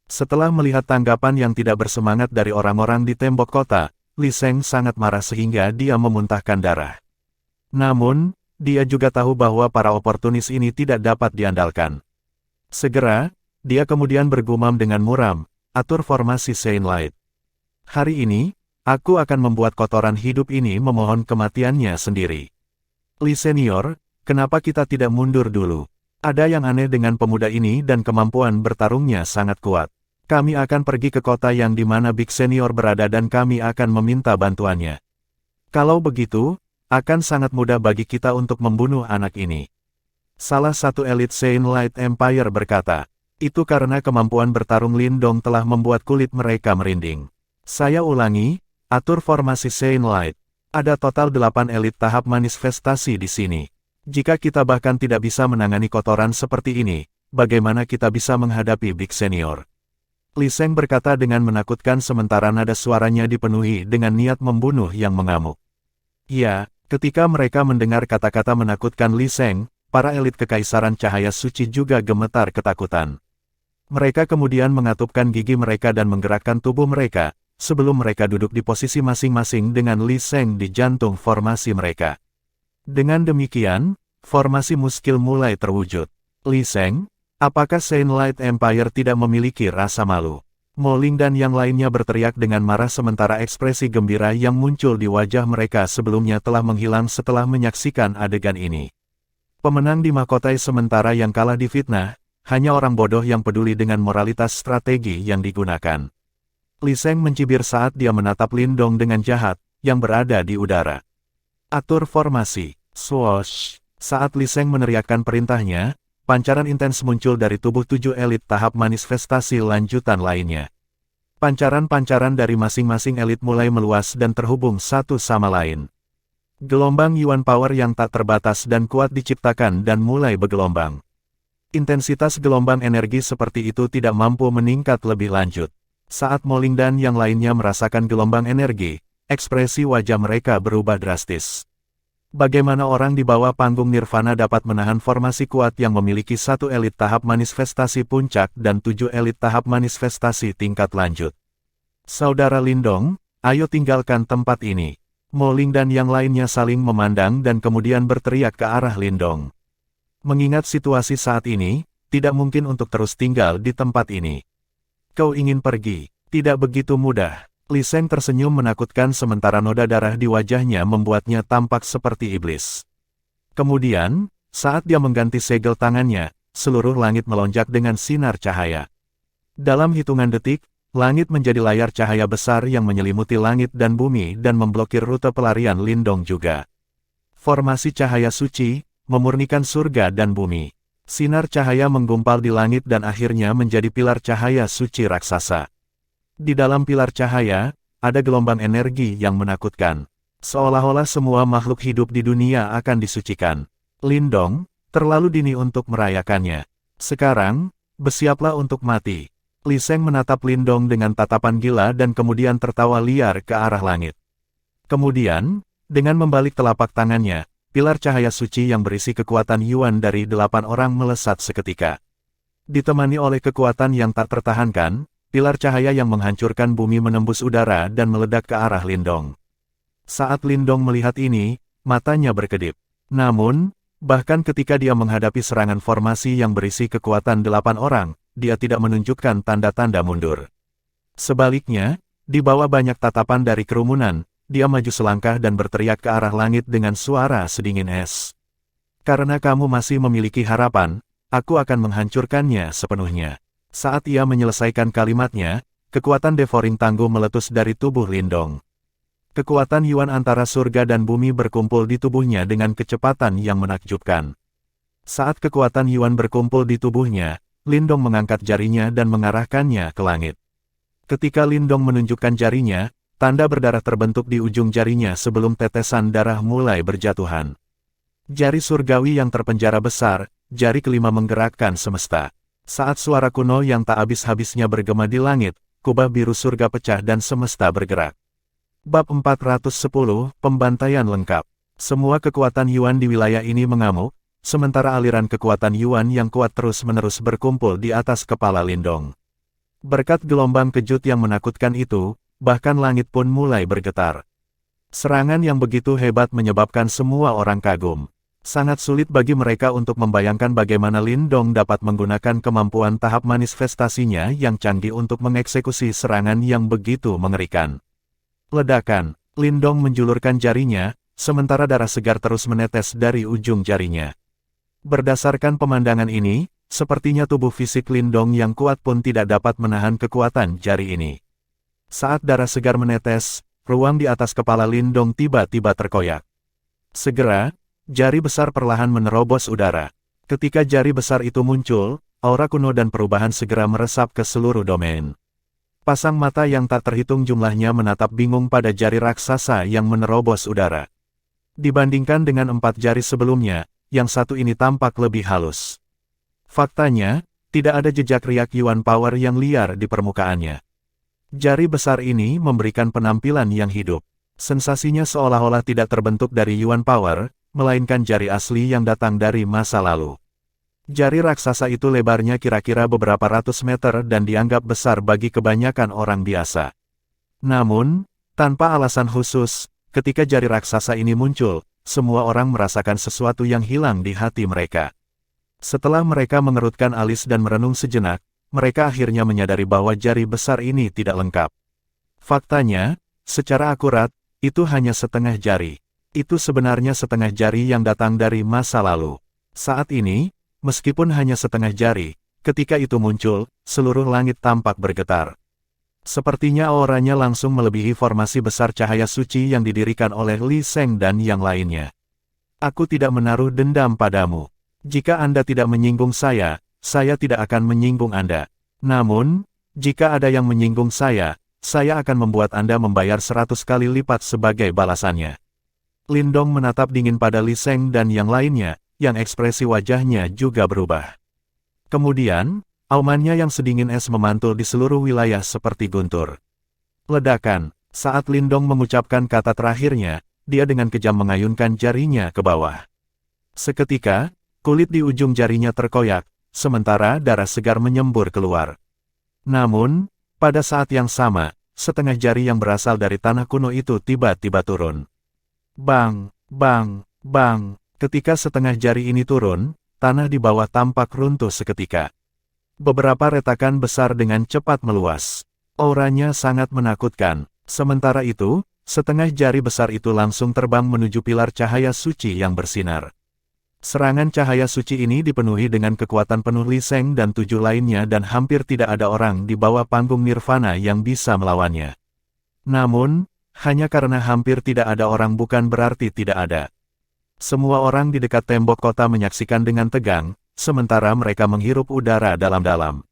Setelah melihat tanggapan yang tidak bersemangat dari orang-orang di tembok kota, Li Sheng sangat marah sehingga dia memuntahkan darah. Namun, dia juga tahu bahwa para oportunis ini tidak dapat diandalkan. Segera, dia kemudian bergumam dengan muram, atur formasi Saint Light. Hari ini, aku akan membuat kotoran hidup ini memohon kematiannya sendiri. Li Senior, kenapa kita tidak mundur dulu? Ada yang aneh dengan pemuda ini dan kemampuan bertarungnya sangat kuat. Kami akan pergi ke kota yang di mana Big Senior berada dan kami akan meminta bantuannya. Kalau begitu, akan sangat mudah bagi kita untuk membunuh anak ini. Salah satu elit Saint Light Empire berkata, itu karena kemampuan bertarung Lindong telah membuat kulit mereka merinding. Saya ulangi, atur formasi Saint Light. Ada total 8 elit tahap manifestasi di sini. Jika kita bahkan tidak bisa menangani kotoran seperti ini, bagaimana kita bisa menghadapi Big Senior? Li Sheng berkata dengan menakutkan sementara nada suaranya dipenuhi dengan niat membunuh yang mengamuk. Ya, ketika mereka mendengar kata-kata menakutkan Li Sheng, para elit Kekaisaran Cahaya Suci juga gemetar ketakutan. Mereka kemudian mengatupkan gigi mereka dan menggerakkan tubuh mereka, sebelum mereka duduk di posisi masing-masing dengan Li Sheng di jantung formasi mereka. Dengan demikian, formasi muskil mulai terwujud. Li Sheng, apakah Saint Light Empire tidak memiliki rasa malu? Mo Ling dan yang lainnya berteriak dengan marah sementara ekspresi gembira yang muncul di wajah mereka sebelumnya telah menghilang setelah menyaksikan adegan ini. Pemenang di mahkota sementara yang kalah difitnah, hanya orang bodoh yang peduli dengan moralitas strategi yang digunakan. Li Sheng mencibir saat dia menatap Lindong dengan jahat, yang berada di udara. Atur formasi, swoosh. Saat Li Sheng meneriakkan perintahnya, pancaran intens muncul dari tubuh 7 elit tahap manifestasi lanjutan lainnya. Pancaran-pancaran dari masing-masing elit mulai meluas dan terhubung satu sama lain. Gelombang Yuan Power yang tak terbatas dan kuat diciptakan dan mulai bergelombang. Intensitas gelombang energi seperti itu tidak mampu meningkat lebih lanjut. Saat Mo Ling dan yang lainnya merasakan gelombang energi, ekspresi wajah mereka berubah drastis. Bagaimana orang di bawah panggung Nirvana dapat menahan formasi kuat yang memiliki 1 elit tahap manifestasi puncak dan 7 elit tahap manifestasi tingkat lanjut? Saudara Lindong, ayo tinggalkan tempat ini. Mo Ling dan yang lainnya saling memandang dan kemudian berteriak ke arah Lindong. Mengingat situasi saat ini, tidak mungkin untuk terus tinggal di tempat ini. Kau ingin pergi? Tidak begitu mudah. Li Sheng tersenyum menakutkan sementara noda darah di wajahnya membuatnya tampak seperti iblis. Kemudian, saat dia mengganti segel tangannya, seluruh langit melonjak dengan sinar cahaya. Dalam hitungan detik, langit menjadi layar cahaya besar yang menyelimuti langit dan bumi dan memblokir rute pelarian Lindong juga. Formasi cahaya suci, memurnikan surga dan bumi. Sinar cahaya menggumpal di langit dan akhirnya menjadi pilar cahaya suci raksasa. Di dalam pilar cahaya, ada gelombang energi yang menakutkan. Seolah-olah semua makhluk hidup di dunia akan disucikan. Lindong, terlalu dini untuk merayakannya. Sekarang, bersiaplah untuk mati. Li Sheng menatap Lindong dengan tatapan gila dan kemudian tertawa liar ke arah langit. Kemudian, dengan membalik telapak tangannya, pilar cahaya suci yang berisi kekuatan Yuan dari 8 orang melesat seketika. Ditemani oleh kekuatan yang tak tertahankan, pilar cahaya yang menghancurkan bumi menembus udara dan meledak ke arah Lindong. Saat Lindong melihat ini, matanya berkedip. Namun, bahkan ketika dia menghadapi serangan formasi yang berisi kekuatan 8 orang, dia tidak menunjukkan tanda-tanda mundur. Sebaliknya, di bawah banyak tatapan dari kerumunan, dia maju selangkah dan berteriak ke arah langit dengan suara sedingin es. Karena kamu masih memiliki harapan, aku akan menghancurkannya sepenuhnya. Saat ia menyelesaikan kalimatnya, kekuatan devouring tangguh meletus dari tubuh Lindong. Kekuatan Yuan antara surga dan bumi berkumpul di tubuhnya dengan kecepatan yang menakjubkan. Saat kekuatan Yuan berkumpul di tubuhnya, Lindong mengangkat jarinya dan mengarahkannya ke langit. Ketika Lindong menunjukkan jarinya, tanda berdarah terbentuk di ujung jarinya sebelum tetesan darah mulai berjatuhan. Jari surgawi yang terpenjara besar, jari kelima menggerakkan semesta. Saat suara kuno yang tak habis-habisnya bergema di langit, kubah biru surga pecah dan semesta bergerak. Bab 410, Pembantaian Lengkap. Semua kekuatan Yuan di wilayah ini mengamuk, sementara aliran kekuatan Yuan yang kuat terus-menerus berkumpul di atas kepala Lindong. Berkat gelombang kejut yang menakutkan itu, bahkan langit pun mulai bergetar. Serangan yang begitu hebat menyebabkan semua orang kagum. Sangat sulit bagi mereka untuk membayangkan bagaimana Lindong dapat menggunakan kemampuan tahap manifestasinya yang canggih untuk mengeksekusi serangan yang begitu mengerikan. Ledakan, Lindong menjulurkan jarinya, sementara darah segar terus menetes dari ujung jarinya. Berdasarkan pemandangan ini, sepertinya tubuh fisik Lindong yang kuat pun tidak dapat menahan kekuatan jari ini. Saat darah segar menetes, ruang di atas kepala Lindong tiba-tiba terkoyak. Segera, jari besar perlahan menerobos udara. Ketika jari besar itu muncul, aura kuno dan perubahan segera meresap ke seluruh domain. Pasang mata yang tak terhitung jumlahnya menatap bingung pada jari raksasa yang menerobos udara. Dibandingkan dengan 4 jari sebelumnya, yang satu ini tampak lebih halus. Faktanya, tidak ada jejak riak Yuan Power yang liar di permukaannya. Jari besar ini memberikan penampilan yang hidup. Sensasinya seolah-olah tidak terbentuk dari Yuan Power, melainkan jari asli yang datang dari masa lalu. Jari raksasa itu lebarnya kira-kira beberapa ratus meter dan dianggap besar bagi kebanyakan orang biasa. Namun, tanpa alasan khusus, ketika jari raksasa ini muncul, semua orang merasakan sesuatu yang hilang di hati mereka. Setelah mereka mengerutkan alis dan merenung sejenak, mereka akhirnya menyadari bahwa jari besar ini tidak lengkap. Faktanya, secara akurat, itu hanya setengah jari. Itu sebenarnya setengah jari yang datang dari masa lalu. Saat ini, meskipun hanya setengah jari, ketika itu muncul, seluruh langit tampak bergetar. Sepertinya auranya langsung melebihi formasi besar cahaya suci yang didirikan oleh Li Sheng dan yang lainnya. Aku tidak menaruh dendam padamu. Jika Anda tidak menyinggung saya tidak akan menyinggung Anda. Namun, jika ada yang menyinggung saya akan membuat Anda membayar 100 kali lipat sebagai balasannya. Lindong menatap dingin pada Li Sheng dan yang lainnya, yang ekspresi wajahnya juga berubah. Kemudian, aumannya yang sedingin es memantul di seluruh wilayah seperti guntur. Ledakan, saat Lindong mengucapkan kata terakhirnya, dia dengan kejam mengayunkan jarinya ke bawah. Seketika, kulit di ujung jarinya terkoyak, sementara darah segar menyembur keluar. Namun, pada saat yang sama, setengah jari yang berasal dari tanah kuno itu tiba-tiba turun. Bang, bang, bang. Ketika setengah jari ini turun, tanah di bawah tampak runtuh seketika. Beberapa retakan besar dengan cepat meluas. Auranya sangat menakutkan. Sementara itu, setengah jari besar itu langsung terbang menuju pilar cahaya suci yang bersinar. Serangan cahaya suci ini dipenuhi dengan kekuatan penuh Li Sheng dan 7 lainnya dan hampir tidak ada orang di bawah panggung Nirvana yang bisa melawannya. Namun, hanya karena hampir tidak ada orang bukan berarti tidak ada. Semua orang di dekat tembok kota menyaksikan dengan tegang, sementara mereka menghirup udara dalam-dalam.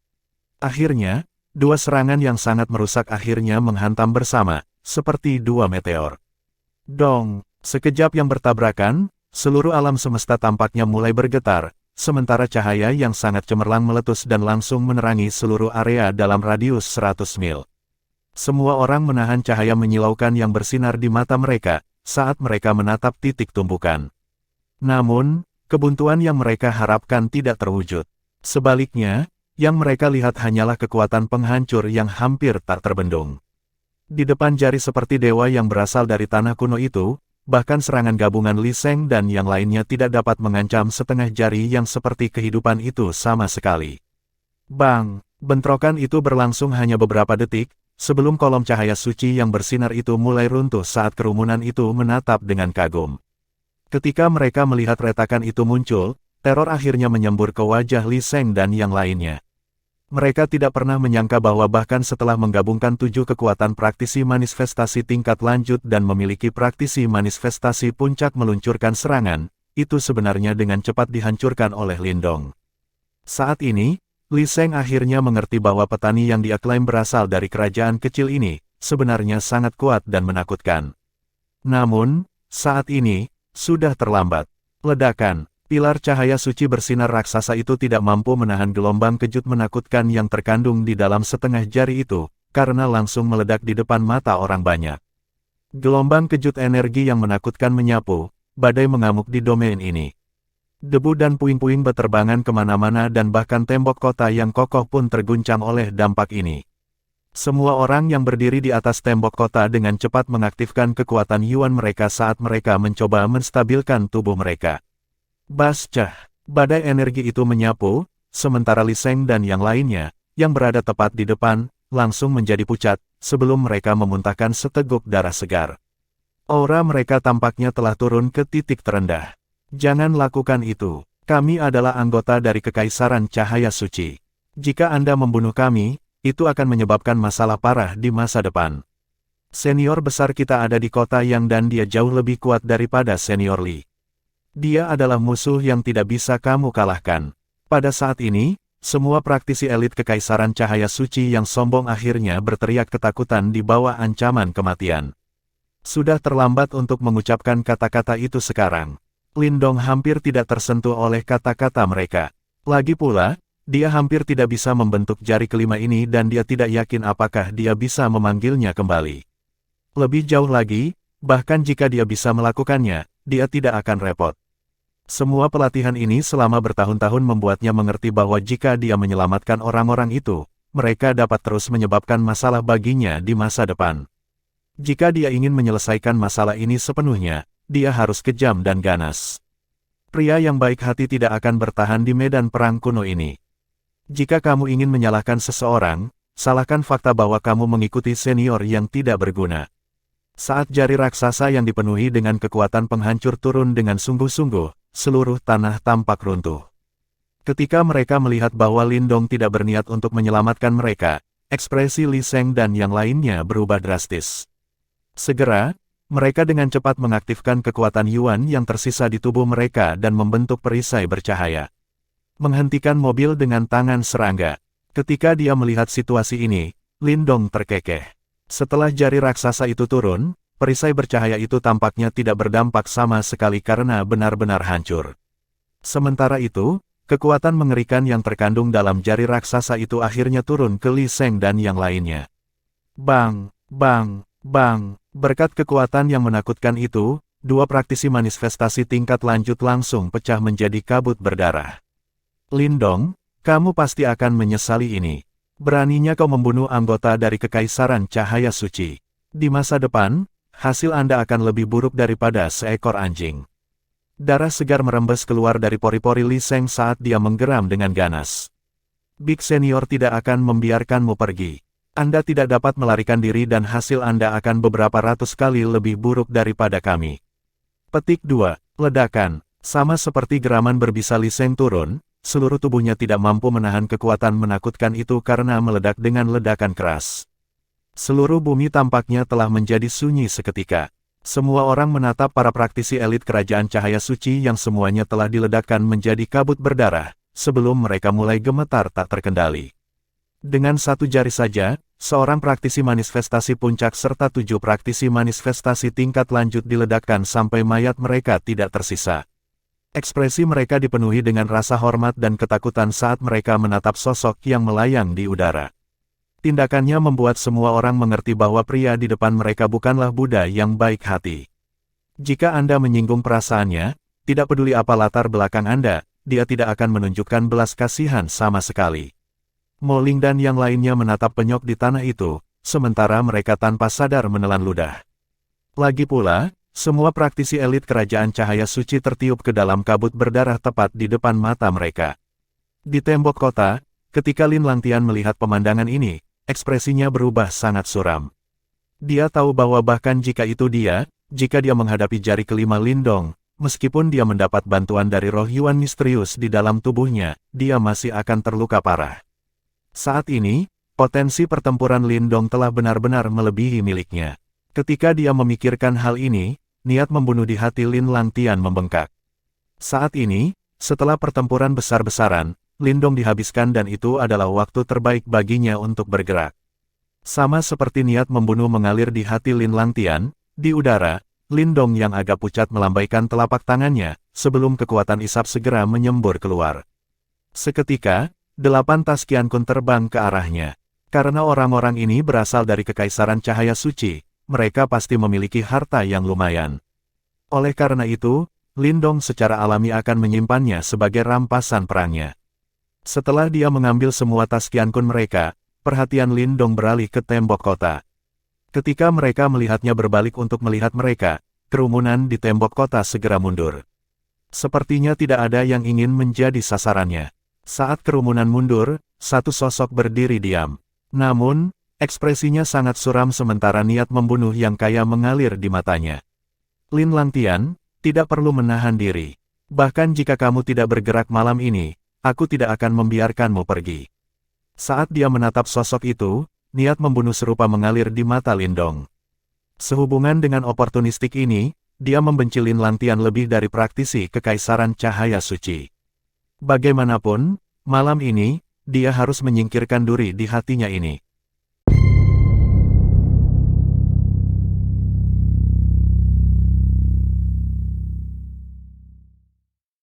Akhirnya, 2 serangan yang sangat merusak akhirnya menghantam bersama, seperti 2 meteor. Dong, sekejap yang bertabrakan, seluruh alam semesta tampaknya mulai bergetar, sementara cahaya yang sangat cemerlang meletus dan langsung menerangi seluruh area dalam radius 100 mil. Semua orang menahan cahaya menyilaukan yang bersinar di mata mereka, saat mereka menatap titik tumpukan. Namun, kebuntuan yang mereka harapkan tidak terwujud. Sebaliknya, yang mereka lihat hanyalah kekuatan penghancur yang hampir tak terbendung. Di depan jari seperti dewa yang berasal dari tanah kuno itu, bahkan serangan gabungan Li Sheng dan yang lainnya tidak dapat mengancam setengah jari yang seperti kehidupan itu sama sekali. Bang! Bentrokan itu berlangsung hanya beberapa detik, sebelum kolom cahaya suci yang bersinar itu mulai runtuh saat kerumunan itu menatap dengan kagum. Ketika mereka melihat retakan itu muncul, teror akhirnya menyembur ke wajah Li Sheng dan yang lainnya. Mereka tidak pernah menyangka bahwa bahkan setelah menggabungkan 7 kekuatan praktisi manifestasi tingkat lanjut dan memiliki praktisi manifestasi puncak meluncurkan serangan, itu sebenarnya dengan cepat dihancurkan oleh Lindong. Saat ini, Li Sheng akhirnya mengerti bahwa petani yang dia klaim berasal dari kerajaan kecil ini, sebenarnya sangat kuat dan menakutkan. Namun, saat ini, sudah terlambat. Ledakan. Pilar cahaya suci bersinar raksasa itu tidak mampu menahan gelombang kejut menakutkan yang terkandung di dalam setengah jari itu, karena langsung meledak di depan mata orang banyak. Gelombang kejut energi yang menakutkan menyapu, badai mengamuk di domain ini. Debu dan puing-puing beterbangan kemana-mana dan bahkan tembok kota yang kokoh pun terguncang oleh dampak ini. Semua orang yang berdiri di atas tembok kota dengan cepat mengaktifkan kekuatan Yuan mereka saat mereka mencoba menstabilkan tubuh mereka. Bascah, badai energi itu menyapu, sementara Li Sheng dan yang lainnya, yang berada tepat di depan, langsung menjadi pucat, sebelum mereka memuntahkan seteguk darah segar. Aura mereka tampaknya telah turun ke titik terendah. Jangan lakukan itu. Kami adalah anggota dari Kekaisaran Cahaya Suci. Jika Anda membunuh kami, itu akan menyebabkan masalah parah di masa depan. Senior besar kita ada di kota Yang dan dia jauh lebih kuat daripada senior Li. Dia adalah musuh yang tidak bisa kamu kalahkan. Pada saat ini, semua praktisi elit Kekaisaran Cahaya Suci yang sombong akhirnya berteriak ketakutan di bawah ancaman kematian. Sudah terlambat untuk mengucapkan kata-kata itu sekarang. Lindong hampir tidak tersentuh oleh kata-kata mereka. Lagi pula, dia hampir tidak bisa membentuk jari kelima ini dan dia tidak yakin apakah dia bisa memanggilnya kembali. Lebih jauh lagi, bahkan jika dia bisa melakukannya, dia tidak akan repot. Semua pelatihan ini selama bertahun-tahun membuatnya mengerti bahwa jika dia menyelamatkan orang-orang itu, mereka dapat terus menyebabkan masalah baginya di masa depan. Jika dia ingin menyelesaikan masalah ini sepenuhnya, dia harus kejam dan ganas. Pria yang baik hati tidak akan bertahan di medan perang kuno ini. Jika kamu ingin menyalahkan seseorang, salahkan fakta bahwa kamu mengikuti senior yang tidak berguna. Saat jari raksasa yang dipenuhi dengan kekuatan penghancur turun dengan sungguh-sungguh, seluruh tanah tampak runtuh. Ketika mereka melihat bahwa Lindong tidak berniat untuk menyelamatkan mereka, ekspresi Li Sheng dan yang lainnya berubah drastis. Segera, mereka dengan cepat mengaktifkan kekuatan Yuan yang tersisa di tubuh mereka dan membentuk perisai bercahaya. Menghentikan mobil dengan tangan serangga. Ketika dia melihat situasi ini, Lindong terkekeh. Setelah jari raksasa itu turun, perisai bercahaya itu tampaknya tidak berdampak sama sekali karena benar-benar hancur. Sementara itu, kekuatan mengerikan yang terkandung dalam jari raksasa itu akhirnya turun ke Li Sheng dan yang lainnya. Bang, bang, bang, berkat kekuatan yang menakutkan itu, dua praktisi manifestasi tingkat lanjut langsung pecah menjadi kabut berdarah. Lindong, kamu pasti akan menyesali ini. Beraninya kau membunuh anggota dari Kekaisaran Cahaya Suci. Di masa depan, hasil Anda akan lebih buruk daripada seekor anjing. Darah segar merembes keluar dari pori-pori Li Sheng saat dia menggeram dengan ganas. Big Senior tidak akan membiarkanmu pergi. Anda tidak dapat melarikan diri dan hasil Anda akan beberapa ratus kali lebih buruk daripada kami. Petik 2. Ledakan. Sama seperti geraman berbisa Li Sheng turun, seluruh tubuhnya tidak mampu menahan kekuatan menakutkan itu karena meledak dengan ledakan keras. Seluruh bumi tampaknya telah menjadi sunyi seketika. Semua orang menatap para praktisi elit kerajaan cahaya suci yang semuanya telah diledakkan menjadi kabut berdarah, sebelum mereka mulai gemetar tak terkendali. Dengan satu jari saja, seorang praktisi manifestasi puncak serta 7 praktisi manifestasi tingkat lanjut diledakkan sampai mayat mereka tidak tersisa. Ekspresi mereka dipenuhi dengan rasa hormat dan ketakutan saat mereka menatap sosok yang melayang di udara. Tindakannya membuat semua orang mengerti bahwa pria di depan mereka bukanlah Buddha yang baik hati. Jika Anda menyinggung perasaannya, tidak peduli apa latar belakang Anda, dia tidak akan menunjukkan belas kasihan sama sekali. Mo Ling dan yang lainnya menatap penyok di tanah itu, sementara mereka tanpa sadar menelan ludah. Lagi pula, semua praktisi elit kerajaan cahaya suci tertiup ke dalam kabut berdarah tepat di depan mata mereka. Di tembok kota, ketika Lin Langtian melihat pemandangan ini, ekspresinya berubah sangat suram. Dia tahu bahwa bahkan jika dia menghadapi jari kelima Lindong, meskipun dia mendapat bantuan dari roh Yuan misterius di dalam tubuhnya, dia masih akan terluka parah. Saat ini, potensi pertempuran Lindong telah benar-benar melebihi miliknya. Ketika dia memikirkan hal ini, niat membunuh di hati Lin Langtian membengkak. Saat ini, setelah pertempuran besar-besaran, Lindong dihabiskan dan itu adalah waktu terbaik baginya untuk bergerak. Sama seperti niat membunuh mengalir di hati Lin Langtian, di udara, Lindong yang agak pucat melambaikan telapak tangannya, sebelum kekuatan isap segera menyembur keluar. Seketika, 8 tas Qiankun terbang ke arahnya. Karena orang-orang ini berasal dari Kekaisaran Cahaya Suci, mereka pasti memiliki harta yang lumayan. Oleh karena itu, Lindong secara alami akan menyimpannya sebagai rampasan perangnya. Setelah dia mengambil semua tas Qiankun mereka, perhatian Lindong beralih ke tembok kota. Ketika mereka melihatnya berbalik untuk melihat mereka, kerumunan di tembok kota segera mundur. Sepertinya tidak ada yang ingin menjadi sasarannya. Saat kerumunan mundur, satu sosok berdiri diam. Namun, ekspresinya sangat suram sementara niat membunuh yang kaya mengalir di matanya. Lin Langtian, tidak perlu menahan diri. Bahkan jika kamu tidak bergerak malam ini, aku tidak akan membiarkanmu pergi. Saat dia menatap sosok itu, niat membunuh serupa mengalir di mata Lindong. Sehubungan dengan oportunistik ini, dia membenci Lin Langtian lebih dari praktisi Kekaisaran Cahaya Suci. Bagaimanapun, malam ini, dia harus menyingkirkan duri di hatinya ini.